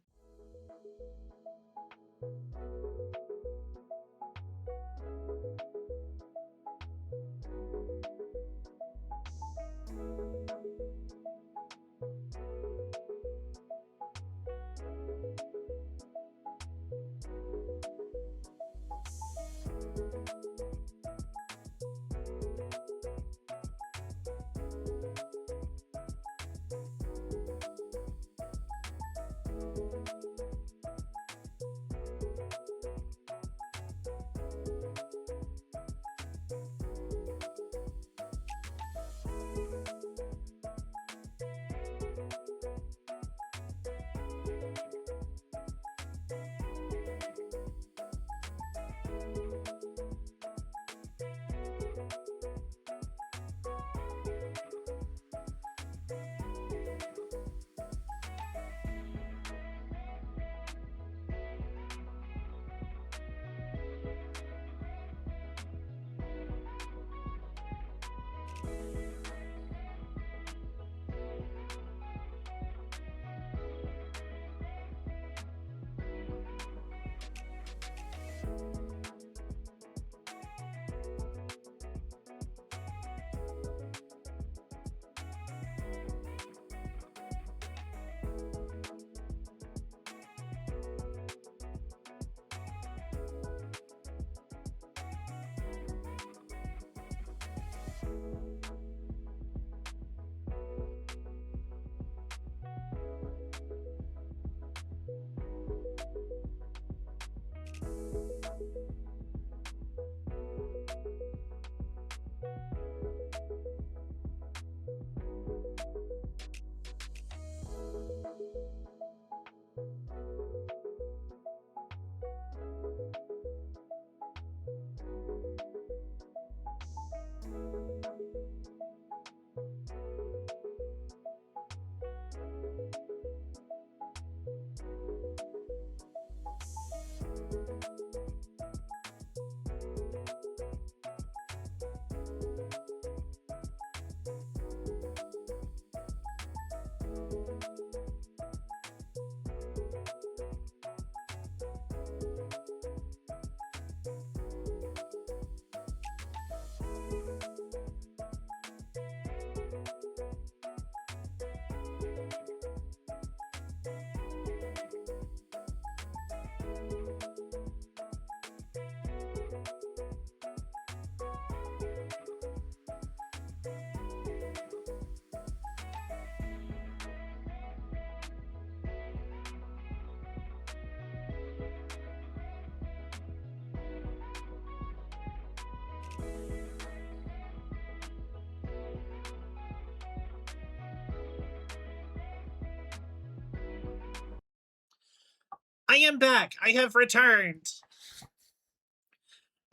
I am back. I have returned.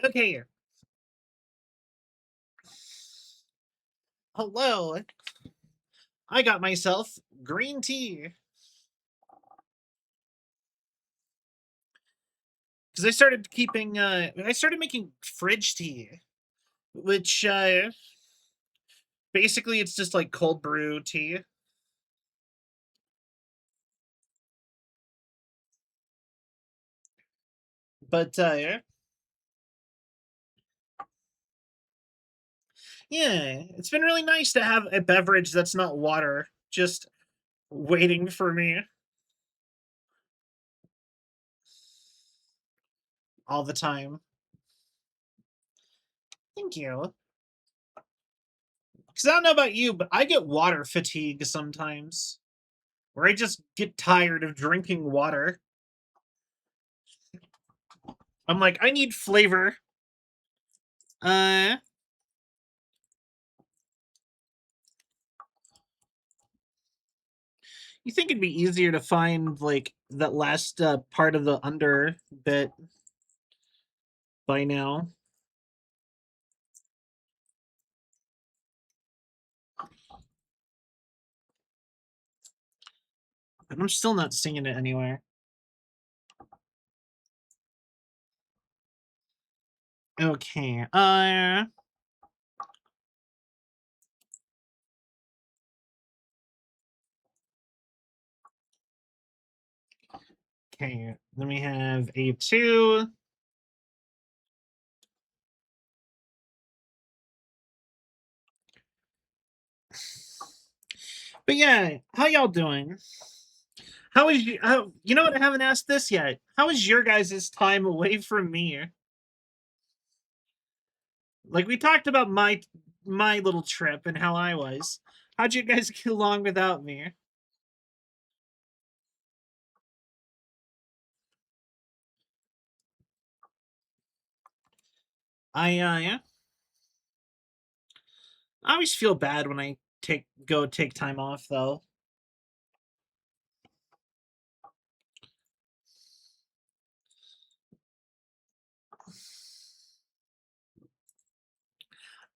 Okay. Hello. I got myself green tea because I started making fridge tea, which basically it's just like cold brew tea. But yeah, it's been really nice to have a beverage that's not water just waiting for me all the time. Thank you. Because I don't know about you, but I get water fatigue sometimes, where I just get tired of drinking water. I'm like, I need flavor. Uh, you think it'd be easier to find like that last part of the under bit by now? And I'm still not seeing it anywhere. Okay. Okay. Then we have A2. But yeah, how y'all doing? How is you? You know what? I haven't asked this yet. How was your guys' time away from me? Like we talked about my little trip and how I was. How'd you guys get along without me? Yeah. I always feel bad when I take time off though.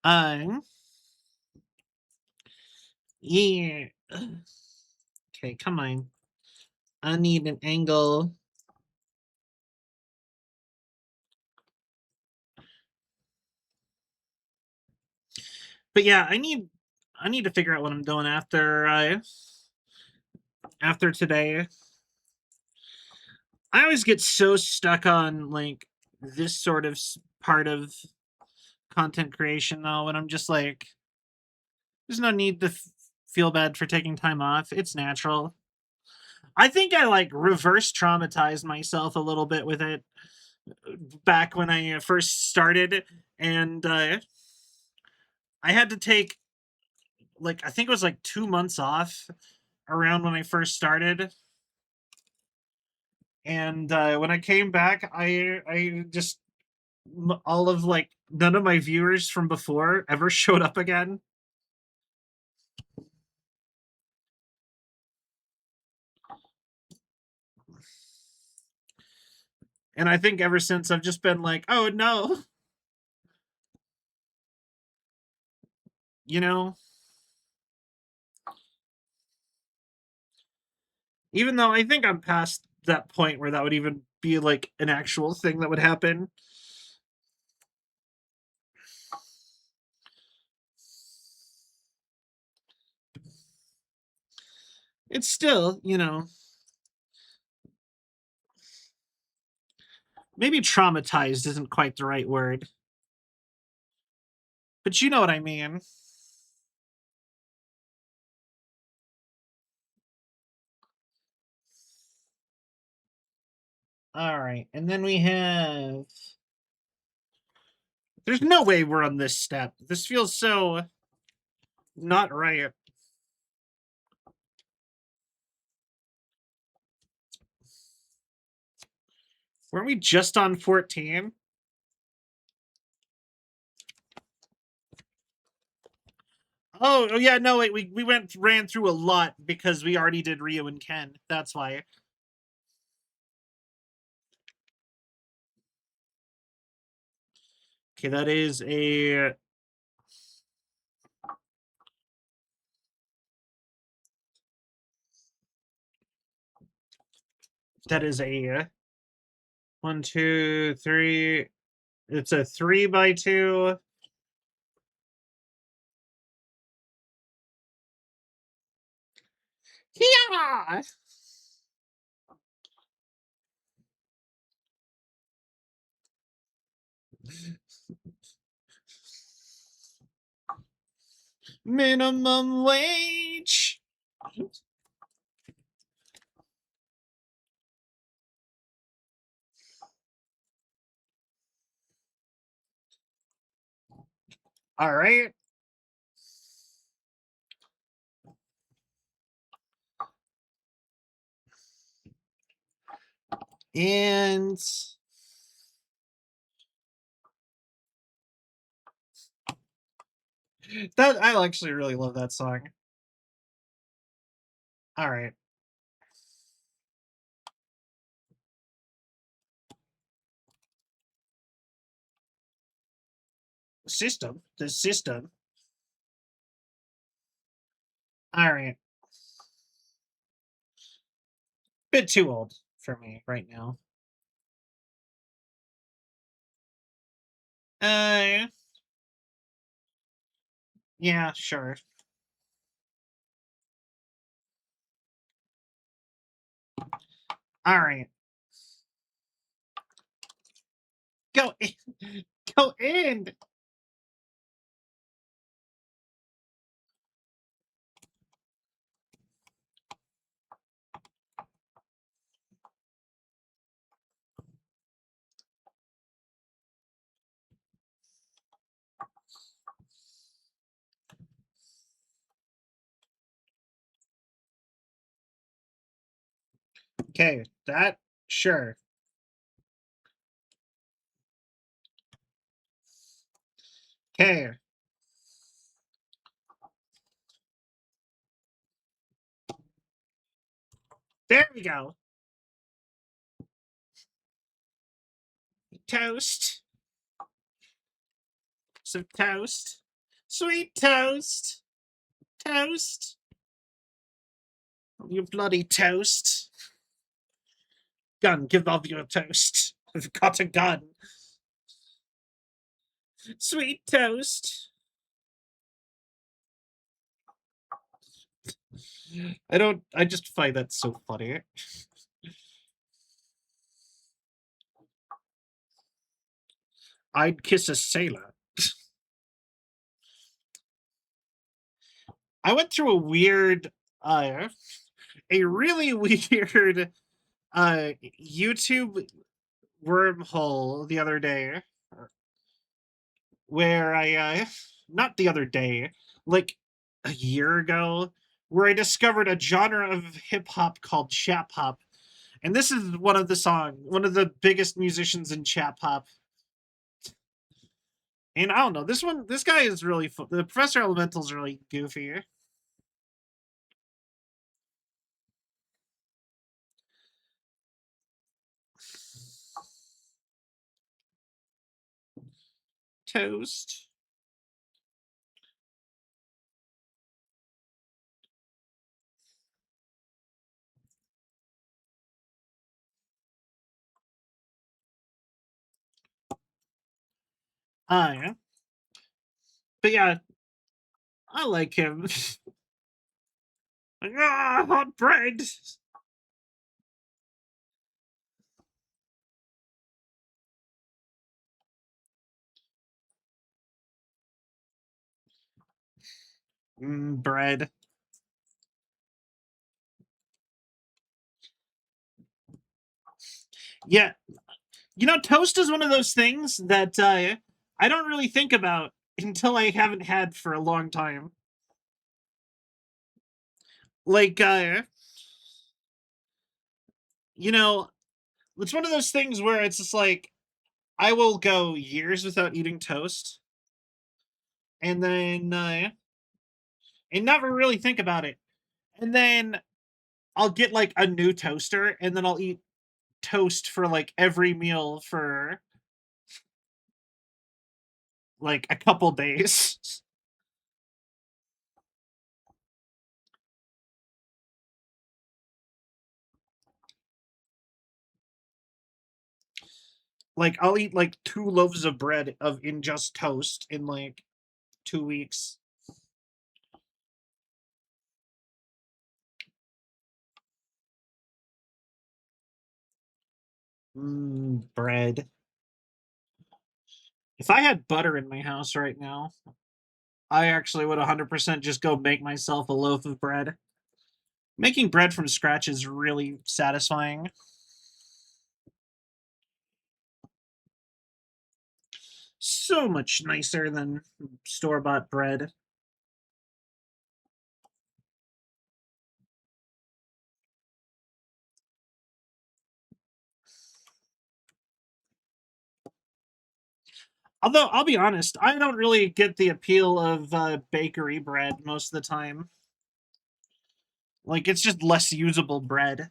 Um, yeah. Okay, come on. I need an angle. But yeah, I need to figure out what I'm doing after today. I always get so stuck on like this sort of part of content creation though, and I'm just like, there's no need to feel bad for taking time off. It's natural. I think I like reverse traumatized myself a little bit with it back when I first started, and I had to take like I think it was like 2 months off around when I first started, and when I came back, I just all of like none of my viewers from before ever showed up again. And I think ever since I've just been like, oh no, you know, even though I think I'm past that point where that would even be like an actual thing that would happen. It's still, maybe traumatized isn't quite the right word, but you know what I mean. All right. And then we have. There's no way we're on this step. This feels so not right. Weren't we just on 14? Oh yeah, no, wait, we ran through a lot because we already did Rio and Ken. That's why. Okay, that is a 1, 2, 3. It's a 3x2. Yeah. Minimum wage. All right. And that I actually really love that song. All right. The system. All right. Bit too old for me right now. Uh, yeah, sure. All right, go in, go in. Okay, that sure. Okay, there we go. Toast, some toast, sweet toast, toast. You bloody toast. Gun, give off your toast. I've got a gun. Sweet toast. I just find that so funny. I'd kiss a sailor. I went through uh, a really weird, YouTube wormhole the other day where not the other day, like a year ago, where I discovered a genre of hip hop called chap hop. And this is one of the biggest musicians in chap hop. And I don't know, this guy is really the Professor Elemental's really goofy. Toast. Yeah. But yeah, I like him. Hot bread. Bread. Yeah, toast is one of those things that I don't really think about until I haven't had for a long time. Like, you know, it's one of those things where it's just like I will go years without eating toast, and then and never really think about it, and then I'll get like a new toaster, and then I'll eat toast for like every meal for like a couple days. Like I'll eat like 2 loaves of bread of in just toast in like 2 weeks. Bread. If I had butter in my house right now, I actually would 100% just go make myself a loaf of bread. Making bread from scratch is really satisfying. So much nicer than store bought bread. Although, I'll be honest, I don't really get the appeal of bakery bread most of the time. Like, it's just less usable bread.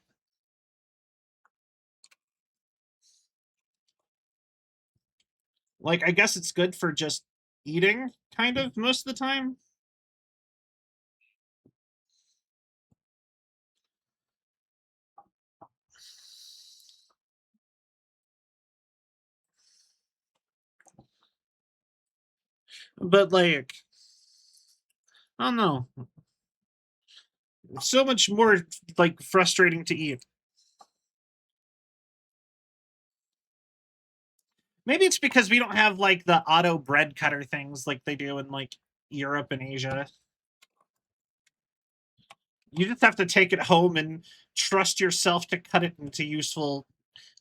Like, I guess it's good for just eating, kind of, most of the time. But like, I don't know. So much more like frustrating to eat. Maybe it's because we don't have like the auto bread cutter things like they do in like Europe and Asia. You just have to take it home and trust yourself to cut it into useful,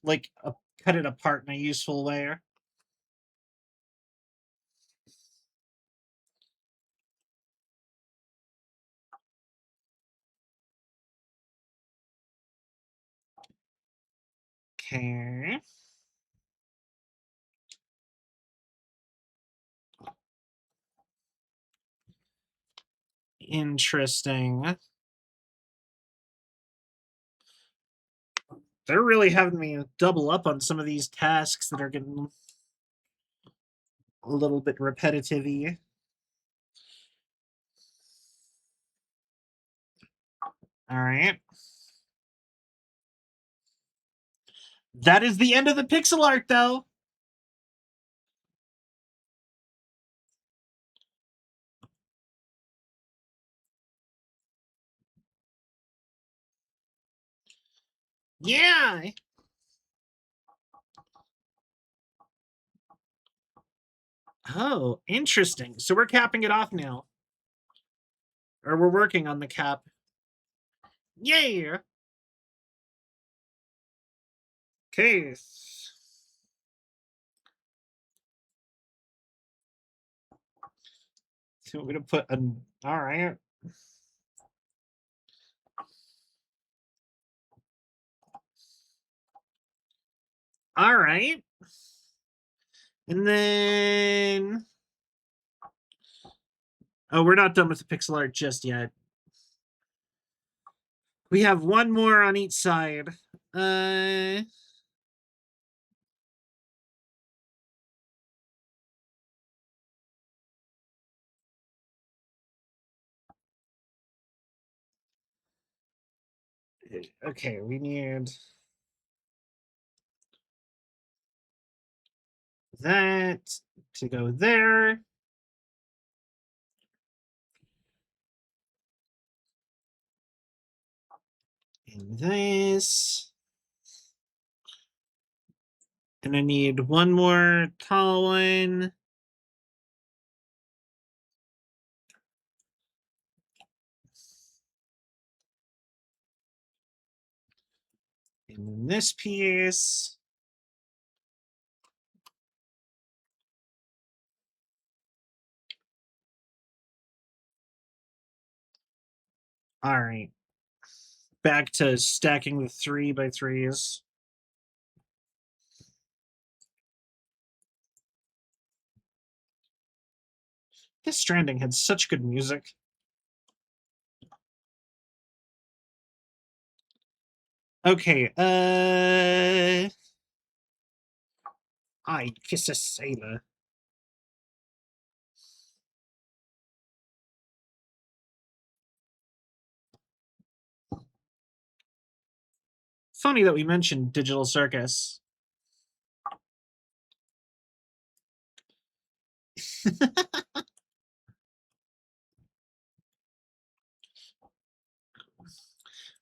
like cut it apart in a useful way. Okay. Interesting. They're really having me double up on some of these tasks that are getting a little bit repetitive-y. All right. That is the end of the pixel art, though. Yeah. Oh, interesting. So we're capping it off now, or we're working on the cap. Yeah. Okay. So we're gonna put an. All right. All right. And then. Oh, we're not done with the pixel art just yet. We have one more on each side. Uh. Okay, we need that to go there. And this. And I need one more tall one. And then this piece. All right. Back to stacking the 3x3s. This Stranding had such good music. Okay, I kiss a sailor. Funny that we mentioned Digital Circus.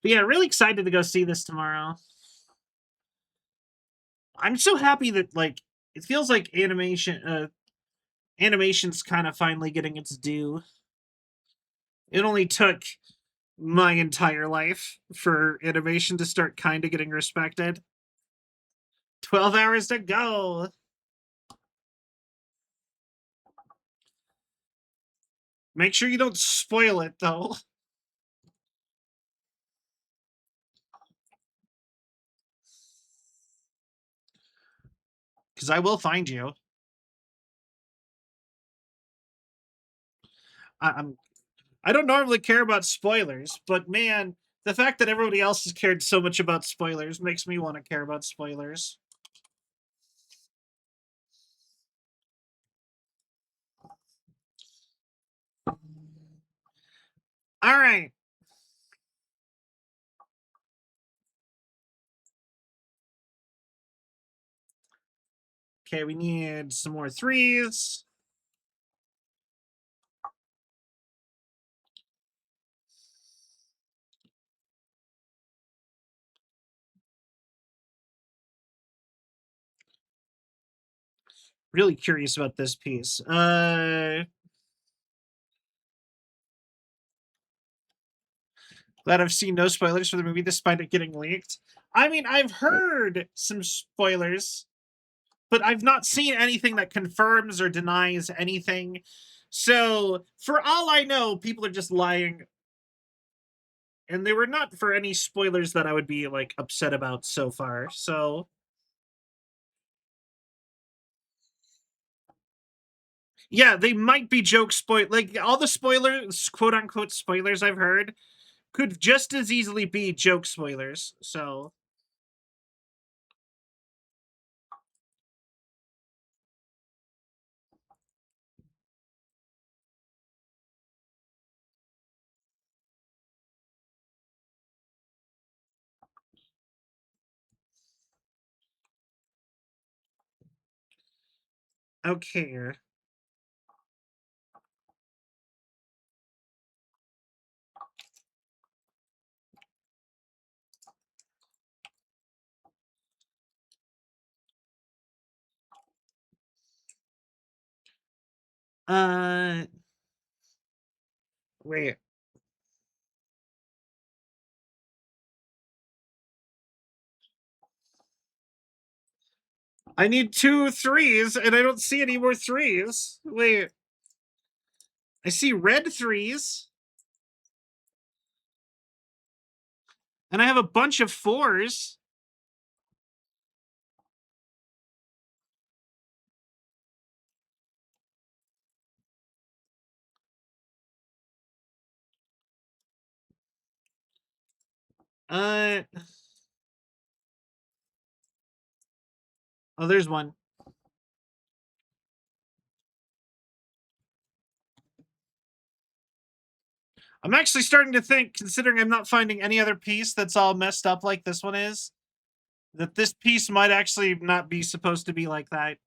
But yeah, really excited to go see this tomorrow. I'm so happy that like it feels like animation's kind of finally getting its due. It only took my entire life for animation to start kind of getting respected. 12 hours to go. Make sure you don't spoil it though, because I will find you. I'm I don't normally care about spoilers, but man, the fact that everybody else has cared so much about spoilers makes me want to care about spoilers. All right. Okay, we need some more threes. really curious about this piece. Glad I've seen no spoilers for the movie despite it getting leaked. I mean, I've heard some spoilers, but I've not seen anything that confirms or denies anything. So, for all I know, people are just lying. And they were not for any spoilers that I would be like upset about so far. So, yeah, they might be joke spoil like all the spoilers, quote unquote spoilers I've heard could just as easily be joke spoilers. So, okay. Uh wait. I need 2 3s and I don't see any more 3s. Wait. I see red 3s and I have a bunch of 4s. Uh oh, there's one. I'm actually starting to think, considering I'm not finding any other piece that's all messed up like this one is, that this piece might actually not be supposed to be like that.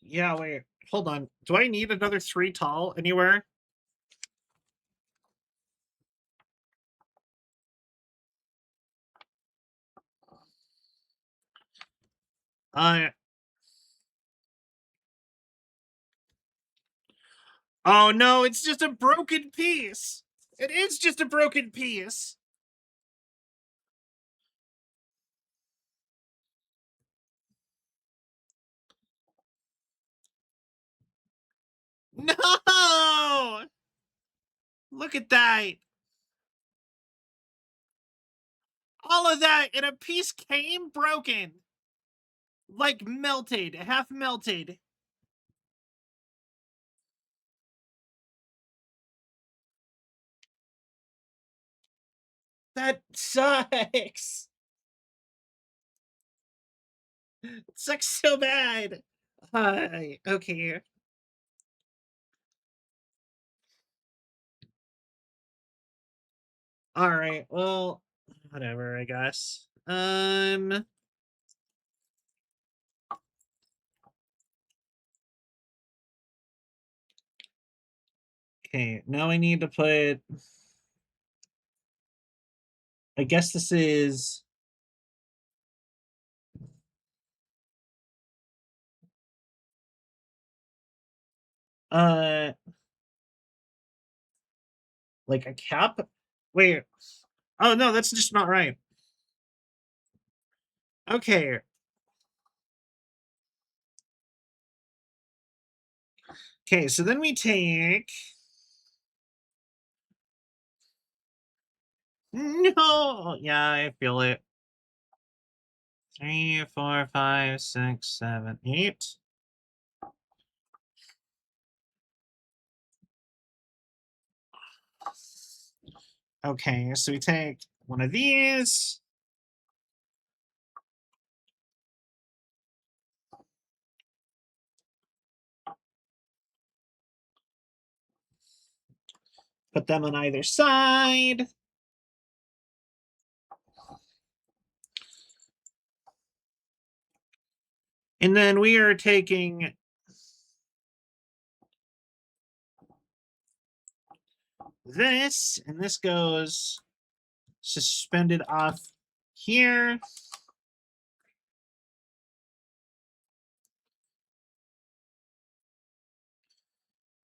Yeah, wait. Hold on. Do I need another 3 tall anywhere? Uh oh no, it's just a broken piece. It is just a broken piece. No! Look at that. All of that and a piece came broken. Like melted, half melted. That sucks. It sucks so bad. Okay. All right. Well, whatever, I guess. Okay, now I need to put, I guess this is uh like a cap. Wait. Oh no, that's just not right. Okay. Okay, so then we take no. Yeah, I feel it. 3, 4, 5, 6, 7, 8. Okay, so we take one of these. Put them on either side. And then we are taking this, and this goes suspended off here.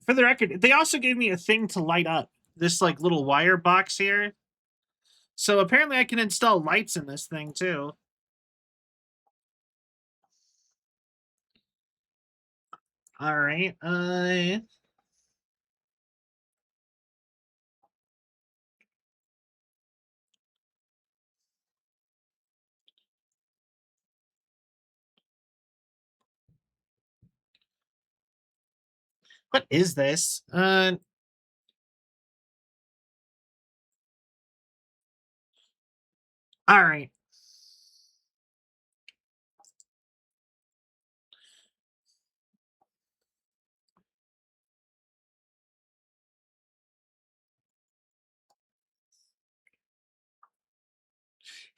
For the record, they also gave me a thing to light up this like little wire box here. So apparently I can install lights in this thing too. All right. What is this? All right.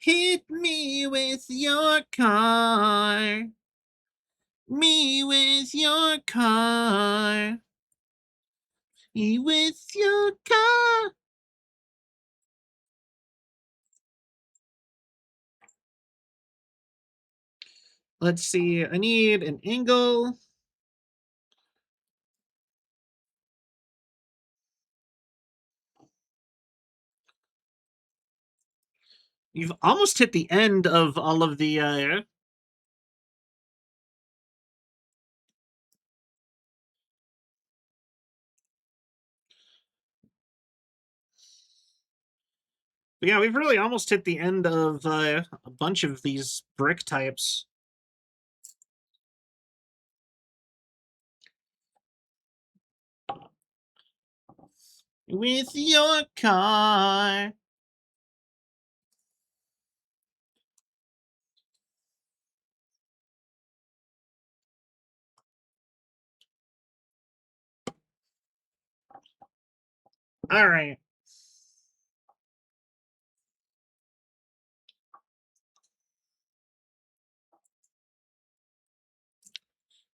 Hit me with your car. Me with your car. Me with your car. Let's see. I need an angle. You've almost hit the end of all of the but yeah, we've really almost hit the end of a bunch of these brick types. With your car. All right.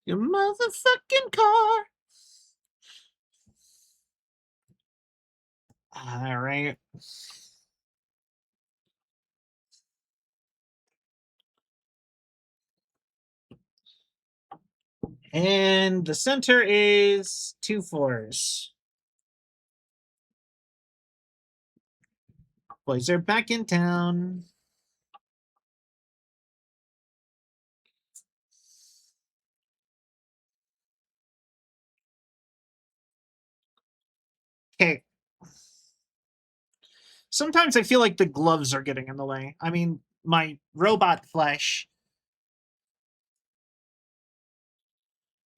Your motherfucking car. All right. And the center is 2 4s. Boys are back in town. Okay. Sometimes I feel like the gloves are getting in the way. I mean, my robot flesh.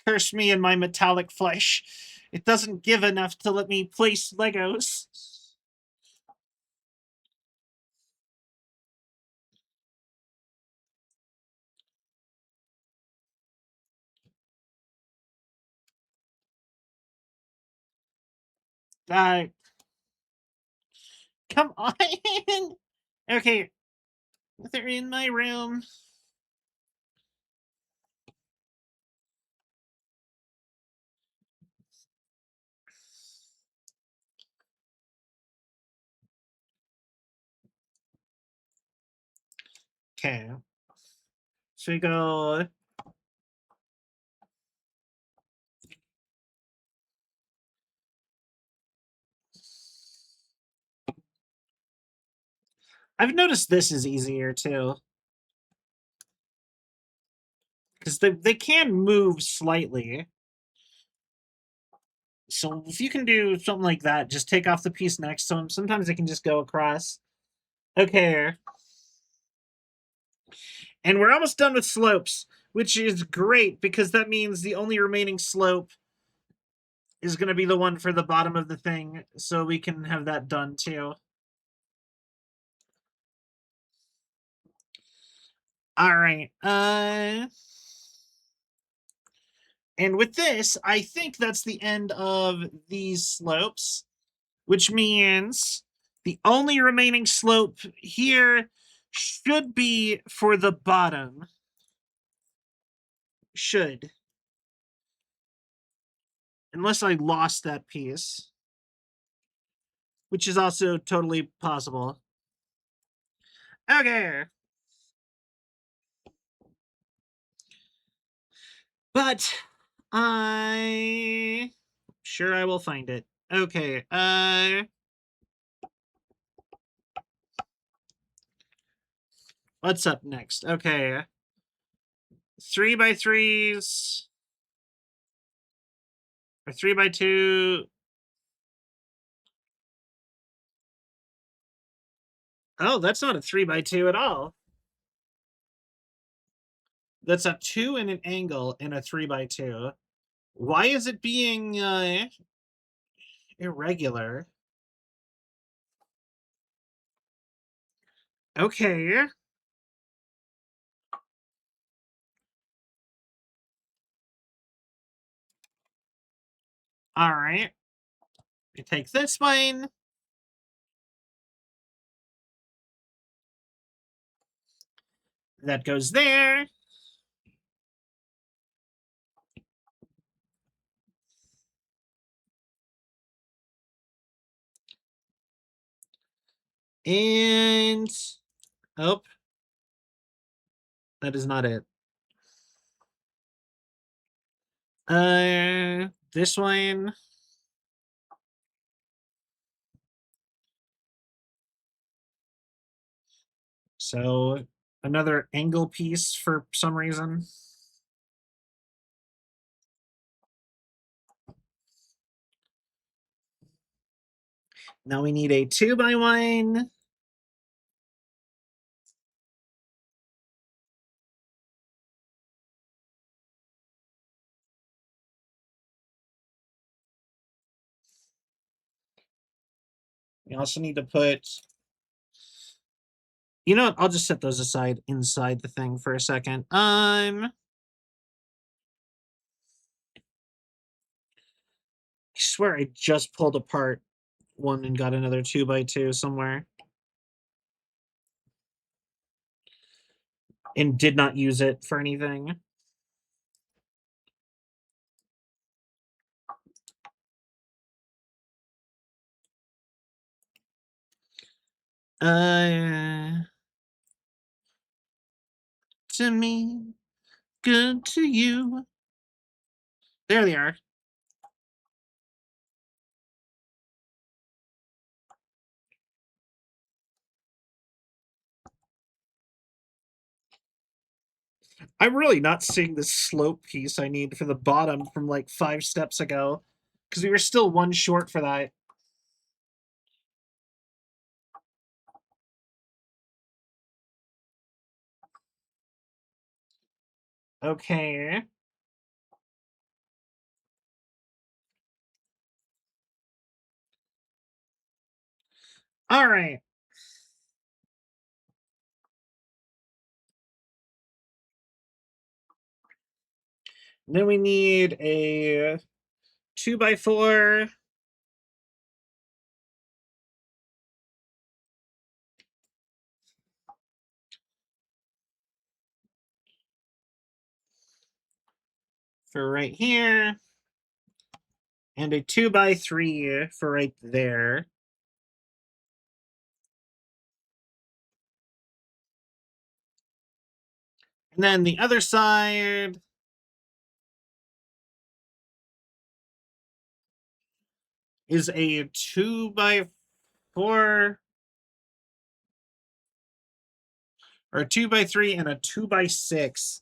Curse me and my metallic flesh. It doesn't give enough to let me place Legos. Uh, come on. Okay, they're in my room. Okay. So we go. I've noticed this is easier too. Because they can move slightly. So if you can do something like that, just take off the piece next to them. Sometimes they can just go across. Okay. And we're almost done with slopes, which is great because that means the only remaining slope is going to be the one for the bottom of the thing. So we can have that done too. All right. And with this, I think that's the end of these slopes. which means the only remaining slope here should be for the bottom. Should. Unless I lost that piece, which is also totally possible. Okay. But I sure I will find it. Okay. What's up next? Okay. 3x3s or 3x2. Oh, that's not a 3x2 at all. That's a 2 in an angle and a 3x2. Why is it being irregular? Okay. All right. We take this one. That goes there. And oh, that is not it. This one. So another angle piece for some reason. Now we need a 2x1. We also need to put, you know what? I'll just set those aside inside the thing for a second. I swear I just pulled apart one and got another 2x2 somewhere and did not use it for anything. Uh, to me, good to you. There they are. I'm really not seeing the slope piece I need for the bottom from like 5 steps ago because we were still one short for that. Okay. All right. Then we need a 2x4. For right here. And a 2x3 for right there. And then the other side is a 2x4 or a 2x3 and a 2x6.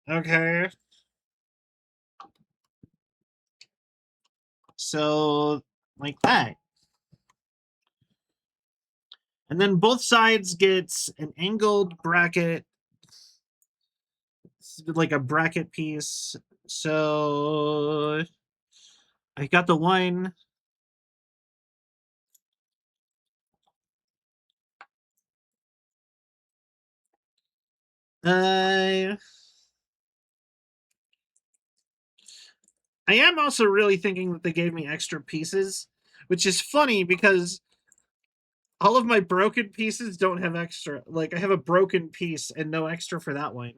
Okay. So like that. And then both sides gets an angled bracket, like a bracket piece. So I got the one. Uh, I am also really thinking that they gave me extra pieces, which is funny because all of my broken pieces don't have extra. Like I have a broken piece and no extra for that one.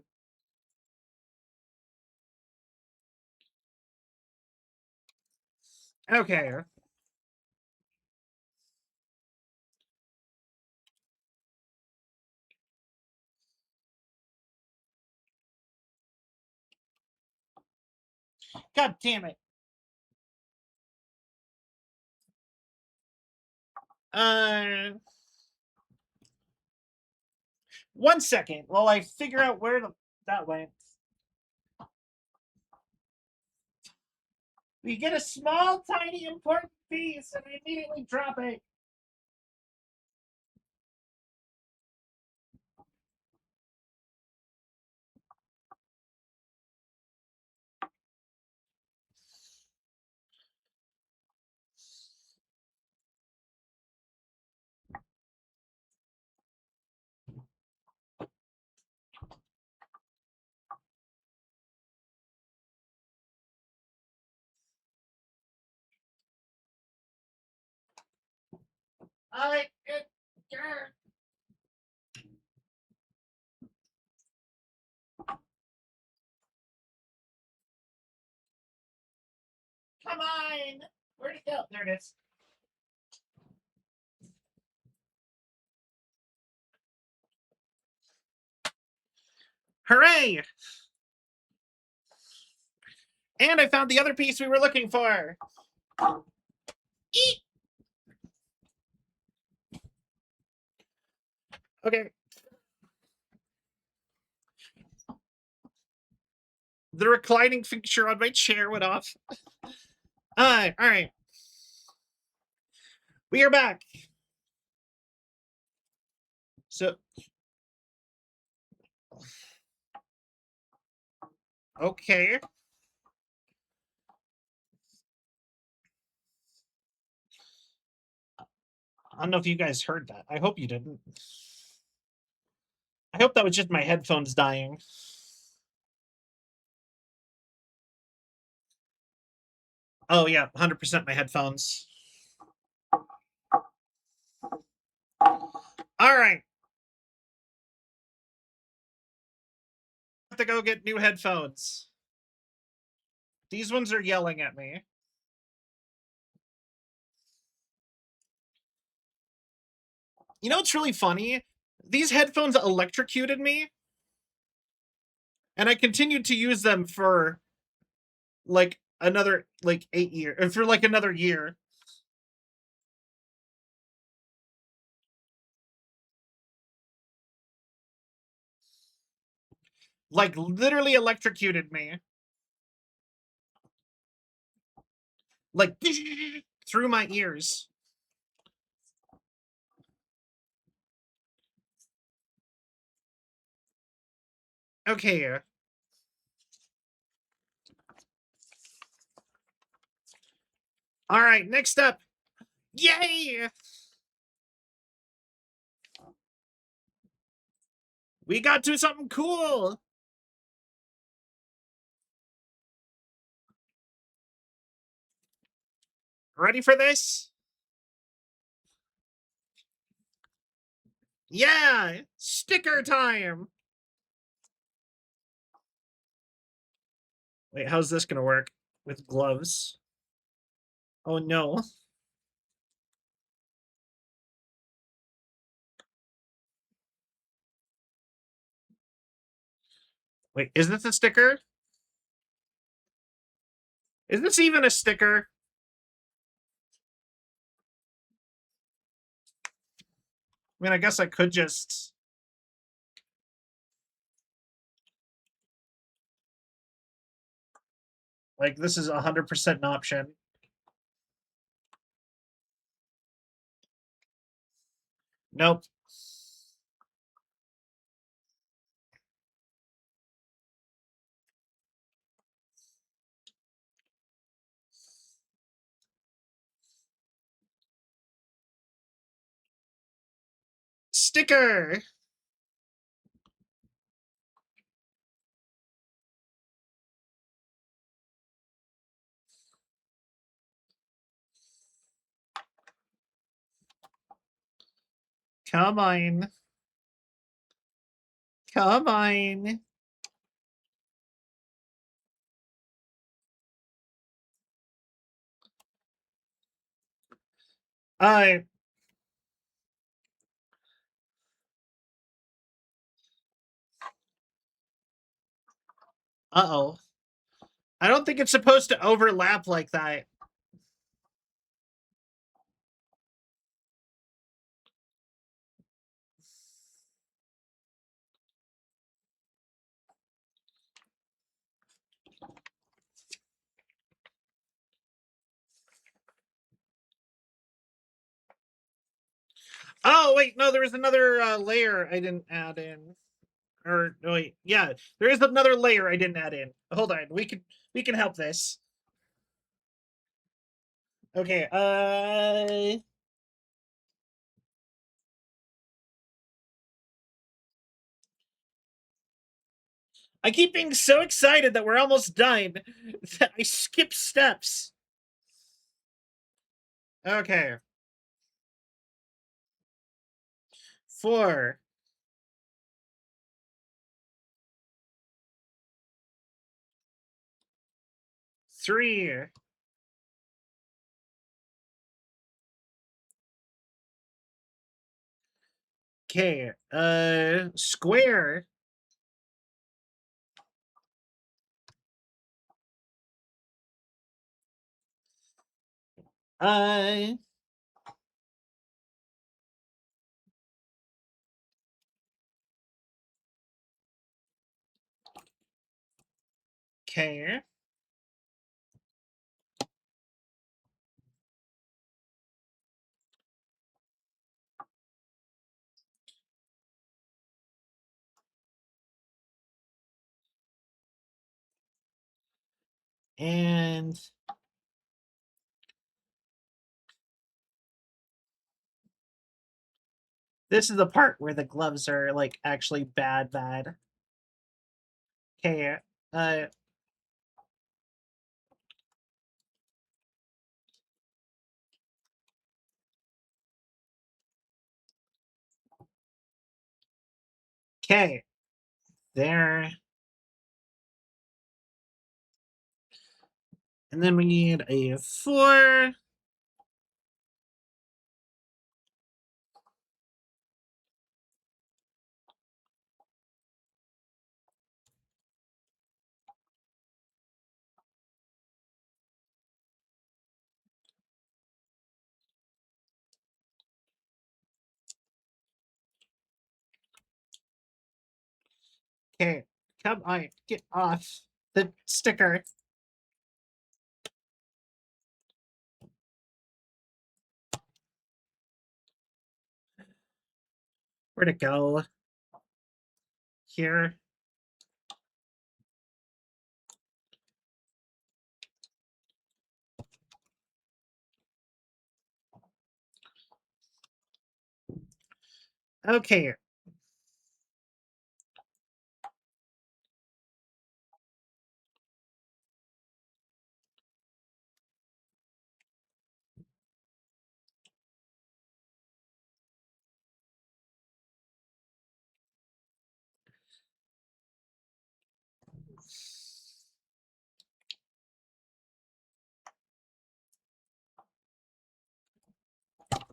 Okay. God damn it. Uh, 1 second while I figure out where that went. We get a small, tiny, important piece, and I immediately drop it. I it, come on. Where'd it go? There it is. Hooray! And I found the other piece we were looking for. Eek! Okay. The reclining feature on my chair went off. All right. We are back. So, okay. I don't know if you guys heard that. I hope you didn't. I hope that was just my headphones dying. Oh, yeah, 100% my headphones. All right. I have to go get new headphones. These ones are yelling at me. You know what's really funny? These headphones electrocuted me, and I continued to use them for like another like 8 years, for like another year. Like literally electrocuted me. Like through my ears. Okay. All right, next up. Yay! We got to something cool. Ready for this? Yeah, sticker time. Wait, how's this gonna work with gloves? Oh no. Wait, is this a sticker? Is this even a sticker? I mean, I guess I could just... Like, this is 100% an option. Nope. Sticker! Come on. Come on. Uh uh-oh. I don't think it's supposed to overlap like that. Oh wait, no, there was another layer I didn't add in. Or no, wait, yeah, there is another layer I didn't add in. Hold on, we can help this. Okay, I keep being so excited that we're almost done that I skip steps. Okay. 4, 3, okay, square, uh, okay, and this is the part where the gloves are like actually bad. Okay, uh, okay, there, and then we need a 4. Okay, come on, get off the sticker. Where'd it go? Here. Okay.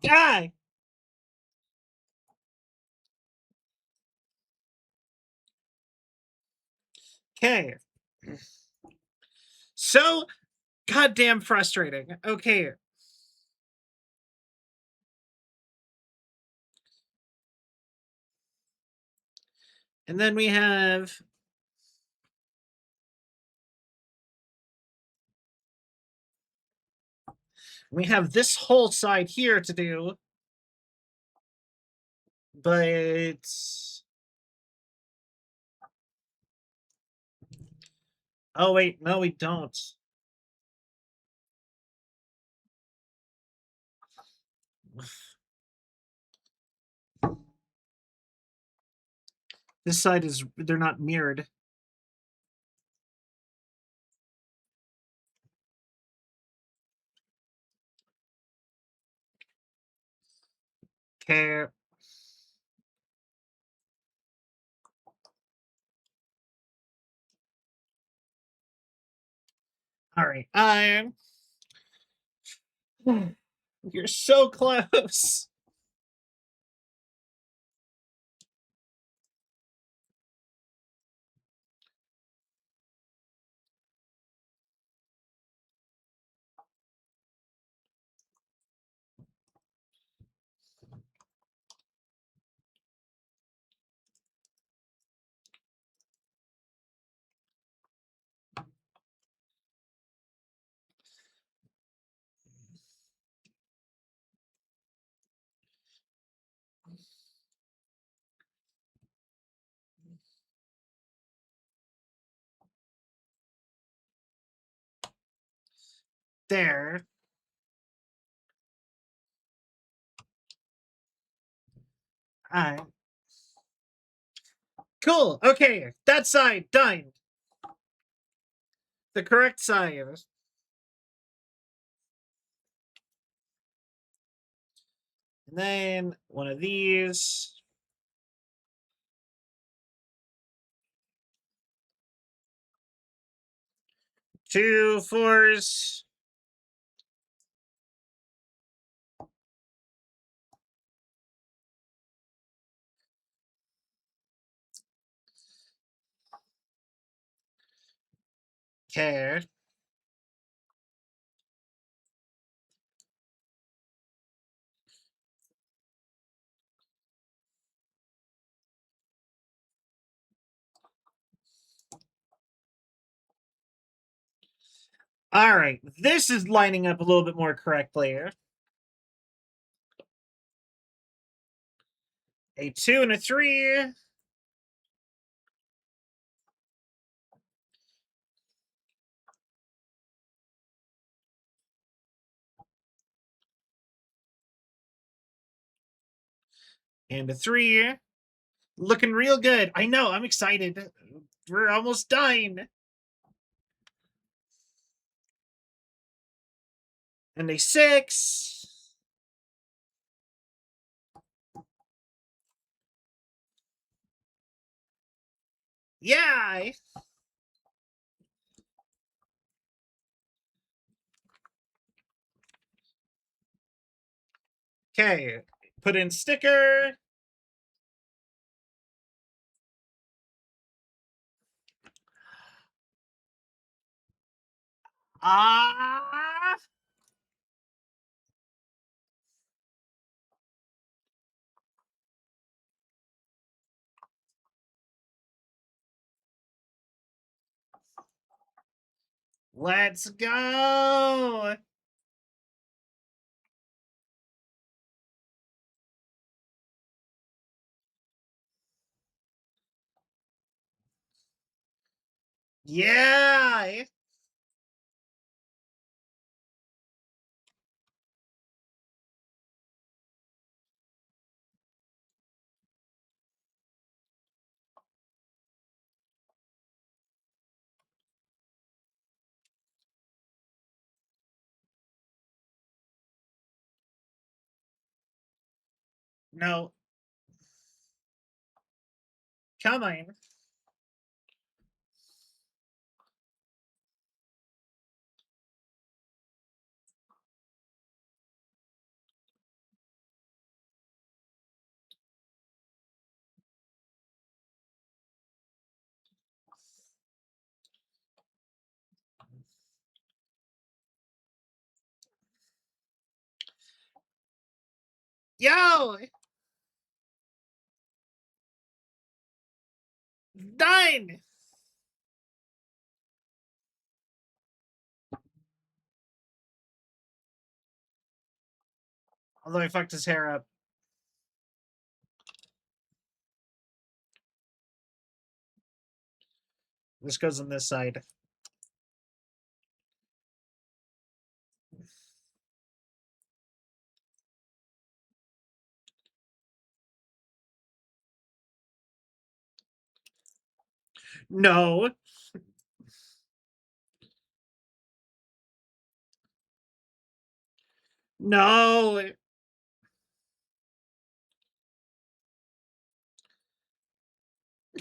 Ah! Okay. So goddamn frustrating. Okay. And then we have this whole side here to do, but oh wait, no we don't. This side is they're not mirrored. Okay. All right. You're so close. There. Uh, cool. Okay, that side done. The correct side. And then one of these. Two fours. Okay. All right. This is lining up a little bit more correctly. A two and a three. And a three. Looking real good. I know. I'm excited. We're almost done. And a six. Yeah. Okay. Put in sticker. Ah. Let's go. Yeah. No. Come on. Yo. Done. Although I fucked his hair up. This goes on this side. No. No.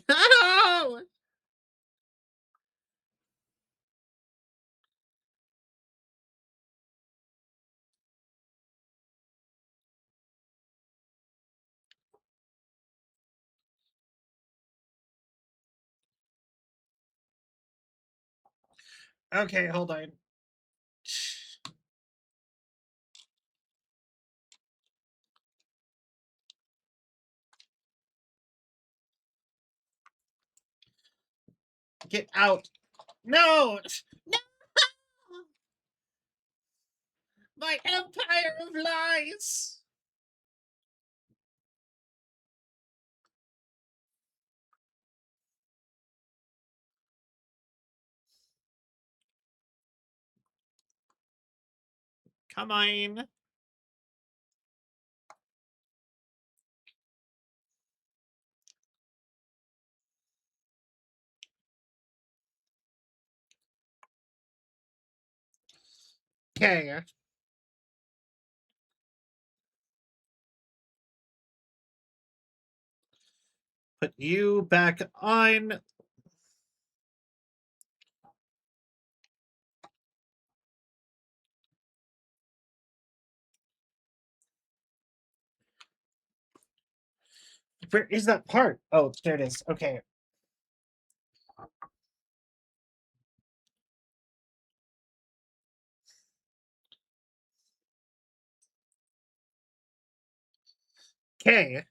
No. Okay, hold on. Get out. No! No! My empire of lies! Come on. Okay. Put you back on. Where is that part? Oh, there it is. Okay. Okay.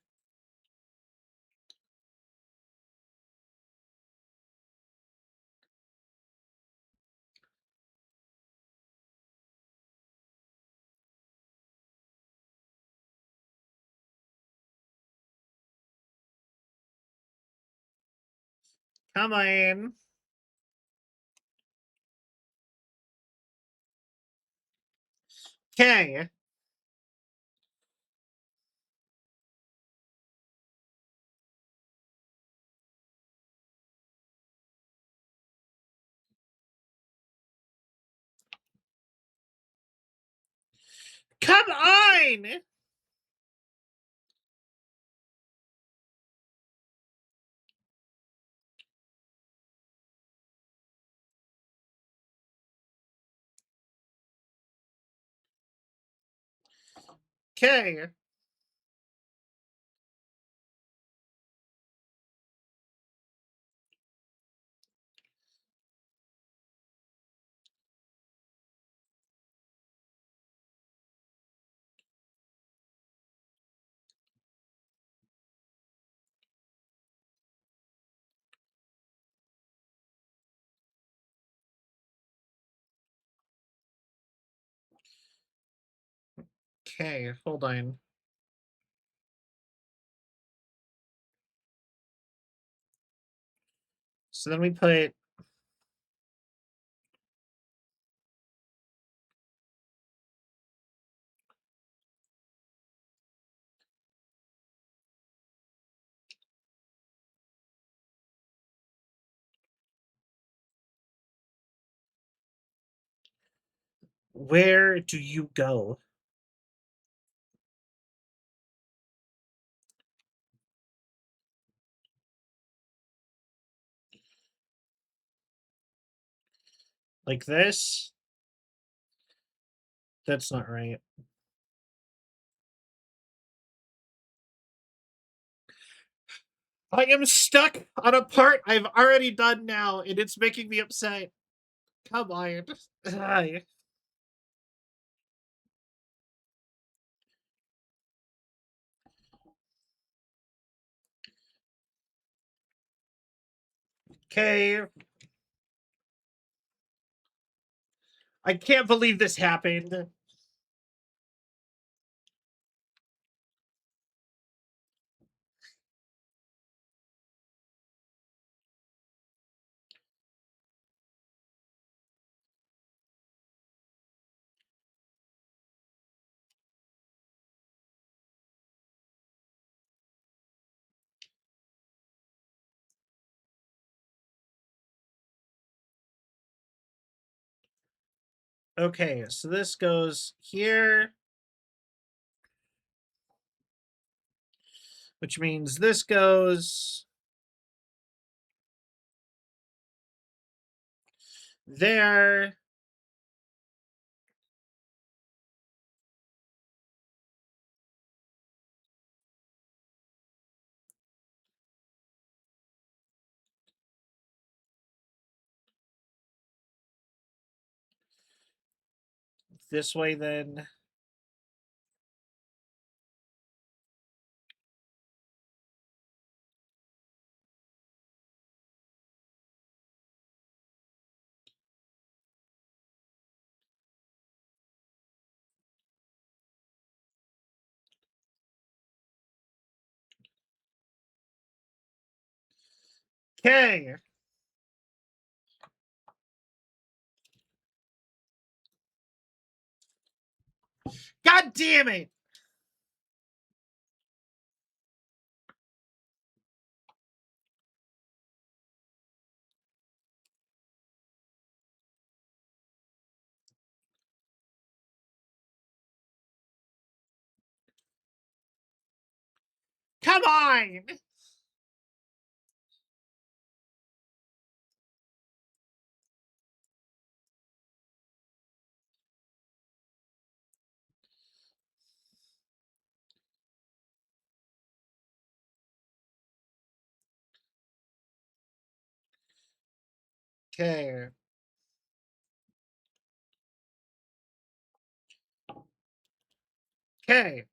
Come on. Okay. Come on! Okay. Okay, hold on. So then we put where do you go? Like this? That's not right. I am stuck on a part I've already done now, and it's making me upset. Come on. Ugh. Okay. I can't believe this happened. Okay, so this goes here, which means this goes there. this way then. Okay. God damn it! Come on! Okay. Okay.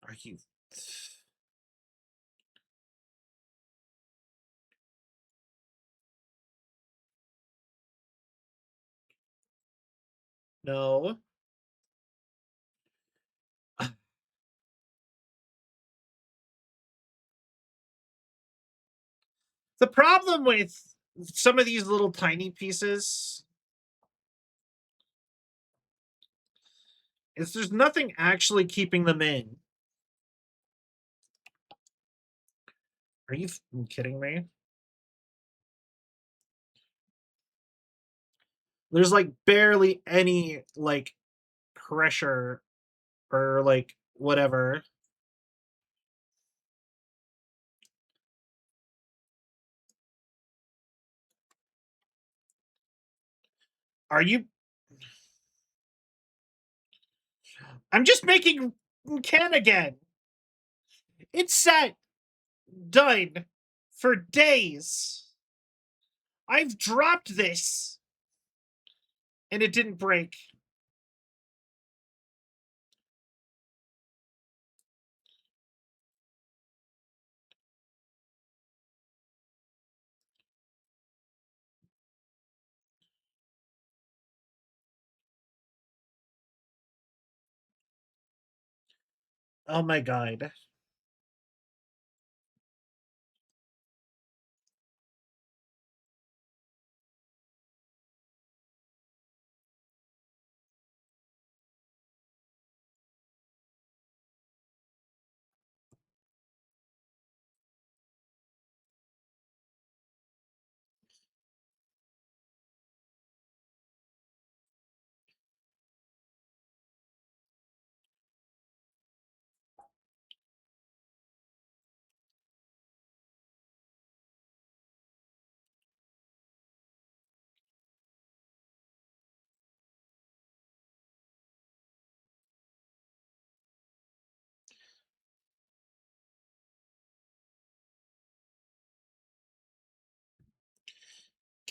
Are you... No. The problem with some of these little tiny pieces is there's nothing actually keeping them in. Are you kidding me? There's like barely any like pressure or like whatever. Are you... I'm just making can again. It's set. Done. For days. I've dropped this. And it didn't break. Oh my god.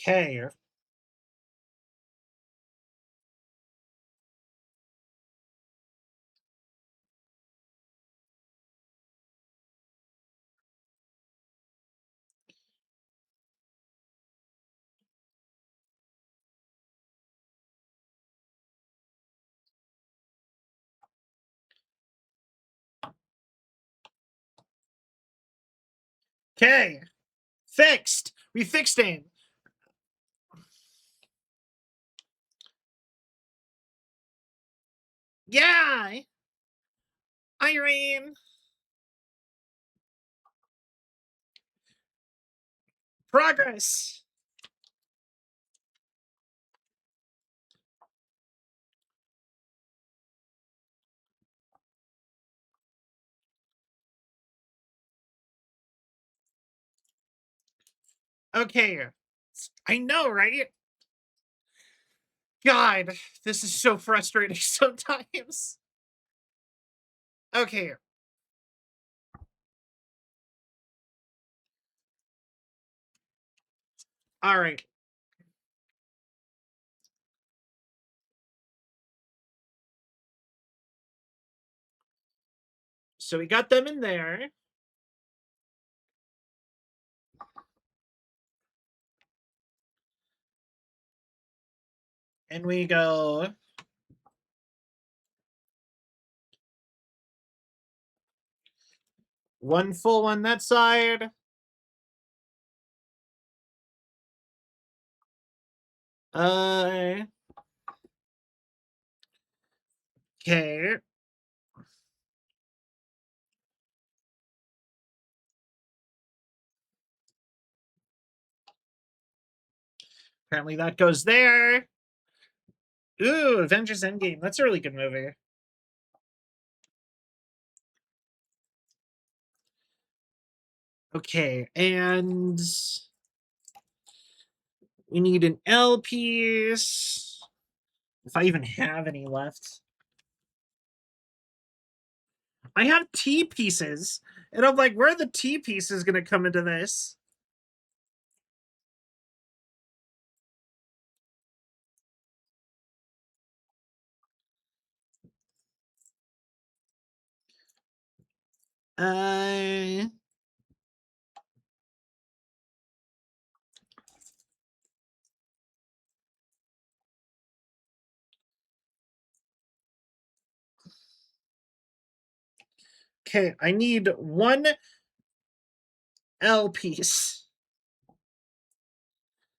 Okay. Okay. Fixed. We fixed it. Yeah. Irene. Progress. Okay. I know, right? God, this is so frustrating sometimes. Okay. All right. So we got them in there. And we go one full on that side. Uh, okay. Apparently that goes there. Ooh, Avengers Endgame. That's a really good movie. Okay, and we need an L piece. If I even have any left. I have T pieces. And I'm like, where are the T pieces going to come into this? Uh, okay, I need one L piece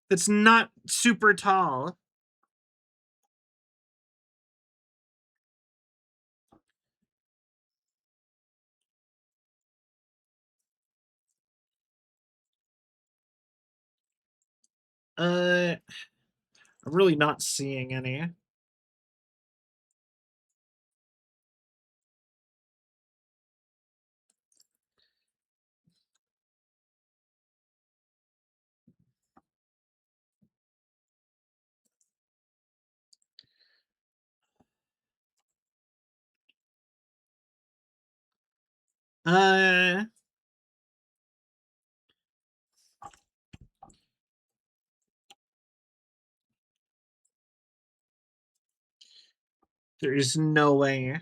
that's not super tall. I'm really not seeing any. Uh, there's no way.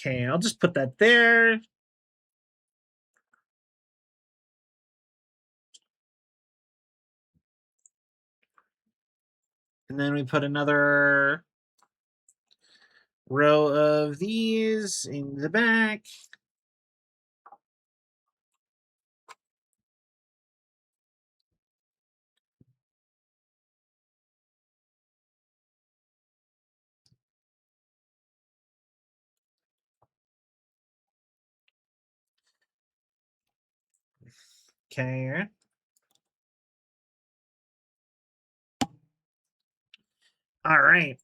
Okay, I'll just put that there. And then we put another row of these in the back. Okay. All right.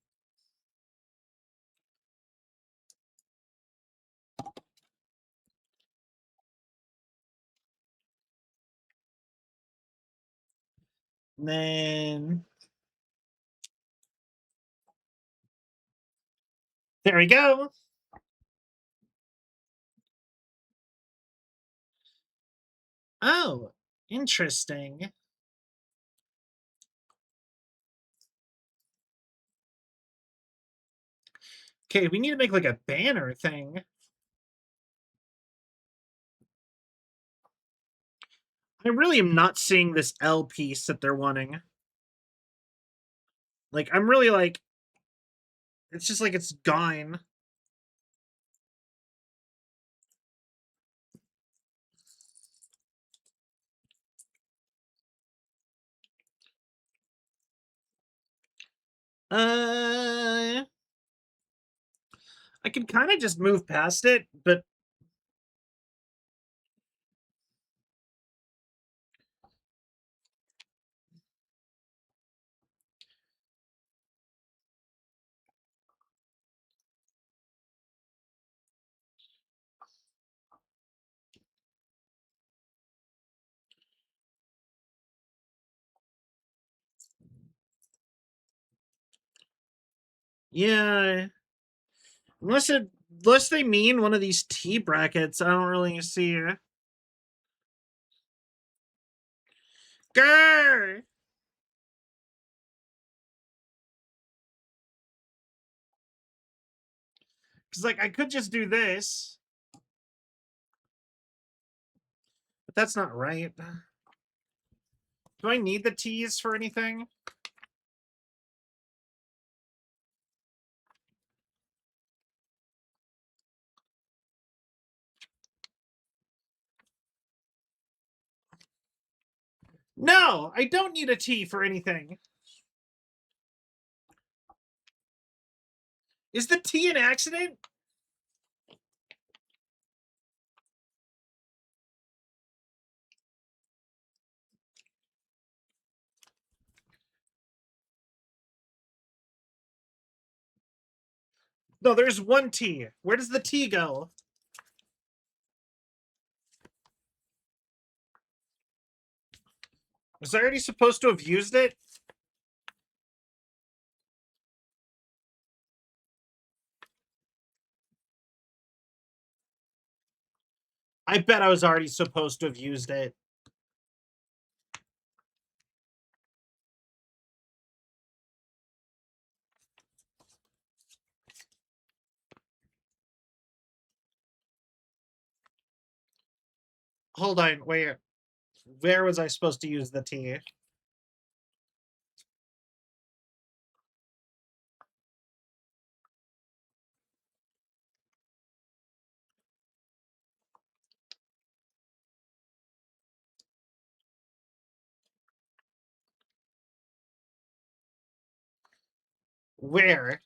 And then there we go. Oh, interesting. Okay, we need to make like a banner thing. I really am not seeing this L piece that they're wanting. Like, I'm really like, it's just like it's gone. Uh, I can kind of just move past it, but yeah, unless it unless they mean one of these T brackets, I don't really see. Grr! Because, like, I could just do this. But that's not right. Do I need the T's for anything? No, I don't need a T for anything. Is the T an accident? No, there's one T. Where does the T go? Was I already supposed to have used it? I bet I was already supposed to have used it. Hold on, wait. Where was I supposed to use the T? Where?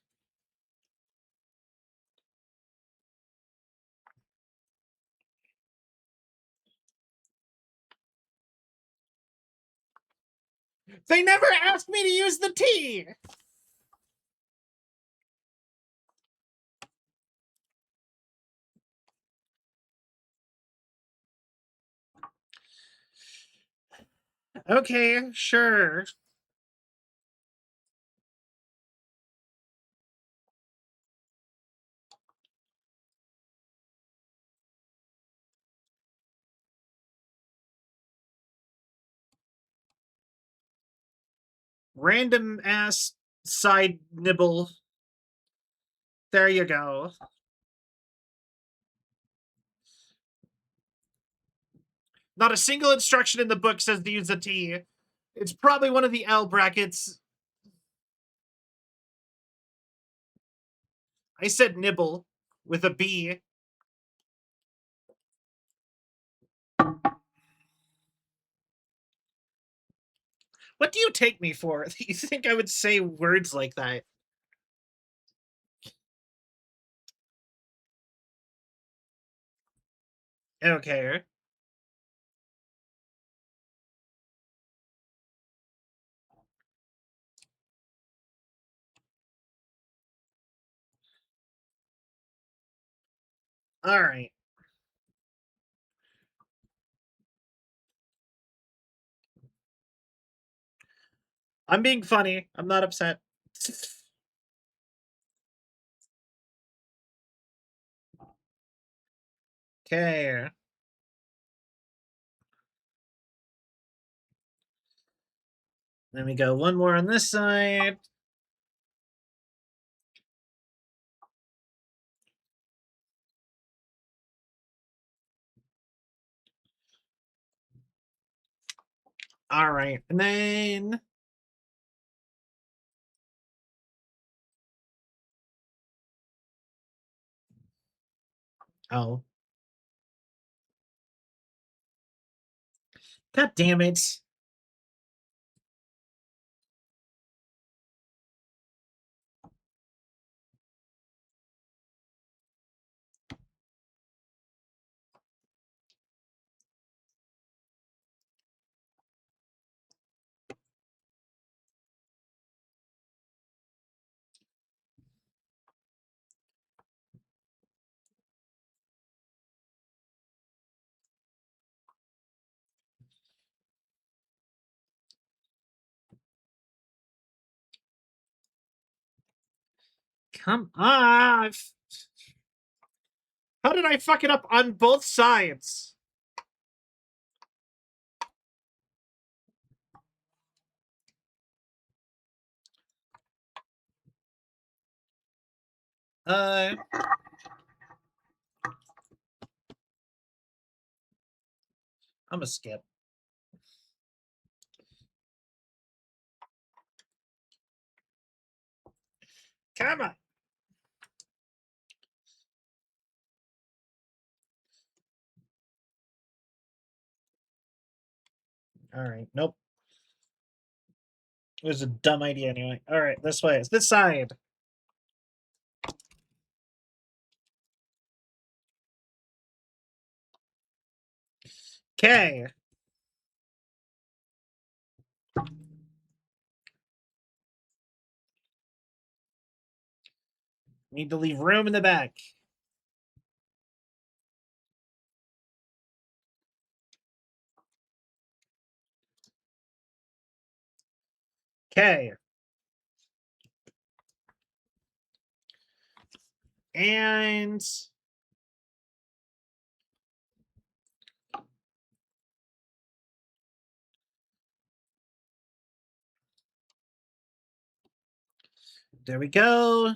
They never asked me to use the T! Okay, sure. Random ass side nibble. There you go. Not a single instruction in the book says to use a T. It's probably one of the L brackets. I said nibble with a B. What do you take me for? You think I would say words like that? Okay. All right. I'm being funny. I'm not upset. Okay. Then we go one more on this side. All right. And then oh. God damn it. Come on. How did I fuck it up on both sides? I'm gonna skip. Come on. All right. Nope. It was a dumb idea anyway. All right, this way. It's this side. Okay. Need to leave room in the back. Okay. And there we go.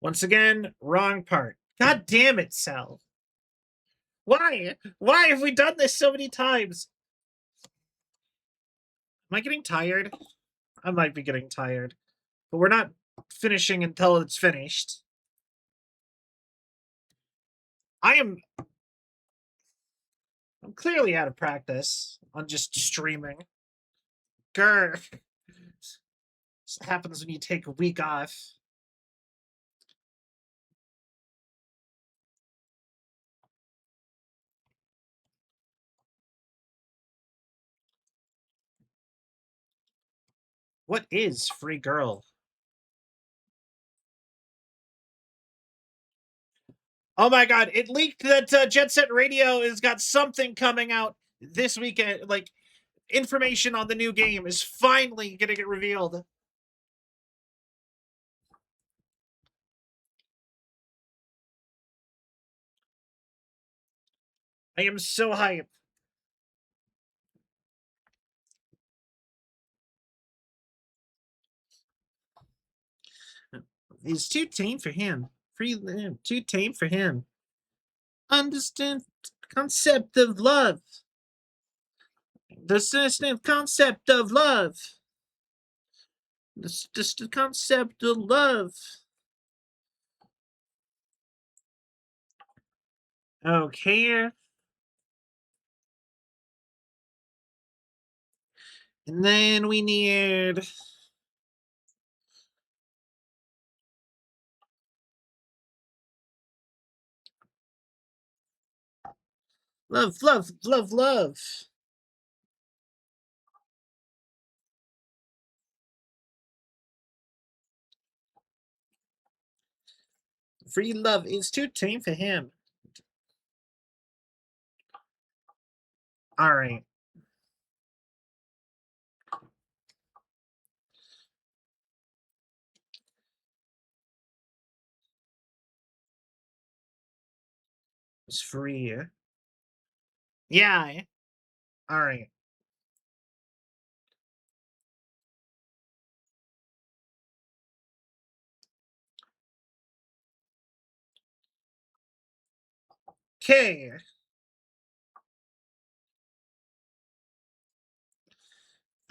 Once again, wrong part. God damn it, Sal. Why? Why have we done this so many times? Am I getting tired? I might be getting tired. But we're not finishing until it's finished. I'm clearly out of practice on just streaming. Grr. This happens when you take a week off. What is Free Girl? Oh my god, it leaked that Jet Set Radio has got something coming out this weekend. Like, information on the new game is finally gonna get revealed. I am so hyped. It's too tame for him. Too tame for him. Understand concept of love. The concept of love. The concept of love. Okay. And then we need love, love, love, love. Free love is too tame for him. All right. It's free. Yeah. All right. Okay.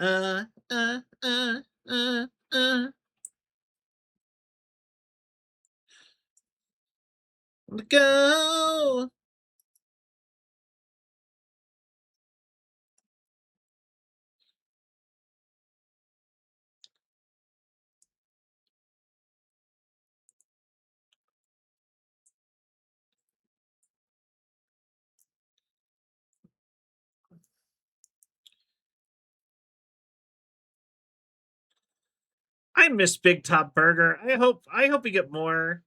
Uh, uh, uh, uh. Go. I miss Big Top Burger. I hope we get more.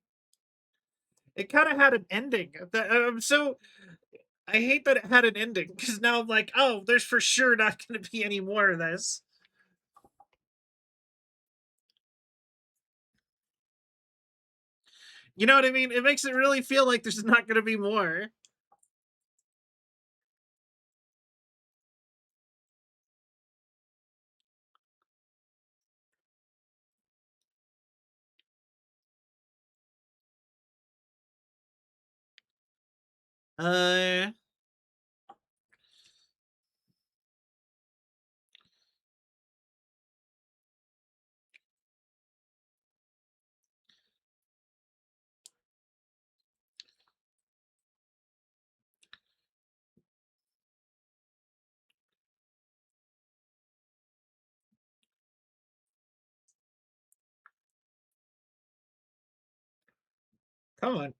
It kind of had an ending. I'm so I hate that it had an ending because now I'm like, oh, there's for sure not going to be any more of this. You know what I mean? It makes it really feel like there's not going to be more. Uh, Come on.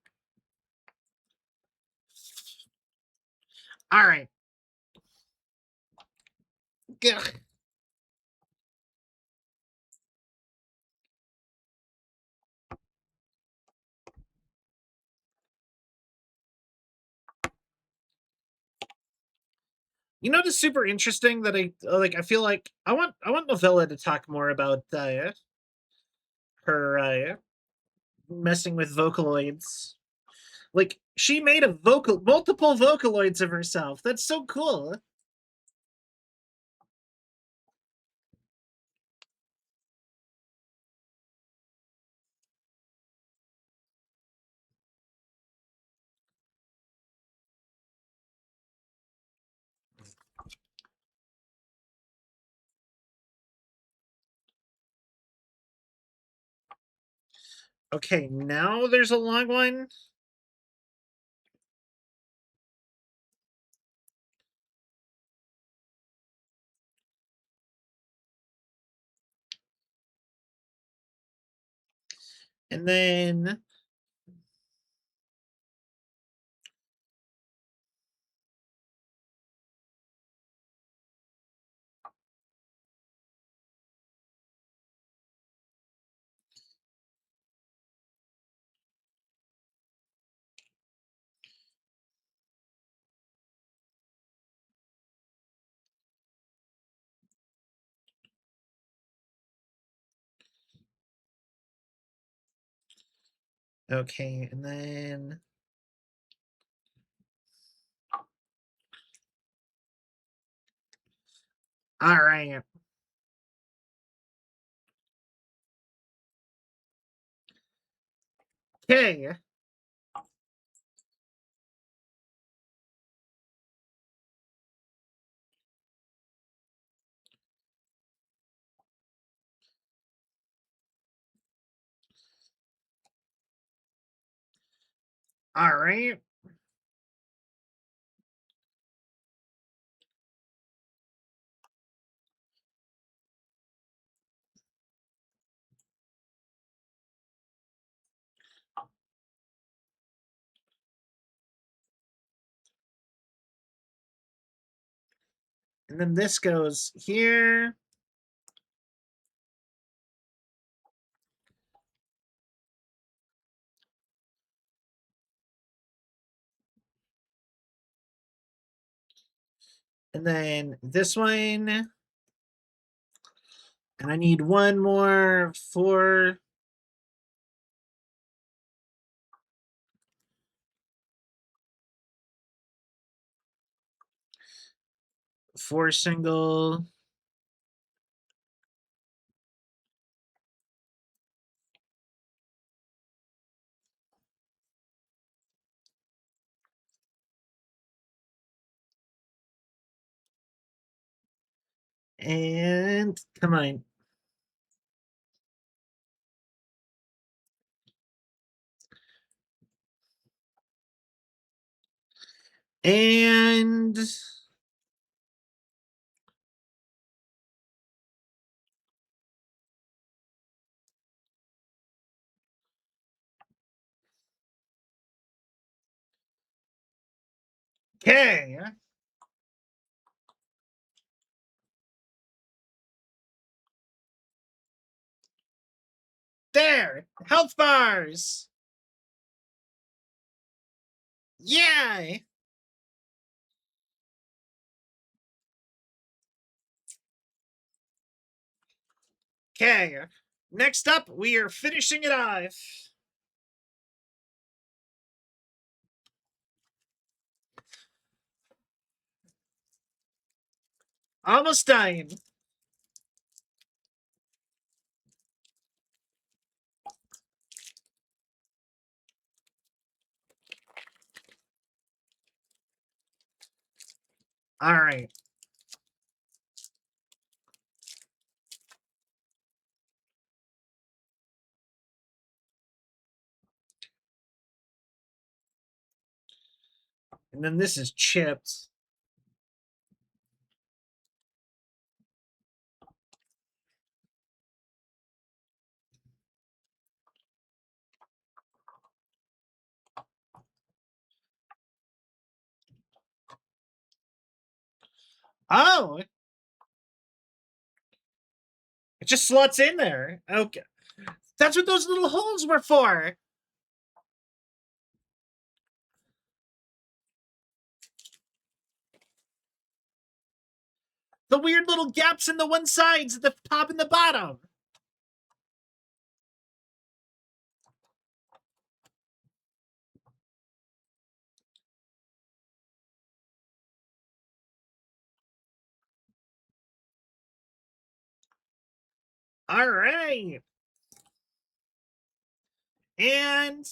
All right. Gah. You know, it's super interesting that I like. I feel like I want Novella to talk more about her messing with Vocaloids. Like she made multiple Vocaloids of herself. That's so cool. Okay, now there's a long one. And then okay, and then all right. Okay. All right. And then this goes here. And then this one. And I need one more for four single. And come on. And okay. There. Health bars. Yeah. Okay. Next up, we are finishing it off. Almost done. All right. And then this is chipped. Oh, it just slots in there. Okay. That's what those little holes were for. The weird little gaps in the one sides at the top and the bottom. All right. And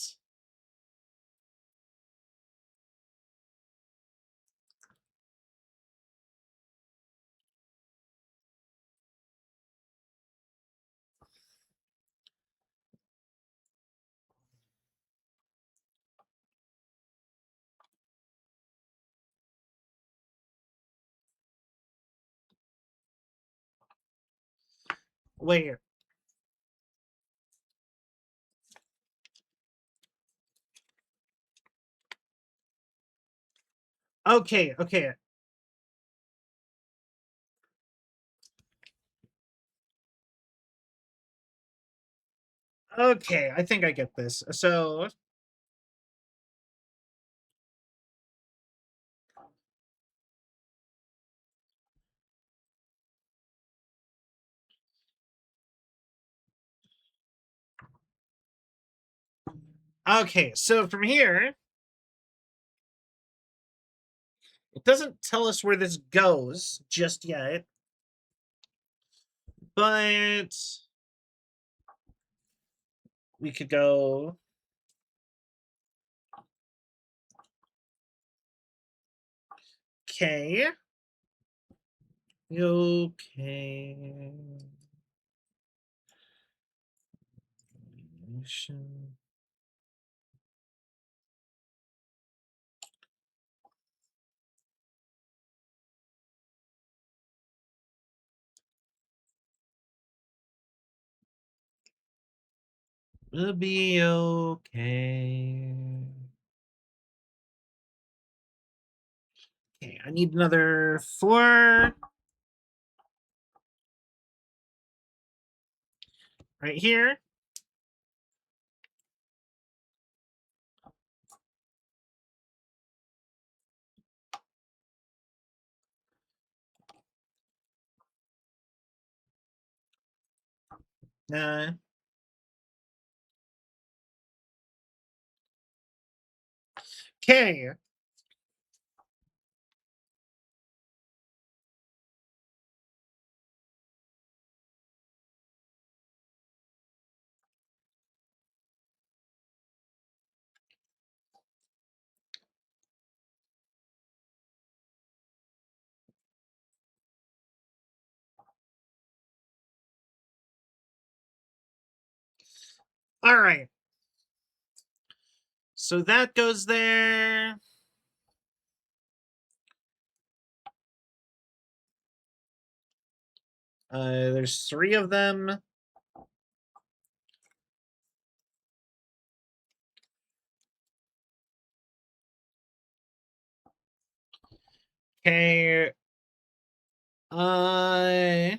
wait. Okay, okay. Okay, I think I get this. So, okay, so from here, it doesn't tell us where this goes just yet, but we could go. Okay. Okay. We'll be okay. Okay, I need another 4 right here. Uh, okay. All right. So that goes there. There's 3 of them. Okay. Uh,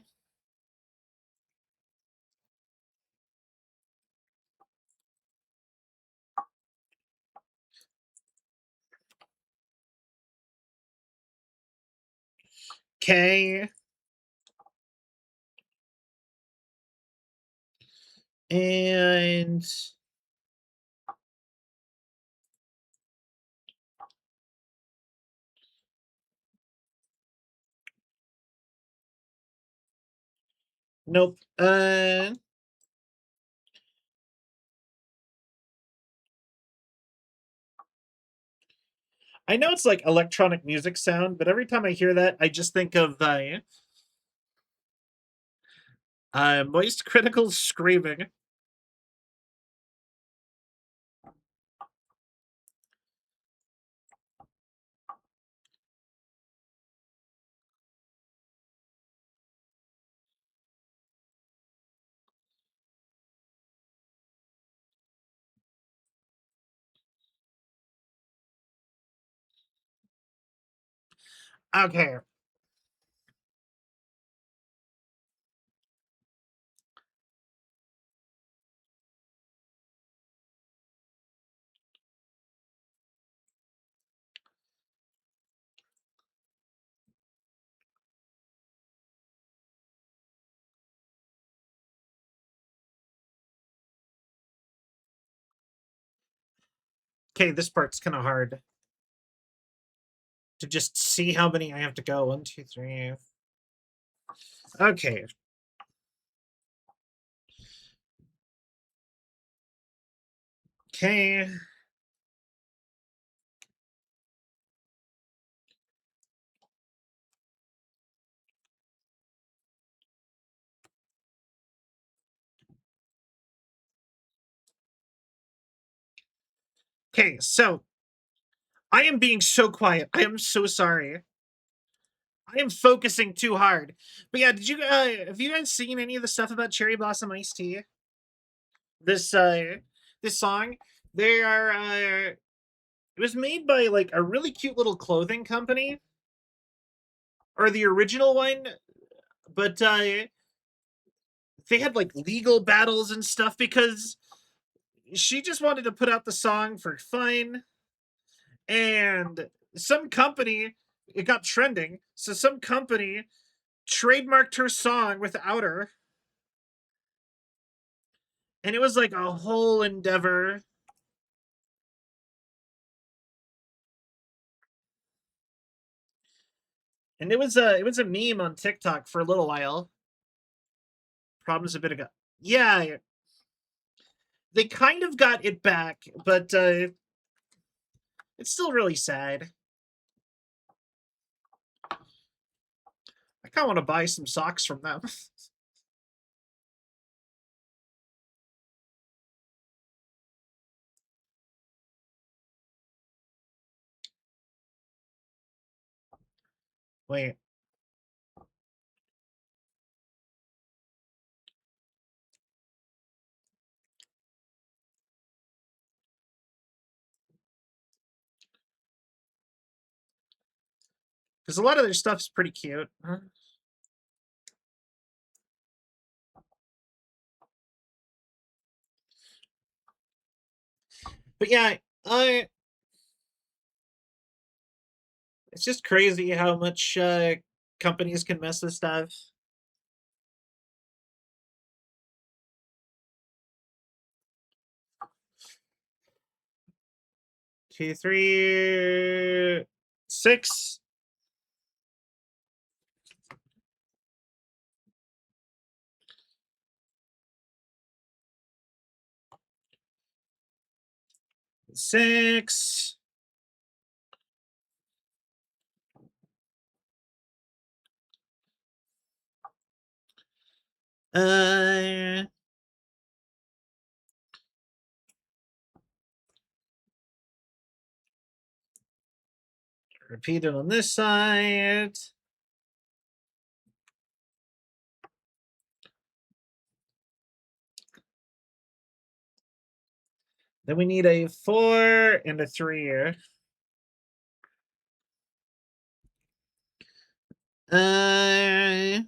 okay. And Nope. I know it's like electronic music sound, but every time I hear that, I just think of moist critical screaming. Okay. Okay, this part's kind of hard to just see how many I have to go. One, two, three. Okay. Okay. Okay, so I am being so quiet. I am so sorry. I am focusing too hard. But yeah, did you have you guys seen any of the stuff about Cherry Blossom Iced Tea? This this song? They are it was made by like a really cute little clothing company, or the original one, but they had like legal battles and stuff because she just wanted to put out the song for fun, and some company, it got trending, so some company trademarked her song without her, and it was like a whole endeavor. And it was a meme on TikTok for a little while. Problems a bit ago. Yeah, they kind of got it back, but it's still really sad. I kind of want to buy some socks from them. Wait, because a lot of their stuff's pretty cute. But yeah, I it's just crazy how much companies can mess with stuff. Two, three, six, six. Uh, Repeat it on this side. Then we need a 4 and a 3. Uh,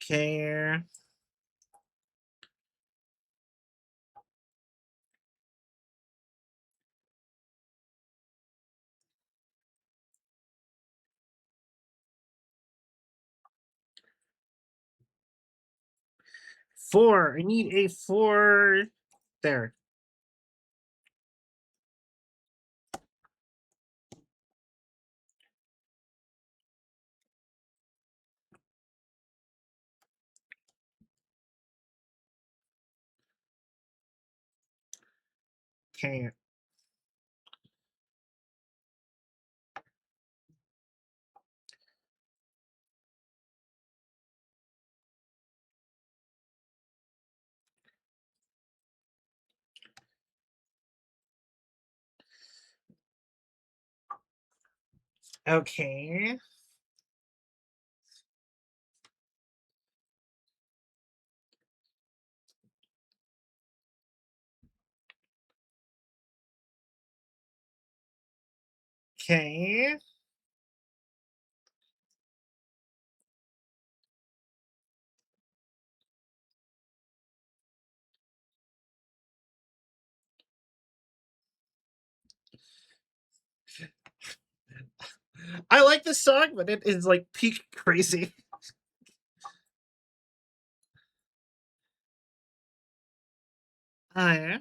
okay. 4. I need a 4. There. Okay. Okay. Okay. I like this song, but it is like peak crazy. Uh,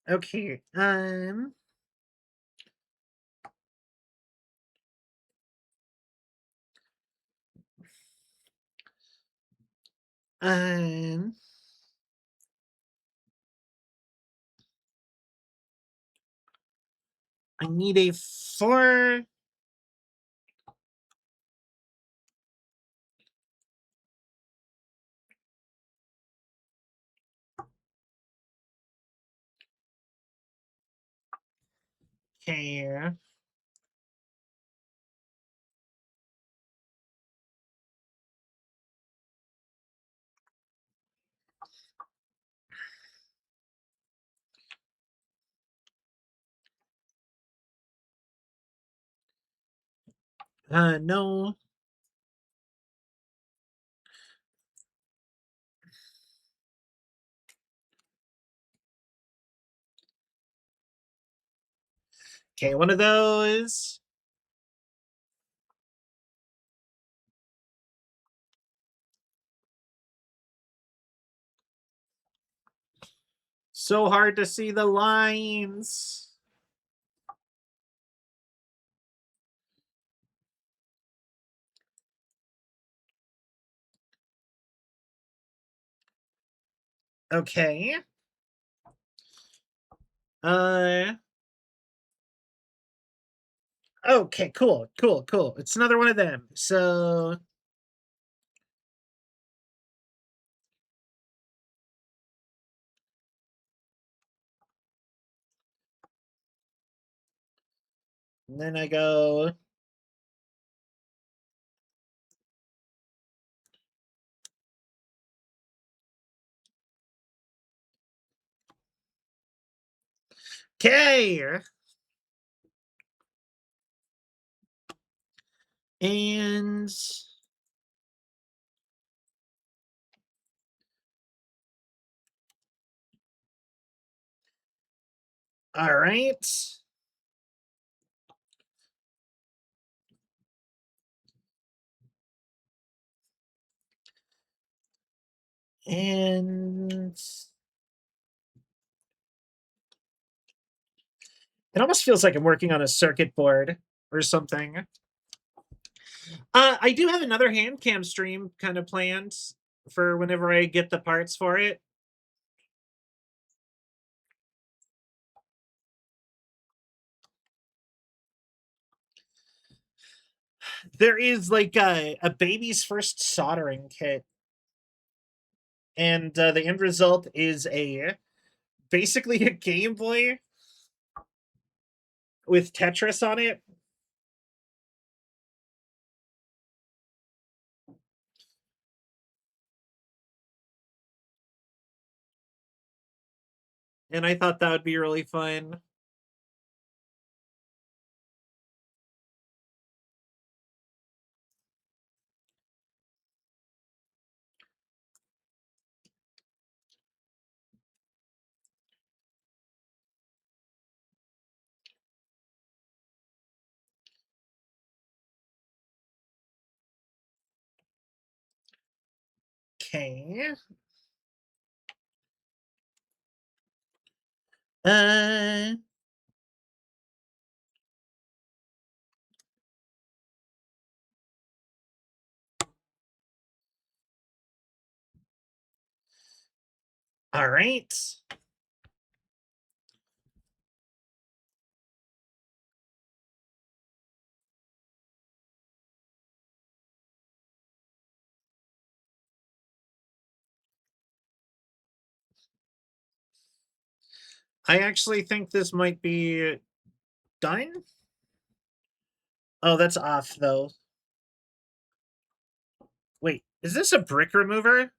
okay. Um, I need a four. Okay. No. Okay, one of those. So hard to see the lines. Okay. Uh. Okay. Cool. Cool. Cool. It's another one of them. So. And then I go. Okay. And. All right. And it almost feels like I'm working on a circuit board or something. I do have another hand cam stream kind of planned for whenever I get the parts for it. There is like a baby's first soldering kit, and the end result is a basically a Game Boy with Tetris on it. And I thought that would be really fun. Okay. Uh, all right. I actually think this might be done. Oh, that's off though. Wait, is this a brick remover?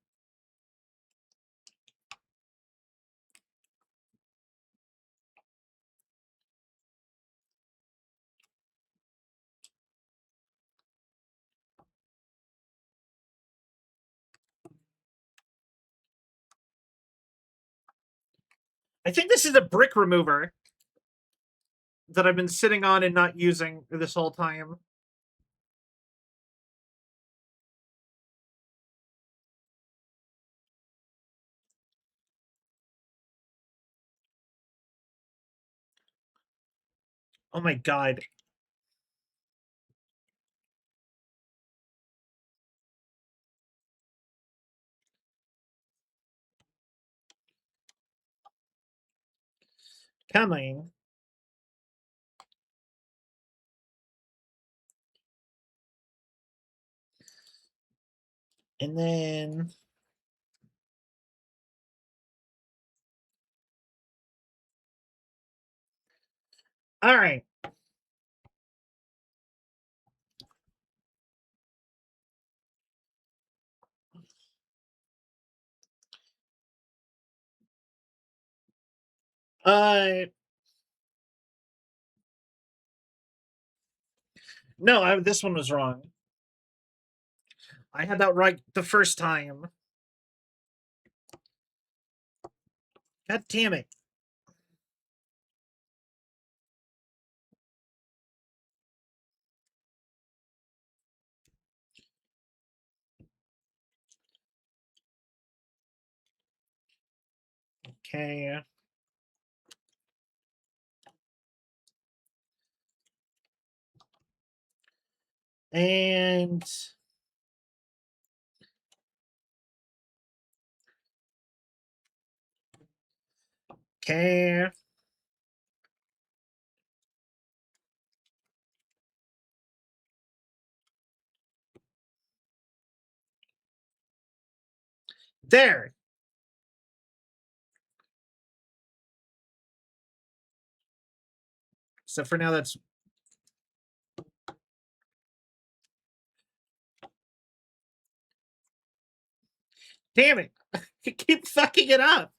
I think this is a brick remover that I've been sitting on and not using this whole time. Oh my god. Coming. And then all right. Uh no, this one was wrong. I had that right the first time. God damn it. Okay. And okay. There. So for now that's damn it. You keep fucking it up.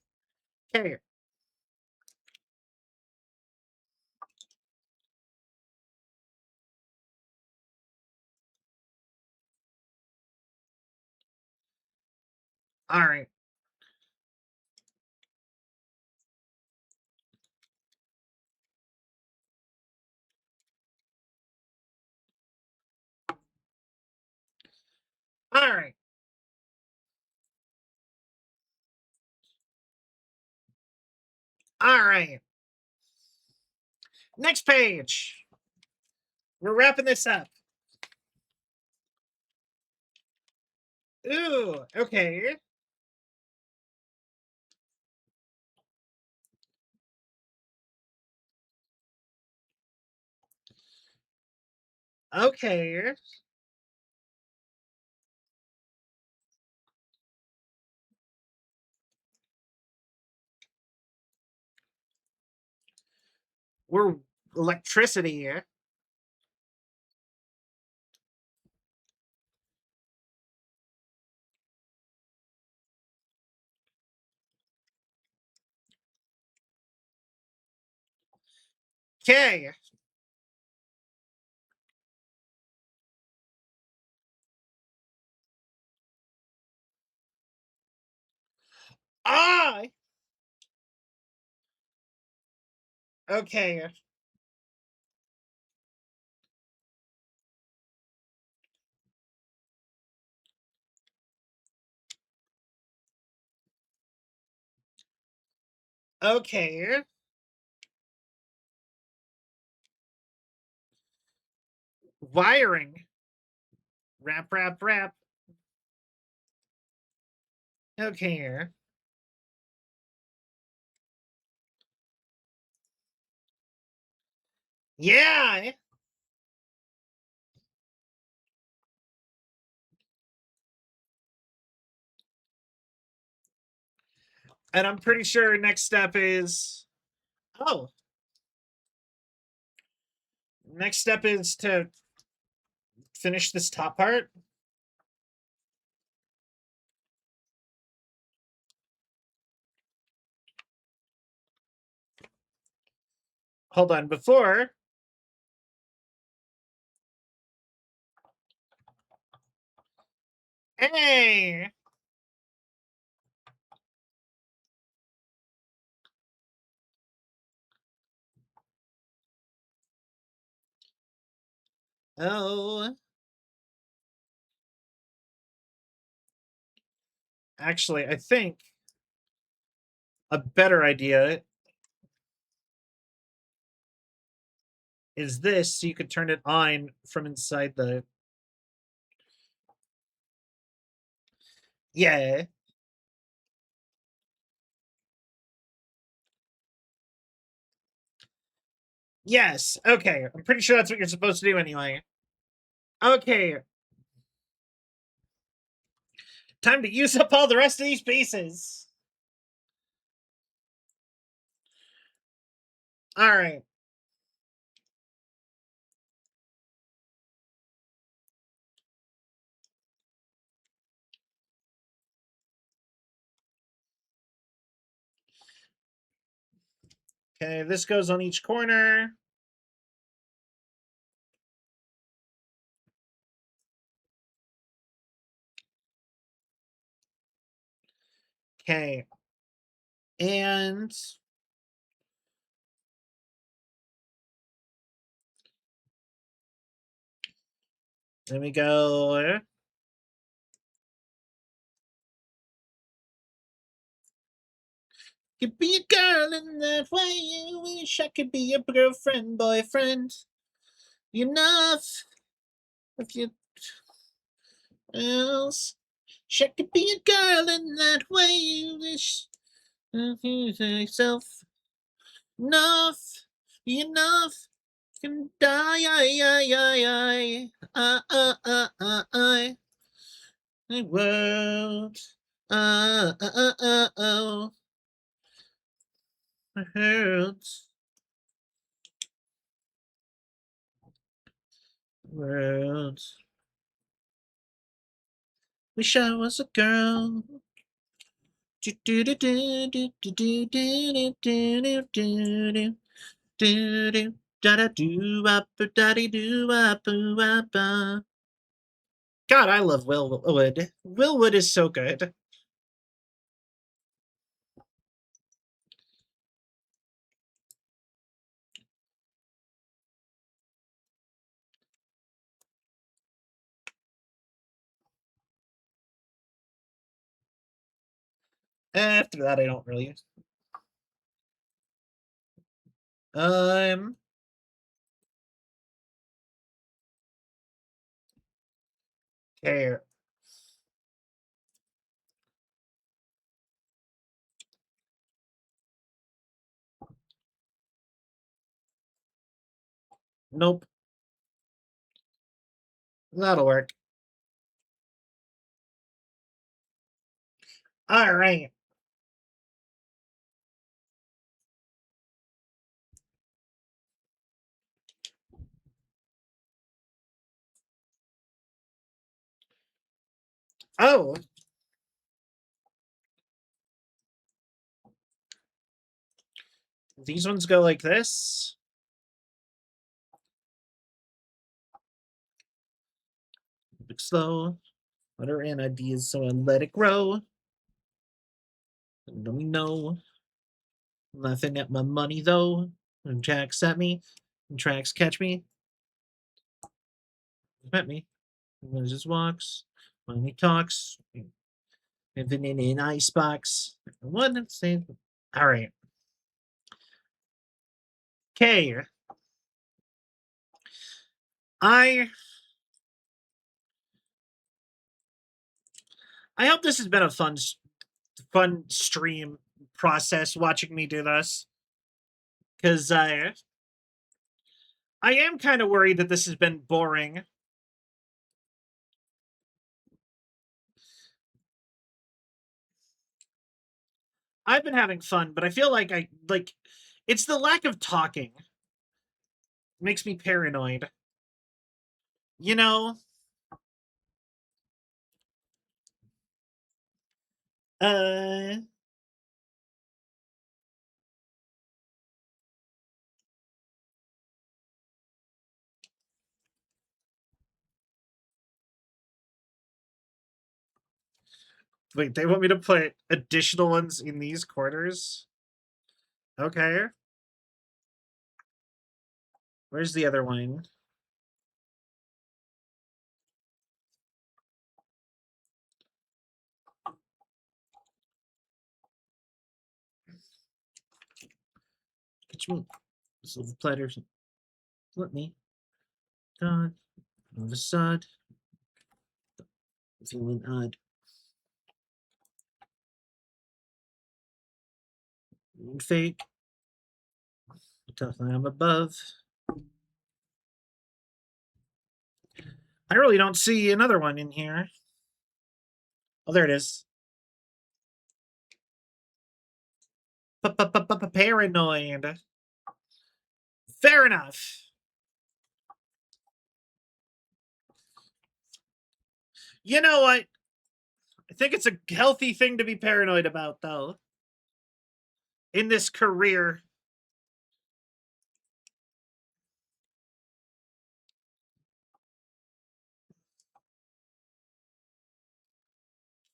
Okay. All right. All right. All right. Next page. We're wrapping this up. Ooh, okay. Okay. We're electricity. Okay. Ah. Okay. Okay. Wiring. Wrap, wrap, wrap. Okay. Yeah. And I'm pretty sure next step is. Oh, next step is to finish this top part. Hold on. Before. Hey. Oh. Actually, I think a better idea is this, so you could turn it on from inside the. Yeah. Yes. Okay. I'm pretty sure that's what you're supposed to do anyway. Okay. Time to use up all the rest of these pieces. All right. Okay. This goes on each corner. Okay. And then we go. Could be a girl in that way. You wish I could be your girlfriend, boyfriend. Enough of you else. She could be a girl in that way. You wish yourself. Enough. Enough. Can die. The world. Oh. Hurts. World. Wish I was a girl. Do do do do do do do do do do do do do do da da do up da dee do up up. God, I love Willwood. Willwood is so good. After that, I don't really um care. Nope, that'll work. All right. Oh, these ones go like this. Bit slow. Let her in ideas, so I let it grow. Don't we know? Laughing at my money though. When tracks at me, when tracks catch me, at me. When he just walks, when he talks, even in an icebox. What I'm saying. All right. Okay. I I hope this has been a fun stream process watching me do this, because I am kind of worried that this has been boring. I've been having fun, but I feel like it's the lack of talking makes me paranoid. You know, uh wait, they want me to put additional ones in these corners? Okay. Where's the other one? Catch me. Silver platters. Let me. God. All of a sudden. Feeling odd. Fake. Definitely I'm above. I really don't see another one in here. Oh, there it is. Paranoid. Fair enough. You know what? I think it's a healthy thing to be paranoid about, though. In this career.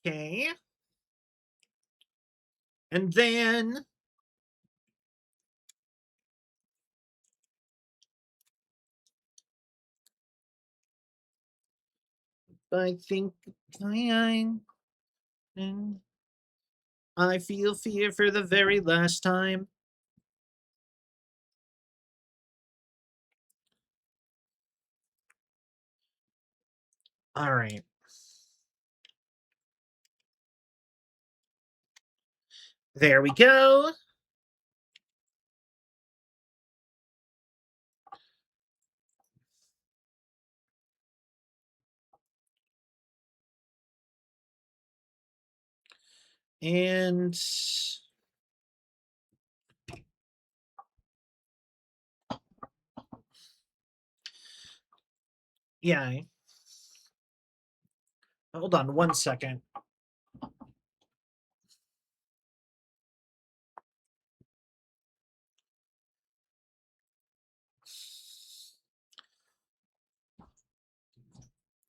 Okay. And then I think I feel fear for the very last time. All right. There we go. And yeah. Hold on 1 second.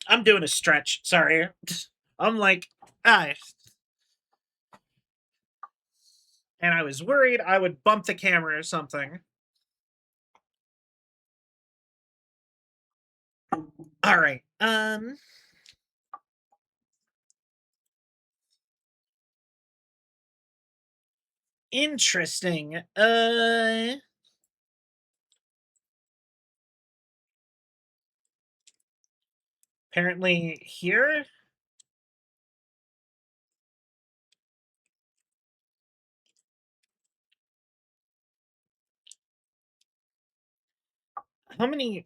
I'm doing a stretch. Sorry. I'm like, ah. And I was worried I would bump the camera or something. All right. Interesting. Apparently here. How many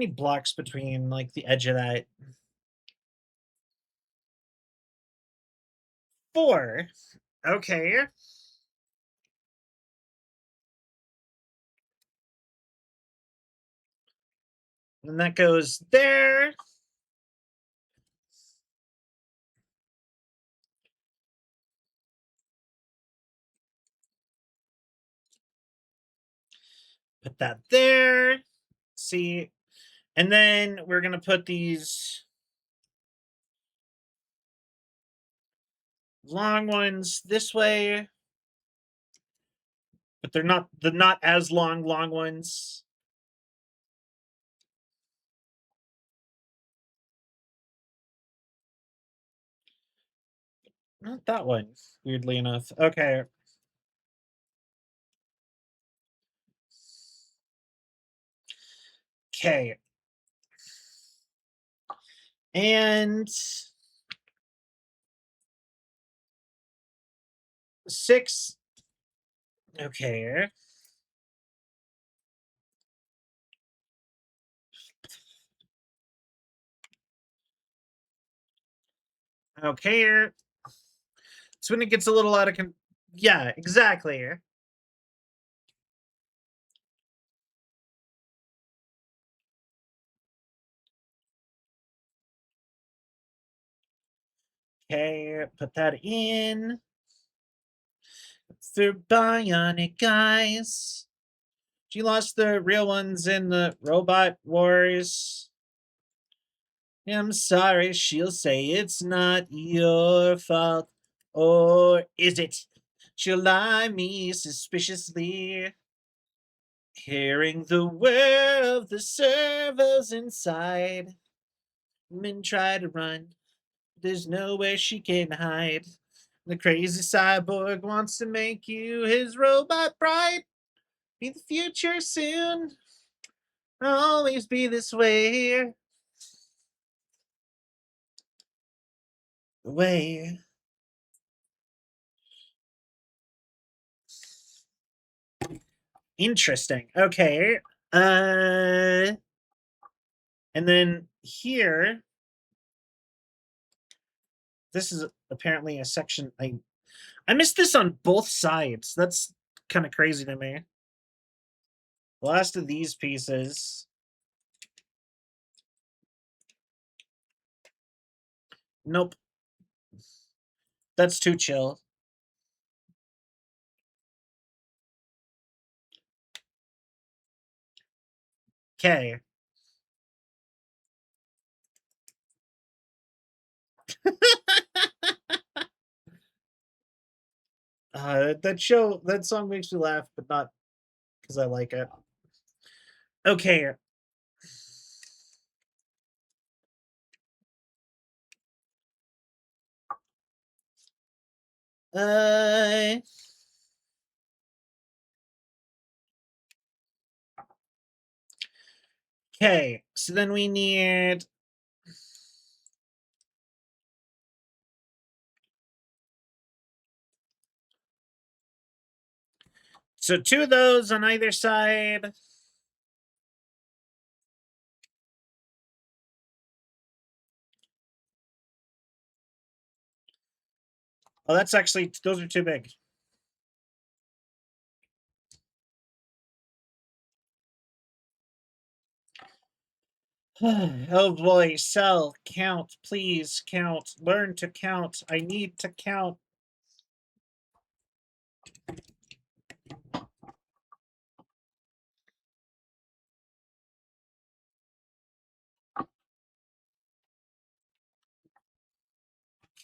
blocks between like the edge of that? 4. Okay. And that goes there. Put that there. See. And then we're going to put these long ones this way. But they're not as long ones. Not that one, weirdly enough. Okay. Okay. And 6. Okay. Okay. It's when it gets a little out of yeah, exactly. Okay, put that in. For bionic eyes. She lost the real ones in the robot wars. I'm sorry, she'll say it's not your fault. Or is it? She'll lie me suspiciously. Hearing the whir of the servos inside. Men try to run. There's nowhere she can hide. The crazy cyborg wants to make you his robot bride. Be the future soon. Always be this way. Way. Interesting. Okay. Uh and then here, this is apparently a section I missed this on both sides. That's kind of crazy to me. The last of these pieces. Nope. That's too chill. Okay. That song makes me laugh, but not because I like it. Okay. Uh okay. So then we need so 2 of those on either side. Oh, that's actually those are too big. Oh boy, sell, count, please, count, learn to count. I need to count.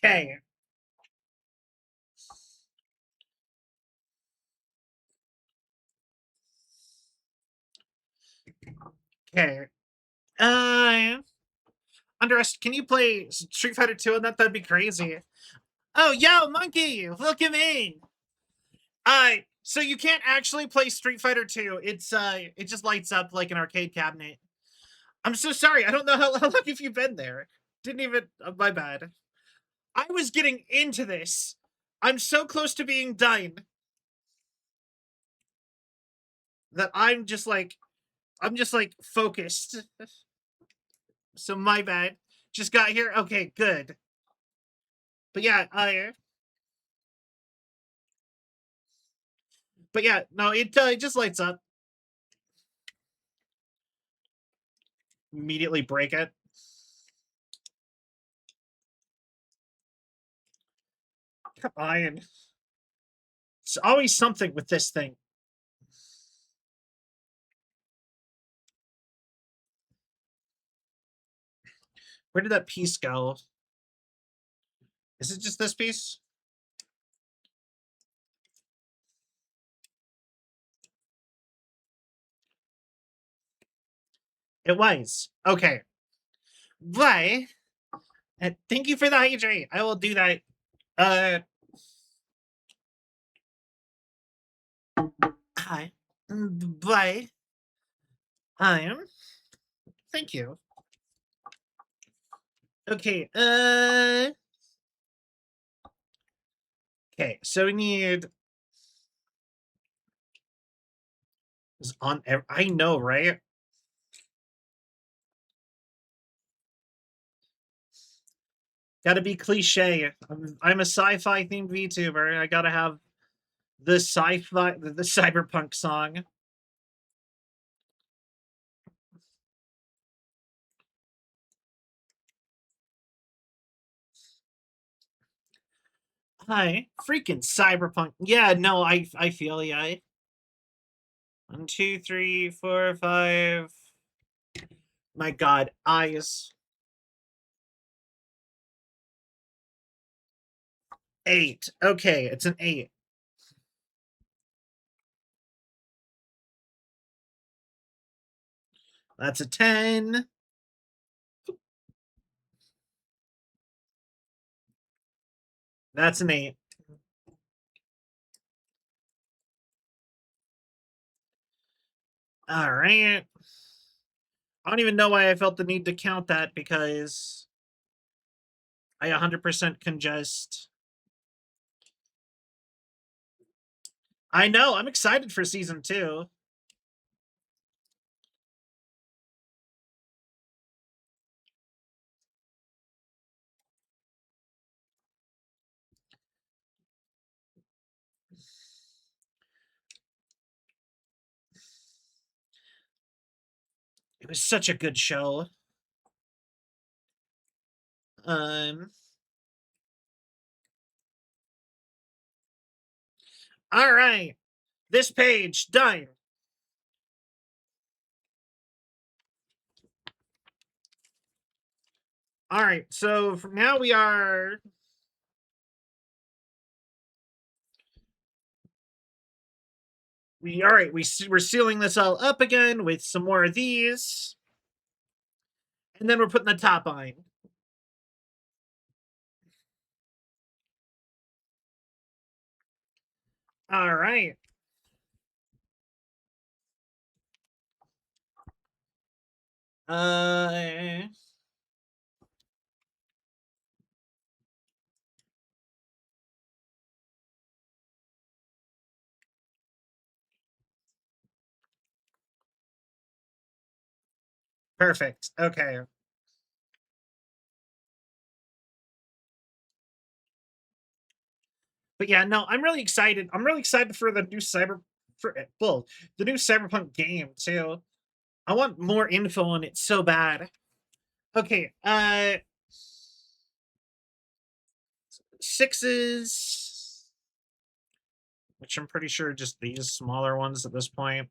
Okay. Okay. Uh, can you play Street Fighter 2 on that? That'd be crazy. Oh, yo, monkey, look at me. So you can't actually play Street Fighter 2. It just lights up like an arcade cabinet. I'm so sorry. I don't know how long have you been there. Didn't even. My bad. I was getting into this. I'm so close to being done that I'm just like focused. So my bad. Just got here. Okay, good. But yeah, I. But yeah, no, it just lights up. Immediately break it. Come on. It's always something with this thing. Where did that piece go? Is it just this piece? It was. Okay. But thank you for the hydrate. I will do that. Uh hi. But I am thank you. Okay, okay, so we need is on I know, right? Gotta be cliche. I'm a sci-fi themed VTuber. I gotta have the sci-fi, the cyberpunk song. Hi, freaking cyberpunk. Yeah, no, I feel ya. 1, 2, 3, 4, 5. My God, eyes. 8. Okay, it's an 8. That's a 10. That's an 8. All right. I don't even know why I felt the need to count that because I 100% congest. I know. I'm excited for season 2. It was such a good show. Um. All right. This page done. All right. So from now we are. All right. We're sealing this all up again with some more of these, and then we're putting the top on. All right. Uh. Perfect. Okay. But yeah, no, I'm really excited. I'm really excited for the new the new Cyberpunk game too. I want more info on it so bad. Okay, sixes, which I'm pretty sure just these smaller ones at this point.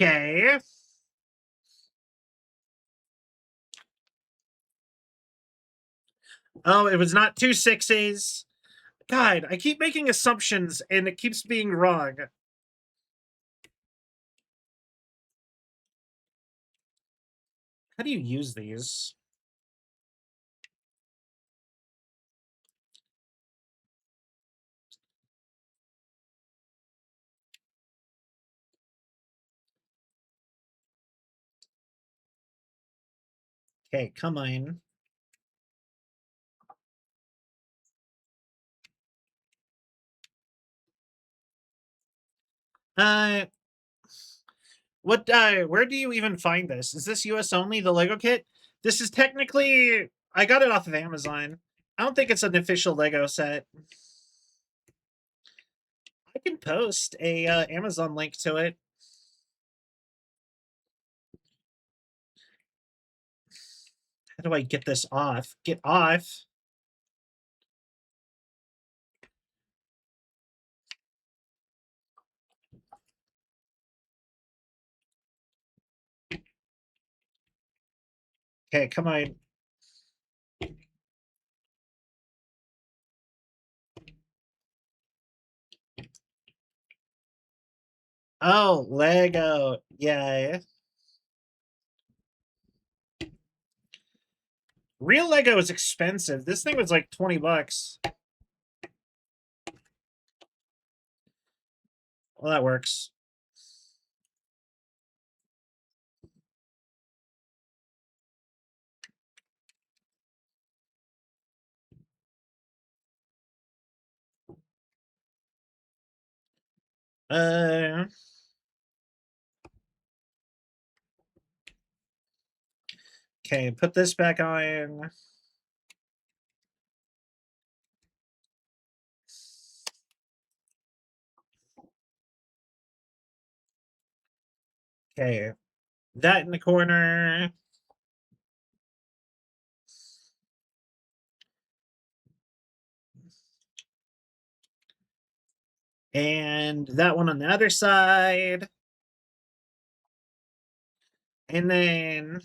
Okay. Oh, it was not 2 6s. God, I keep making assumptions and it keeps being wrong. How do you use these? Okay, come on. Uh, where do you even find this? Is this US only, the Lego kit? This is technically, I got it off of Amazon. I don't think it's an official Lego set. I can post a Amazon link to it. How do I get this off? Get off. Okay, come on. Oh, Lego. Yeah. Real Lego is expensive. This thing was like 20 bucks. Well, that works. Uh, okay, put this back on. Okay, that in the corner. And that one on the other side. And then,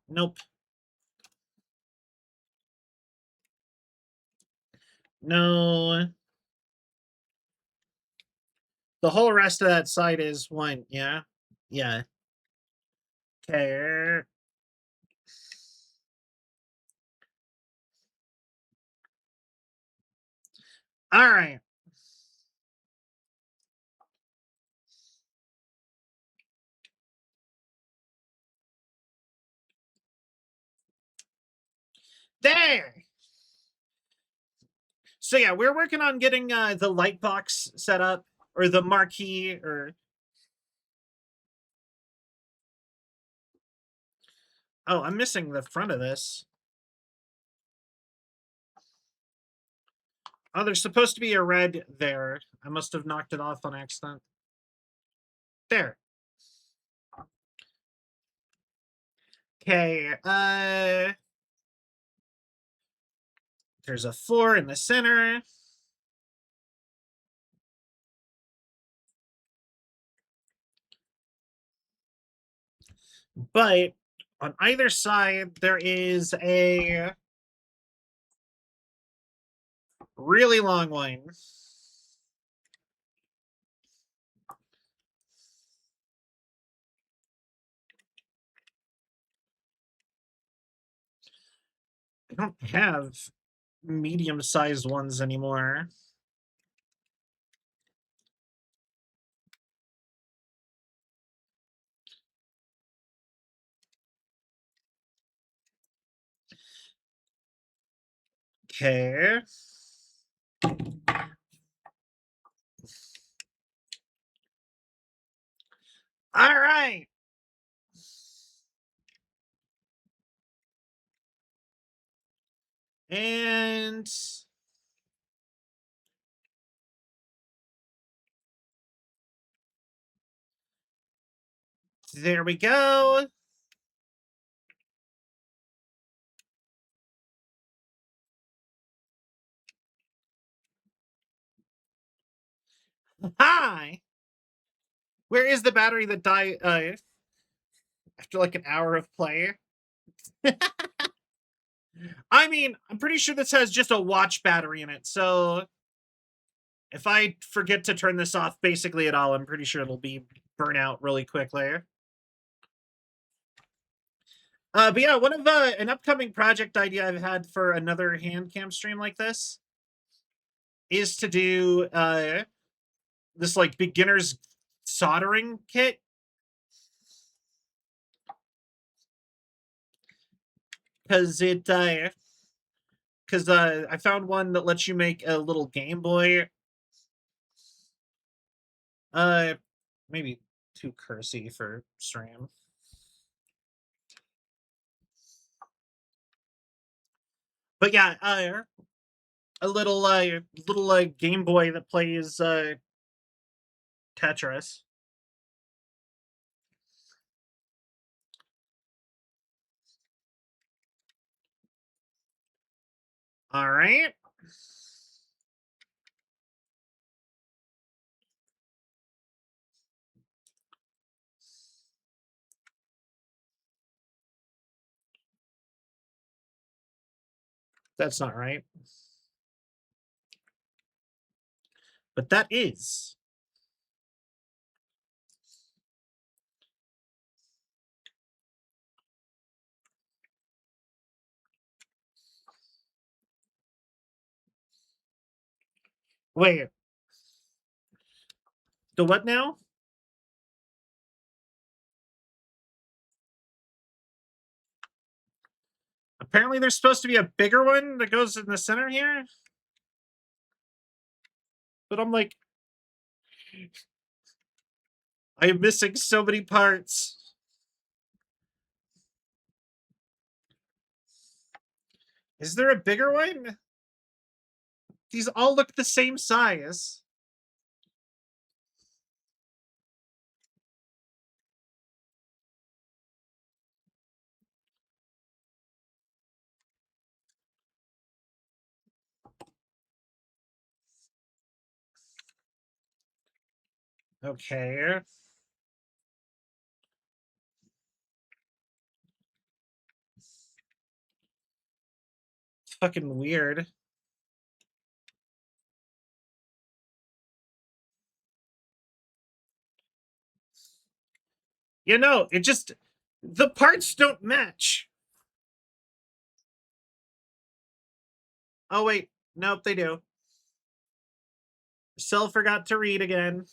nope. No. The whole rest of that side is one, yeah? Yeah. Okay. All right. There. So yeah, we're working on getting the light box set up, or the marquee, or oh, I'm missing the front of this. Oh, there's supposed to be a red there. I must have knocked it off on accident. There. Okay. There's a 4 in the center. But on either side, there is a really long one. I don't have medium-sized ones anymore. Okay. All right. And there we go. Hi. Where is the battery that died after like an hour of play? I mean, I'm pretty sure this has just a watch battery in it. So if I forget to turn this off basically at all, I'm pretty sure it'll be burn out really quickly. But yeah, one of an upcoming project idea I've had for another hand cam stream like this is to do this like beginner's soldering kit, because I found one that lets you make a little Game Boy. Uh, maybe too cursy for stream. But yeah, a little Game Boy that plays Tetris. All right. That's not right. But that is. Wait. The what now? Apparently there's supposed to be a bigger one that goes in the center here. But I'm like, I am missing so many parts. Is there a bigger one? These all look the same size. Okay. Fucking weird. You know, it just, the parts don't match. Oh, wait. Nope, they do. Cell forgot to read again.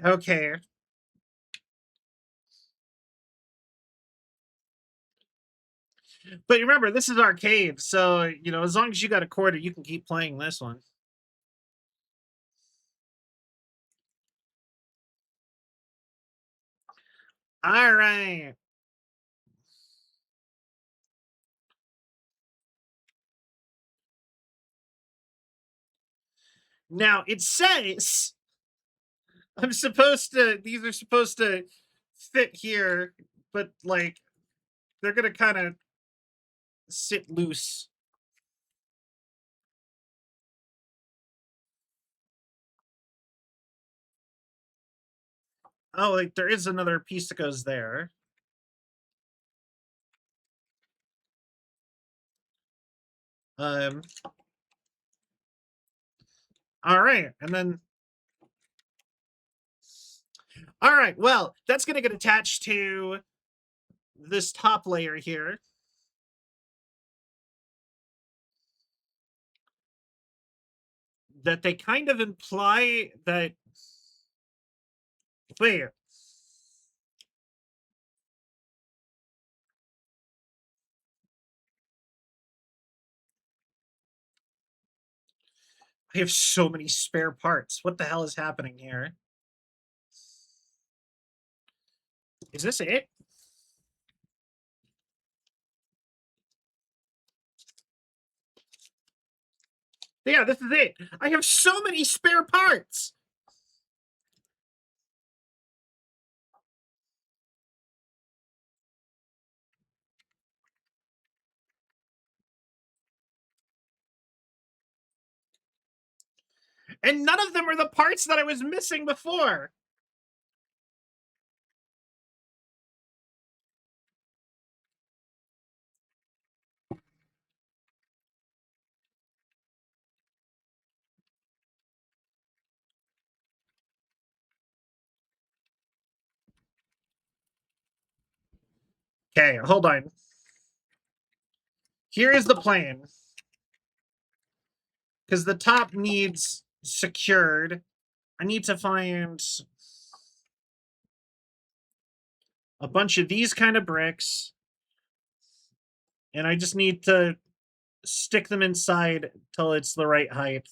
Okay. But remember, this is arcade, so, you know, as long as you got a quarter, you can keep playing this one. All right. Now, it says I'm supposed to, these are supposed to fit here, but like, they're going to kind of sit loose. Oh, like, there is another piece that goes there. Um, all right. And then, all right. Well, that's going to get attached to this top layer here. That they kind of imply that. Wait. I have so many spare parts. What the hell is happening here? Is this it? Yeah, this is it. I have so many spare parts. And none of them are the parts that I was missing before. Okay, hold on. Here is the plan. Because the top needs secured. I need to find a bunch of these kind of bricks. And I just need to stick them inside till it's the right height.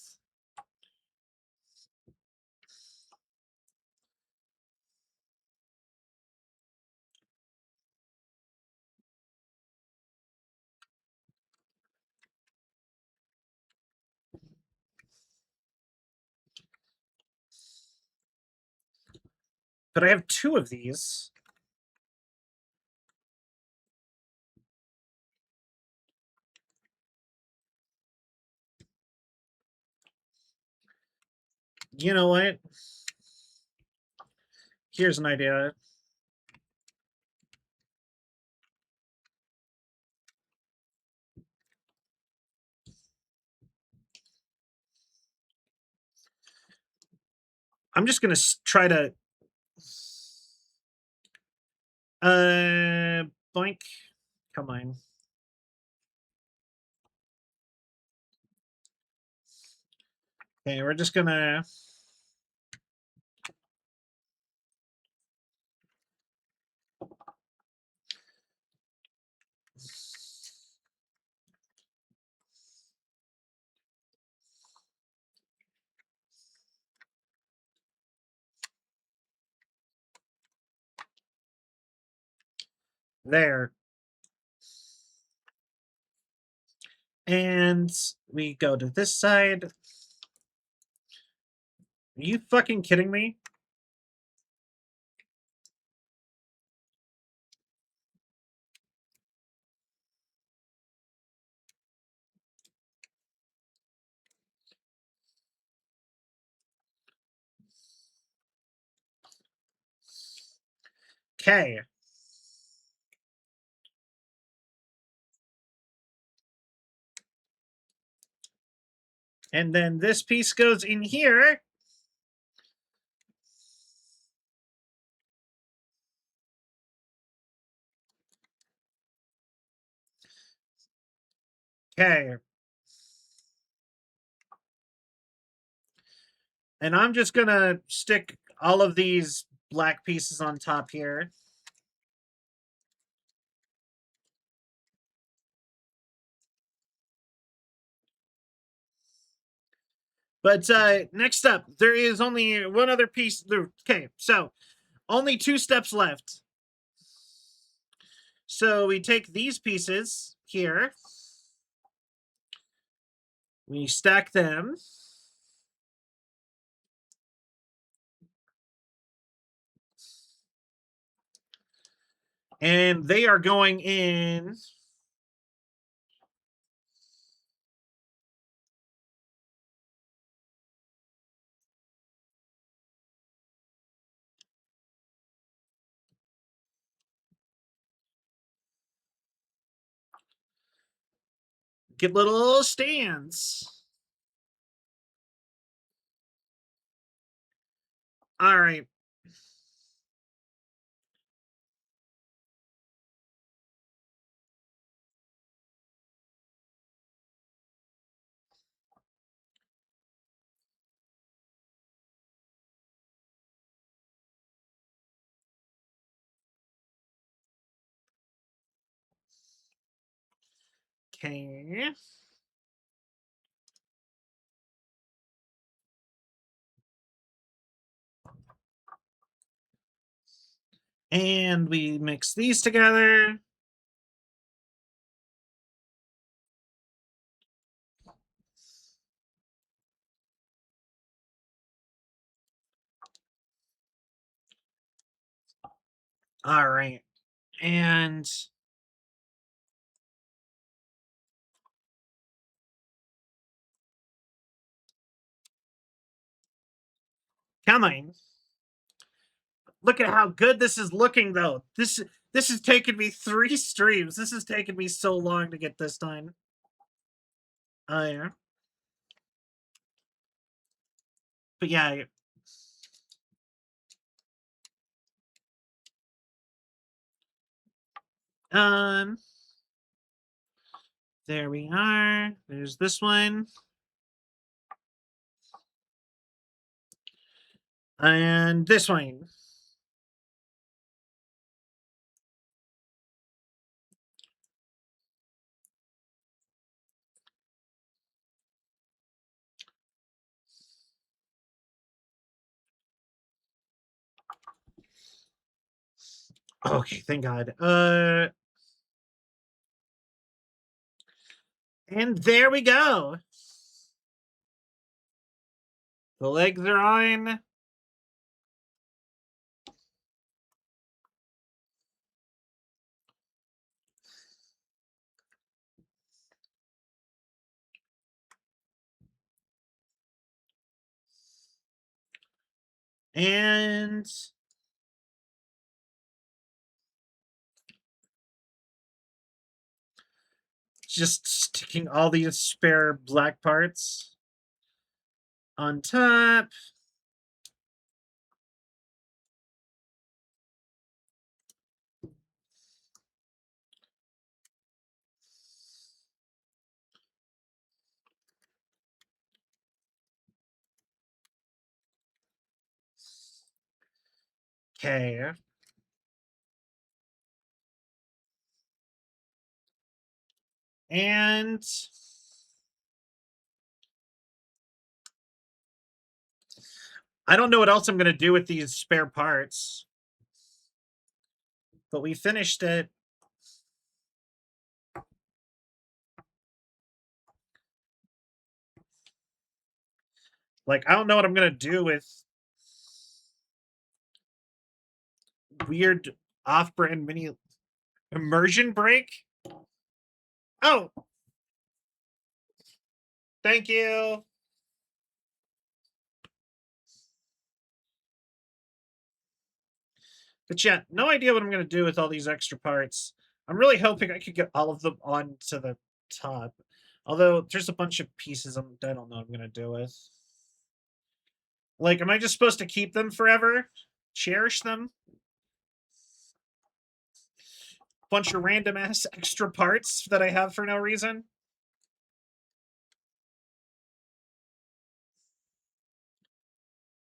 But I have two of these. You know what? Here's an idea. I'm just gonna try to boink. Come on. Okay, we're just gonna. There. And we go to this side. Are you fucking kidding me? Okay. And then this piece goes in here. Okay. And I'm just gonna stick all of these black pieces on top here. But next up, there is only one other piece. Okay, so only 2 steps left. So we take these pieces here, we stack them, and they are going in. Get little stands. All right. Okay. And we mix these together. All right. And come on. Look at how good this is looking, though. This has taken me 3 streams. This has taken me so long to get this done. Oh yeah. But yeah. Um. There we are. There's this one. And this one. Okay, thank God. And there we go. The legs are on. And just sticking all these spare black parts on top. Okay. And I don't know what else I'm going to do with these spare parts, but we finished it. Like, I don't know what I'm going to do with weird off-brand mini immersion brake. Oh, thank you. But yeah, no idea what I'm going to do with all these extra parts. I'm really hoping I could get all of them onto the top. Although there's a bunch of pieces I don't know what I'm going to do with. Like, am I just supposed to keep them forever? Cherish them? Bunch of random ass extra parts that I have for no reason?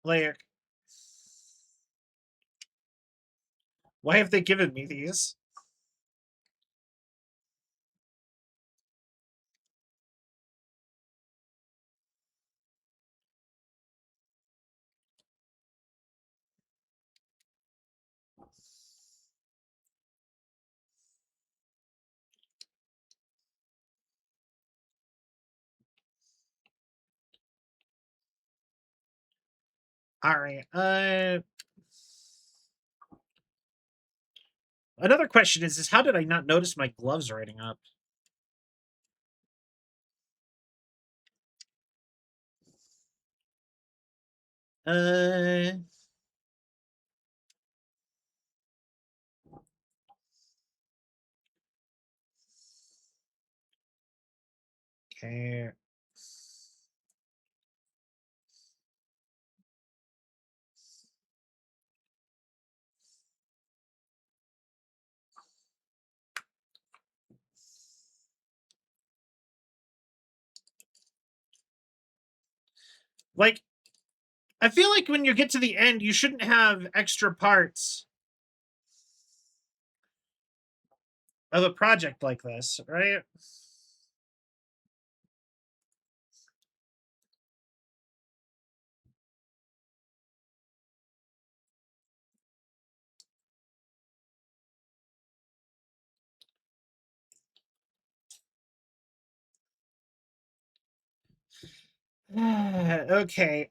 Like, why have they given me these? All right. Another question is how did I not notice my gloves rating up? Uh, okay. Like, I feel like when you get to the end, you shouldn't have extra parts of a project like this, right? Okay.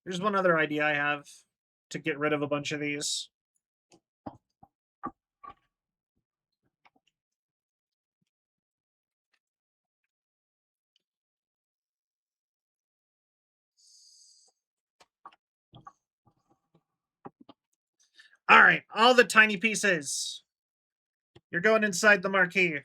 Here's one other idea I have to get rid of a bunch of these. All right, all the tiny pieces. You're going inside the marquee.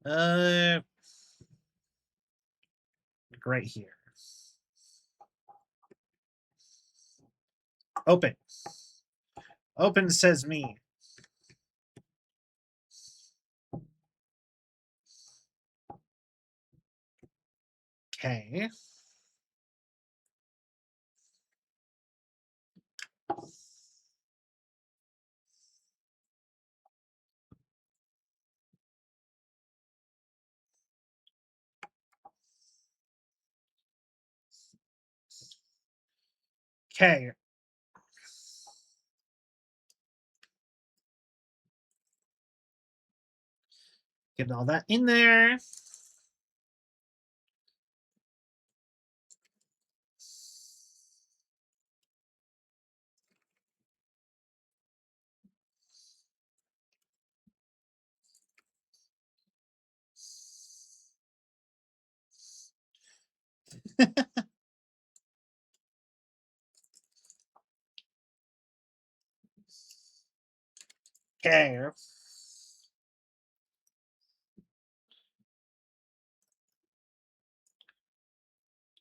Uh, right here. Open. Open says me. Okay. Okay. Getting all that in there. Okay.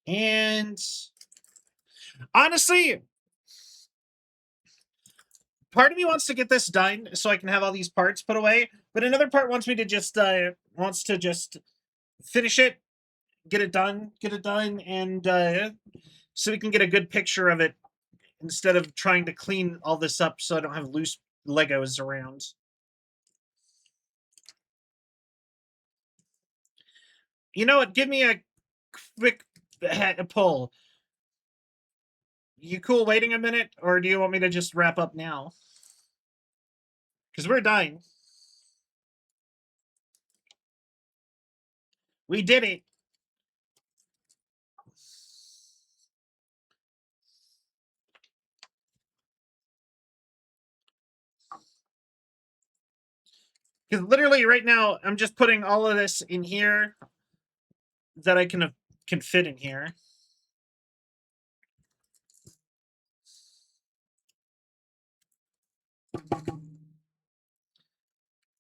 And honestly, part of me wants to get this done so I can have all these parts put away, but another part wants me to just finish it, get it done, and so we can get a good picture of it instead of trying to clean all this up so I don't have loose Legos around. You know what? Give me a quick pull. You cool waiting a minute, or do you want me to just wrap up now? Because we're dying. We did it. Because literally right now, I'm just putting all of this in here that I can fit in here.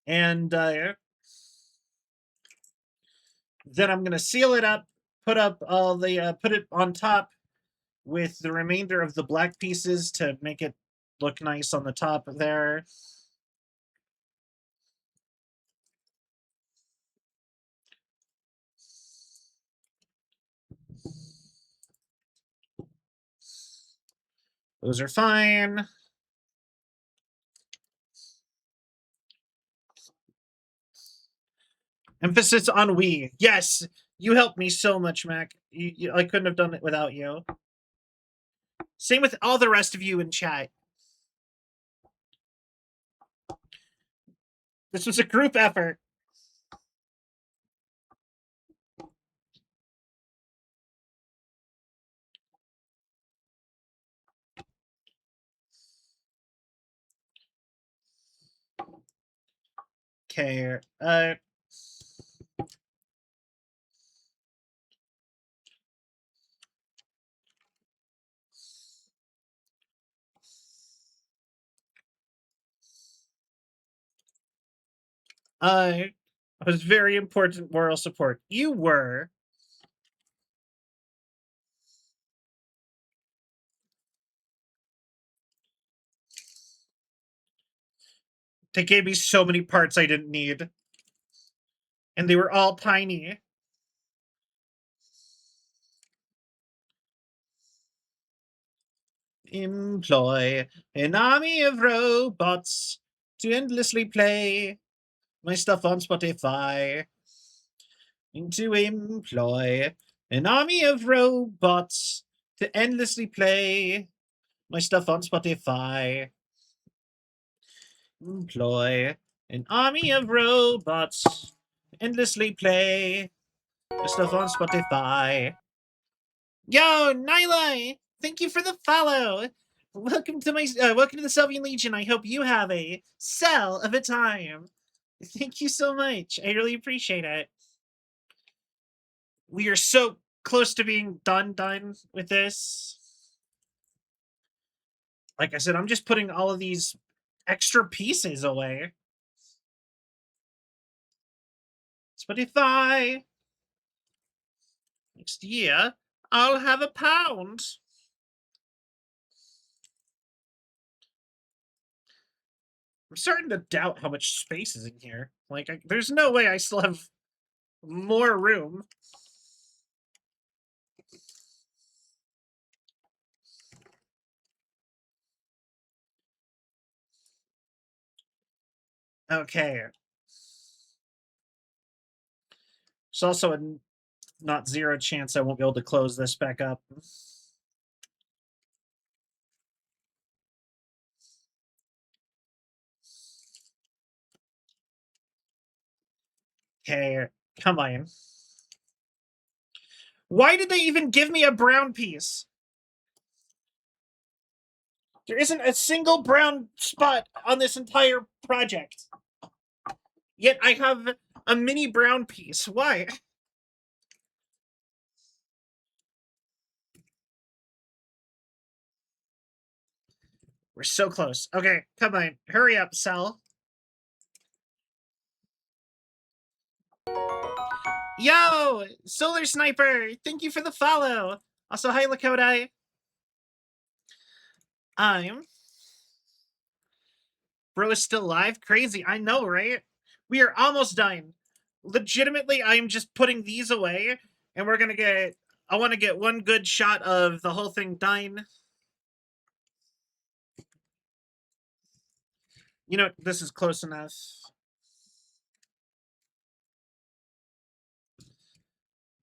And then I'm gonna seal it up, put it on top with the remainder of the black pieces to make it look nice on the top there. Those are fine. Emphasis on we. Yes, you helped me so much, Mac. I couldn't have done it without you. Same with all the rest of you in chat. This was a group effort. Okay. I was very important moral support. You were. They gave me so many parts I didn't need. And they were all tiny. Employ an army of robots to endlessly play my stuff on Spotify. To employ an army of robots to endlessly play my stuff on Spotify. Employ an army of robots to endlessly play my stuff on Spotify. Yo, Nyla! Thank you for the follow. Welcome to the Sylvian Legion. I hope you have a cell of a time. Thank you so much. I really appreciate it. We are so close to being done with this. Like I said, I'm just putting all of these extra pieces away. Spotify. Next year, I'll have £1. I'm starting to doubt how much space is in here. Like, there's no way I still have more room. Okay. There's also a not zero chance I won't be able to close this back up. Okay, come on. Why did they even give me a brown piece? There isn't a single brown spot on this entire project. Yet I have a mini brown piece. Why? We're so close. Okay, come on. Hurry up, Sal. Yo, Solar Sniper, thank you for the follow. Also, hi Lakota. I'm Bro is still alive. Crazy, I know, right? We are almost done. Legitimately, I am just putting these away, and we're gonna get. I want to get one good shot of the whole thing done. You know, this is close enough.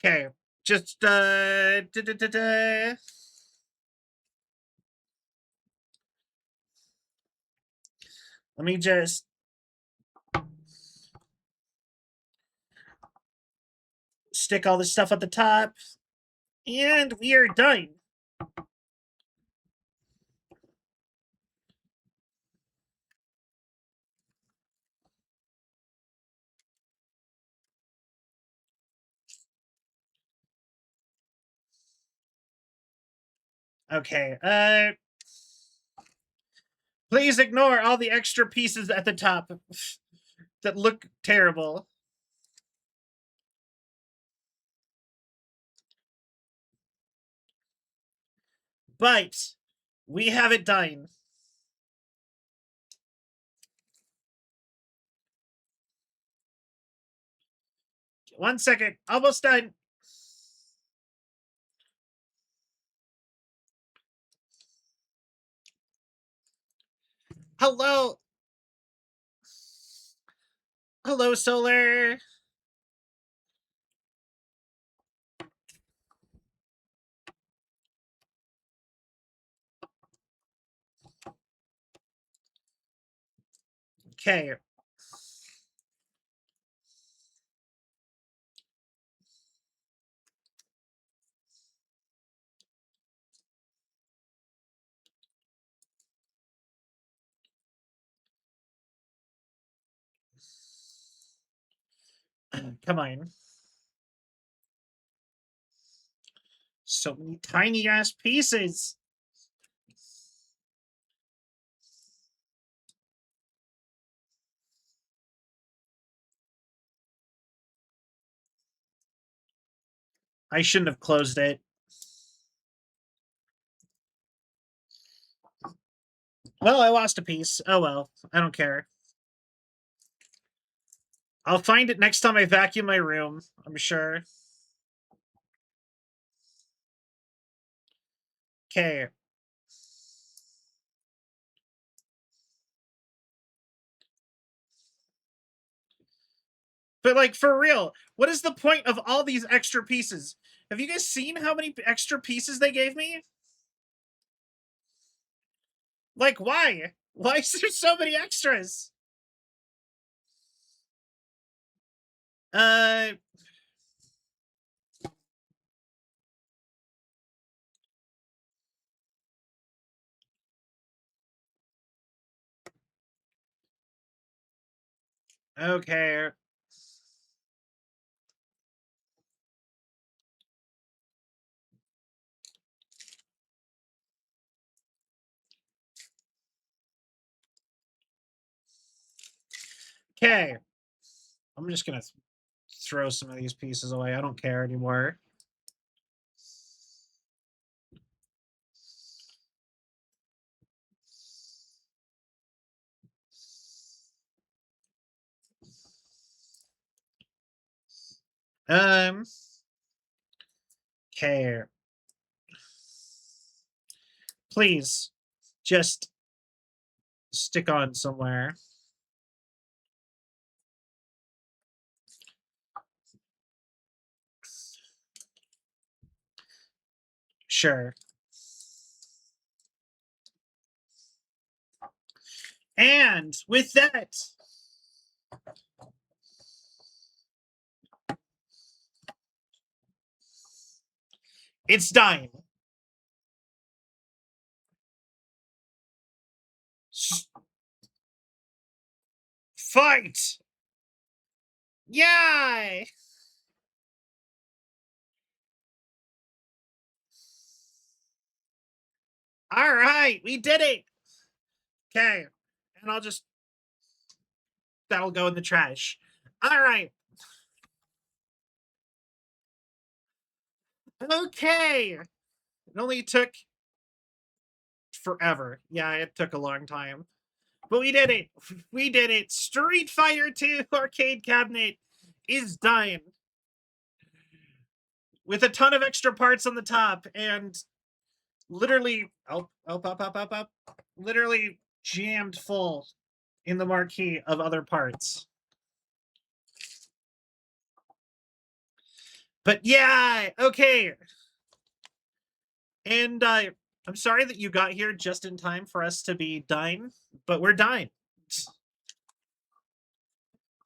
Okay, just let me just stick all this stuff at the top, and we are done. Okay, please ignore all the extra pieces at the top that look terrible. But we have it done. One second, almost done. Hello. Hello, Solar. Okay. Come on. So many tiny ass pieces. I shouldn't have closed it. Well, I lost a piece. Oh well. I don't care. I'll find it next time I vacuum my room, I'm sure. Okay. But like for real, what is the point of all these extra pieces? Have you guys seen how many extra pieces they gave me? Like why? Why is there so many extras? Uh okay. Okay. I'm just gonna throw some of these pieces away. I don't care anymore. Um okay. Please just stick on somewhere. Sure. And with that, it's done. Fight! Yay! All right, we did it. Okay, and I'll just that'll go in the trash. All right. Okay. It only took forever. Yeah, it took a long time. But we did it. We did it. Street Fighter 2 arcade cabinet is done with a ton of extra parts on the top and literally up, literally jammed full in the marquee of other parts. But yeah, okay. And I'm sorry that you got here just in time for us to be done, but we're done.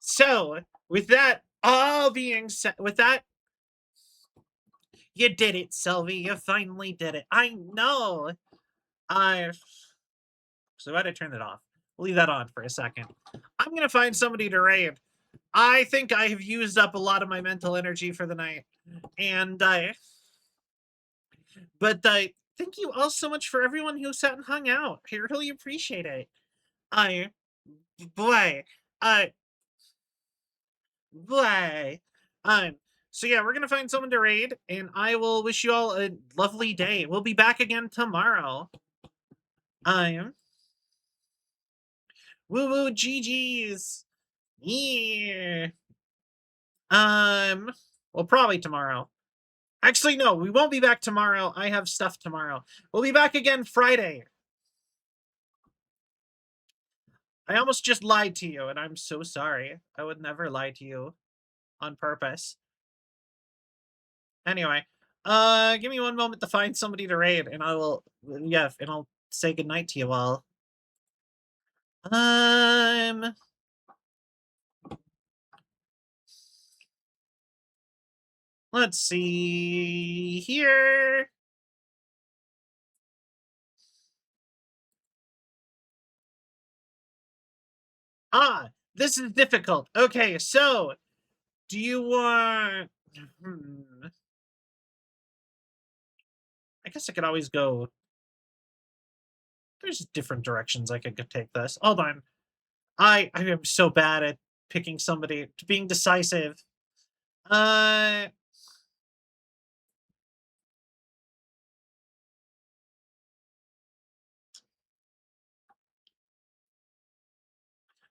So, with that all being said, with that, you did it, Sylvie. You finally did it. I know. I so why'd I turn that off? We'll leave that on for a second. I'm gonna find somebody to raid. I think I have used up a lot of my mental energy for the night, and thank you all so much for everyone who sat and hung out. I really appreciate it. I boy, I boy. Um. So yeah, we're gonna find someone to raid, and I will wish you all a lovely day. We'll be back again tomorrow. I'm woo woo GG's. Yeah. Um. Well, probably tomorrow. Actually, no, we won't be back tomorrow. I have stuff tomorrow. We'll be back again Friday. I almost just lied to you, and I'm so sorry. I would never lie to you on purpose. Anyway, give me one moment to find somebody to raid, and I will, yeah, and I'll say goodnight to you all. Um, let's see here. This is difficult. Okay, so do you want? I guess I could always go. There's different directions I could take this. Hold on. I am so bad at picking somebody, being decisive. Uh,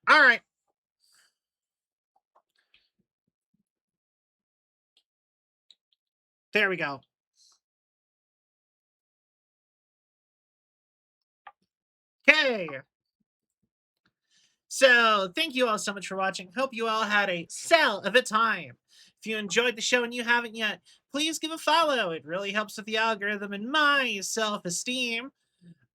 all right. There we go. Okay. So thank you all so much for watching. Hope you all had a sell of a time. If you enjoyed the show and you haven't yet, please give a follow. It really helps with the algorithm and my self-esteem.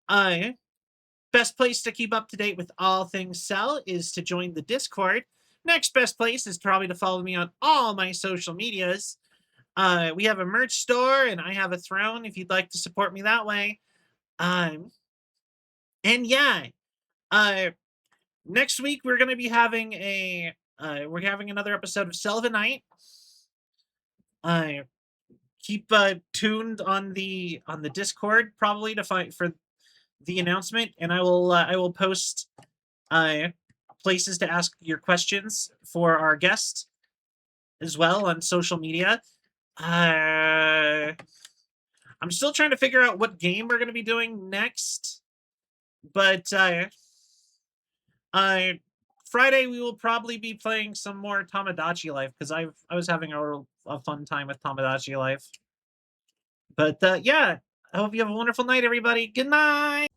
Best place to keep up to date with all things Cell is to join the Discord. Next best place is probably to follow me on all my social medias. We have a merch store and I have a throne if you'd like to support me that way. And yeah, uh, next week we're going to be having we're having another episode of Sylvan Night. Keep tuned on the Discord probably to find for the announcement, and I will post places to ask your questions for our guest as well on social media. I'm still trying to figure out what game we're going to be doing next, but Friday we will probably be playing some more Tamagotchi Life because I was having a fun time with Tamagotchi Life. But yeah, I hope you have a wonderful night, everybody. Good night.